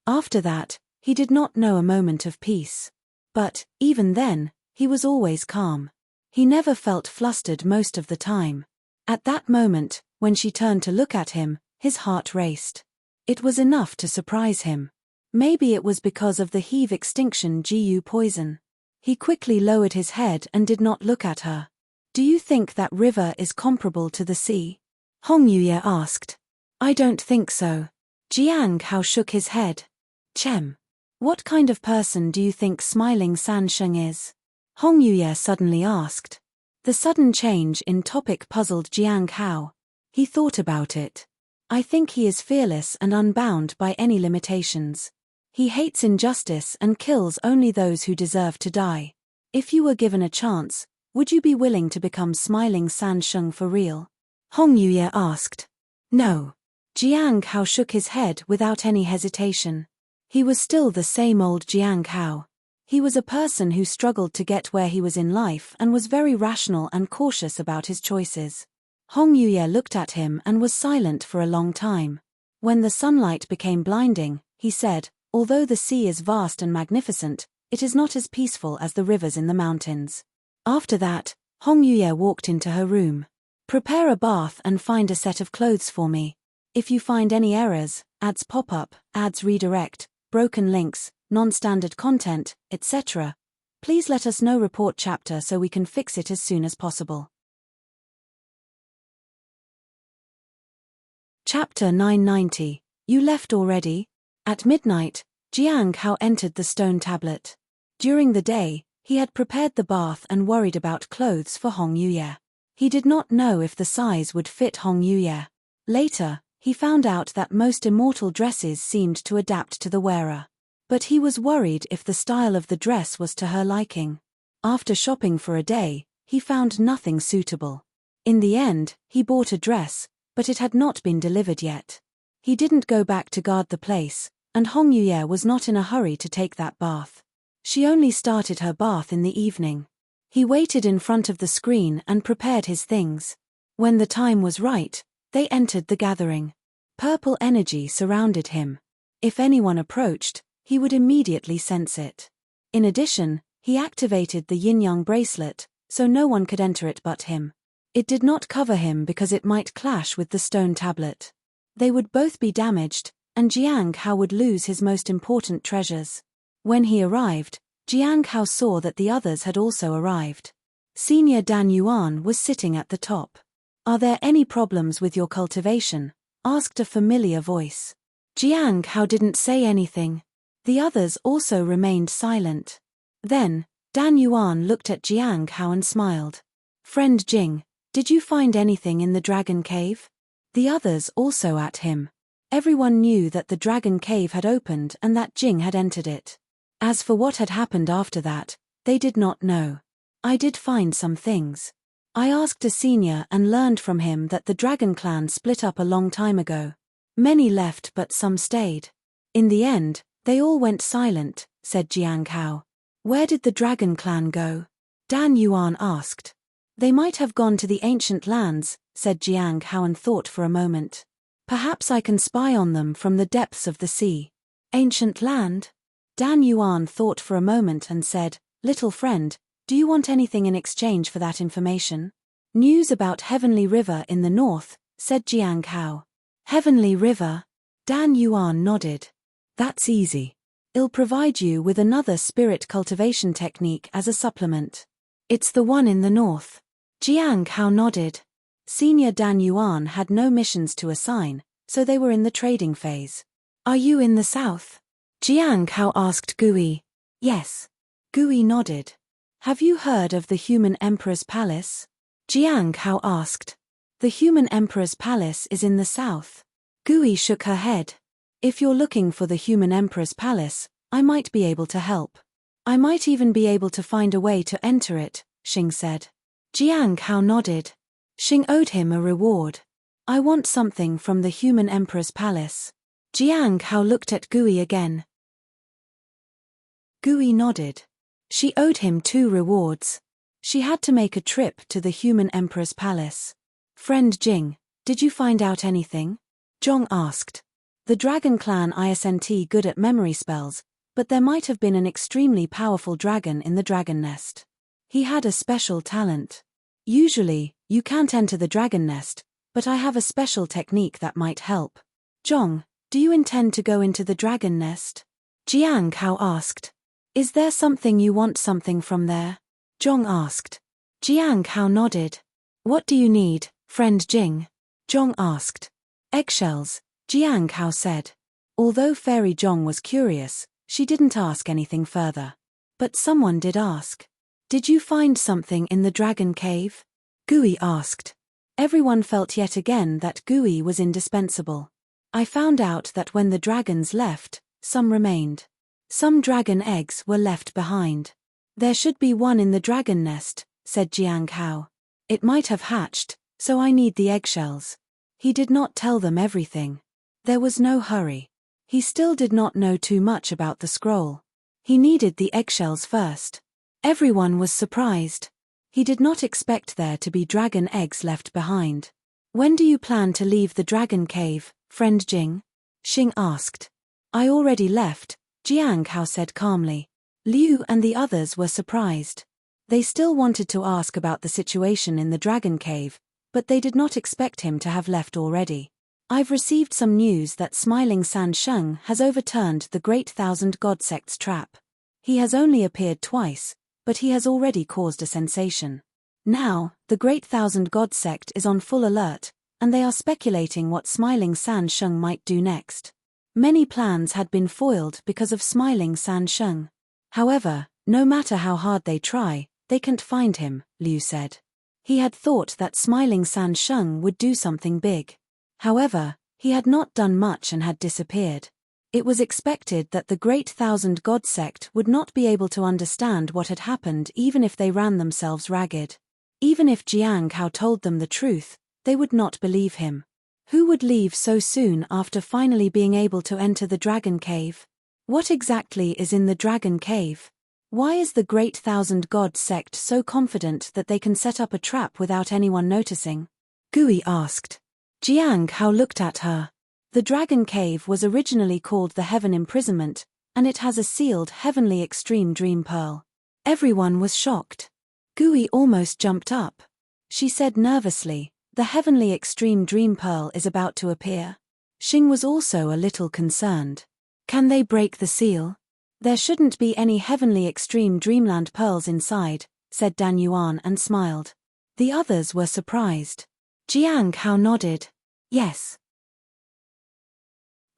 After that, he did not know a moment of peace. But, even then, he was always calm. He never felt flustered most of the time. At that moment, when she turned to look at him, his heart raced. It was enough to surprise him. Maybe it was because of the Heave extinction GU poison. He quickly lowered his head and did not look at her. Do you think that river is comparable to the sea? Hong Yuye asked. I don't think so. Jiang Hao shook his head. Chem. What kind of person do you think Smiling San Sheng is? Hong Yuye suddenly asked. The sudden change in topic puzzled Jiang Hao. He thought about it. I think he is fearless and unbound by any limitations. He hates injustice and kills only those who deserve to die. If you were given a chance, would you be willing to become Smiling San Sheng for real? Hong Yuye asked. No. Jiang Hao shook his head without any hesitation. He was still the same old Jiang Hao. He was a person who struggled to get where he was in life and was very rational and cautious about his choices. Hong Yuye looked at him and was silent for a long time. When the sunlight became blinding, he said, "Although the sea is vast and magnificent, it is not as peaceful as the rivers in the mountains." After that, Hong Yuye walked into her room. "Prepare a bath and find a set of clothes for me. If you find any errors, ads pop up, ads redirect, broken links, non-standard content, etc., please let us know. Report chapter so we can fix it as soon as possible." Chapter 990. You left already? At midnight, Jiang Hao entered the stone tablet. During the day, he had prepared the bath and worried about clothes for Hong Yuye. He did not know if the size would fit Hong Yuye. Later, he found out that most immortal dresses seemed to adapt to the wearer. But he was worried if the style of the dress was to her liking. After shopping for a day, he found nothing suitable. In the end, he bought a dress, but it had not been delivered yet. He didn't go back to guard the place, and Hong Yuye was not in a hurry to take that bath. She only started her bath in the evening. He waited in front of the screen and prepared his things. When the time was right, they entered the gathering. Purple energy surrounded him. If anyone approached, he would immediately sense it. In addition, he activated the yin-yang bracelet, so no one could enter it but him. It did not cover him because it might clash with the stone tablet. They would both be damaged, and Jiang Hao would lose his most important treasures. When he arrived, Jiang Hao saw that the others had also arrived. Senior Dan Yuan was sitting at the top. "Are there any problems with your cultivation?" asked a familiar voice. Jiang Hao didn't say anything. The others also remained silent. Then, Dan Yuan looked at Jiang Hao and smiled. "Friend Jing, did you find anything in the dragon cave?" The others also at him. Everyone knew that the dragon cave had opened and that Jing had entered it. As for what had happened after that, they did not know. "I did find some things. I asked a senior and learned from him that the dragon clan split up a long time ago. Many left but some stayed. In the end, they all went silent," said Jiang Hao. "Where did the dragon clan go?" Dan Yuan asked. "They might have gone to the ancient lands," said Jiang Hao and thought for a moment. "Perhaps I can spy on them from the depths of the sea." "Ancient land?" Dan Yuan thought for a moment and said, "Little friend, do you want anything in exchange for that information?" "News about Heavenly River in the north," said Jiang Hao. "Heavenly River?" Dan Yuan nodded. "That's easy. I'll provide you with another spirit cultivation technique as a supplement." "It's the one in the north." Jiang Hao nodded. Senior Dan Yuan had no missions to assign, so they were in the trading phase. "Are you in the south?" Jiang Hao asked Gui. "Yes." Gui nodded. "Have you heard of the Human Emperor's Palace?" Jiang Hao asked. "The Human Emperor's Palace is in the south." Gui shook her head. "If you're looking for the Human Emperor's Palace, I might be able to help. I might even be able to find a way to enter it," Xing said. Jiang Hao nodded. Xing owed him a reward. "I want something from the Human Emperor's Palace." Jiang Hao looked at Gui again. Gui nodded. She owed him 2 rewards. She had to make a trip to the Human Emperor's Palace. "Friend Jing, did you find out anything?" Zhong asked. "The Dragon Clan isn't good at memory spells, but there might have been an extremely powerful dragon in the dragon nest. He had a special talent. Usually, you can't enter the dragon nest, but I have a special technique that might help." "Zhong, do you intend to go into the dragon nest?" Jiang Hao asked. "Is there something you want something from there?" Zhong asked. Jiang Hao nodded. "What do you need, friend Jing?" Zhong asked. "Eggshells," Jiang Hao said. Although Fairy Zhong was curious, she didn't ask anything further. But someone did ask. "Did you find something in the dragon cave?" Gui asked. Everyone felt yet again that Gui was indispensable. "I found out that when the dragons left, some remained. Some dragon eggs were left behind. There should be one in the dragon nest," said Jiang Hao. "It might have hatched, so I need the eggshells." He did not tell them everything. There was no hurry. He still did not know too much about the scroll. He needed the eggshells first. Everyone was surprised. He did not expect there to be dragon eggs left behind. When do you plan to leave the dragon cave, friend Jing? Xing asked. I already left, Jiang Hao said calmly. Liu and the others were surprised. They still wanted to ask about the situation in the dragon cave, but they did not expect him to have left already. I've received some news that Smiling San Sheng has overturned the Great Thousand God Sect's trap. He has only appeared twice, but he has already caused a sensation. Now, the Great Thousand God Sect is on full alert, and they are speculating what Smiling San Sheng might do next. Many plans had been foiled because of Smiling San Sheng. However, no matter how hard they try, they can't find him, Liu said. He had thought that Smiling San Sheng would do something big. However, he had not done much and had disappeared. It was expected that the Great Thousand God Sect would not be able to understand what had happened even if they ran themselves ragged. Even if Jiang Hao told them the truth, they would not believe him. Who would leave so soon after finally being able to enter the Dragon Cave? What exactly is in the Dragon Cave? Why is the Great Thousand God Sect so confident that they can set up a trap without anyone noticing? Gui asked. Jiang Hao looked at her. The Dragon Cave was originally called the Heaven Imprisonment, and it has a sealed Heavenly Extreme Dream Pearl. Everyone was shocked. Gui almost jumped up. She said nervously, the Heavenly Extreme Dream Pearl is about to appear. Xing was also a little concerned. Can they break the seal? There shouldn't be any Heavenly Extreme Dreamland pearls inside, said Dan Yuan and smiled. The others were surprised. Jiang Hao nodded. Yes.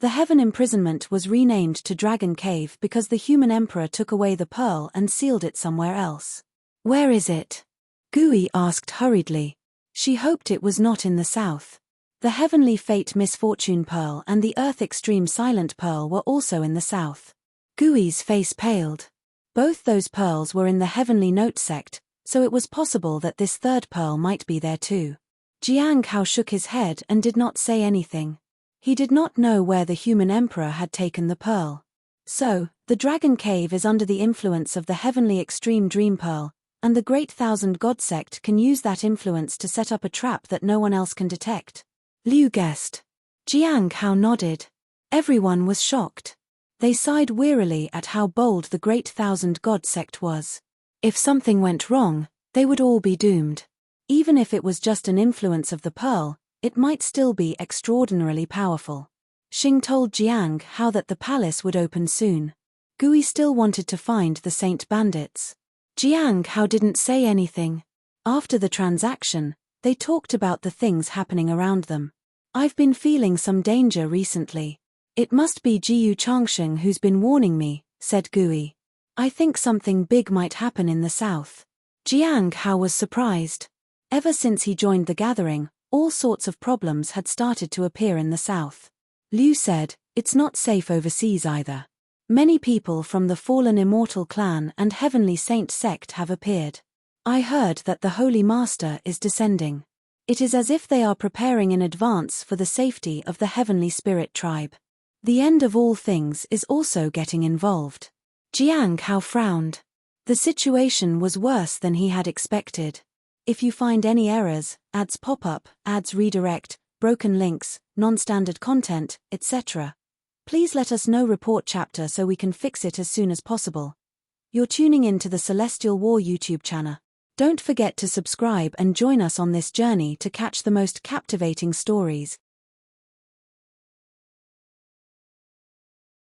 The Heaven Imprisonment was renamed to Dragon Cave because the human emperor took away the pearl and sealed it somewhere else. Where is it? Gui asked hurriedly. She hoped it was not in the south. The Heavenly Fate Misfortune Pearl and the Earth Extreme Silent Pearl were also in the south. Gui's face paled. Both those pearls were in the Heavenly Note sect, so it was possible that this third pearl might be there too. Jiang Hao shook his head and did not say anything. He did not know where the human emperor had taken the pearl. So, the Dragon Cave is under the influence of the Heavenly Extreme Dream Pearl, and the Great Thousand God Sect can use that influence to set up a trap that no one else can detect. Liu guessed. Jiang Hao nodded. Everyone was shocked. They sighed wearily at how bold the Great Thousand God Sect was. If something went wrong, they would all be doomed. Even if it was just an influence of the pearl, it might still be extraordinarily powerful. Xing told Jiang Hao that the palace would open soon. Gui still wanted to find the Saint Bandits. Jiang Hao didn't say anything. After the transaction, they talked about the things happening around them. I've been feeling some danger recently. It must be Jiyu Changsheng who's been warning me, said Gui. I think something big might happen in the south. Jiang Hao was surprised. Ever since he joined the gathering, all sorts of problems had started to appear in the south. Liu said, it's not safe overseas either. Many people from the fallen Immortal Clan and Heavenly Saint sect have appeared. I heard that the Holy Master is descending. It is as if they are preparing in advance for the safety of the Heavenly Spirit tribe. The end of all things is also getting involved. Jiang Hao frowned. The situation was worse than he had expected. If you find any errors, ads pop up, ads redirect, broken links, non-standard content, etc., please let us know. Report chapter so we can fix it as soon as possible. You're tuning in to the Celestial War YouTube channel. Don't forget to subscribe and join us on this journey to catch the most captivating stories.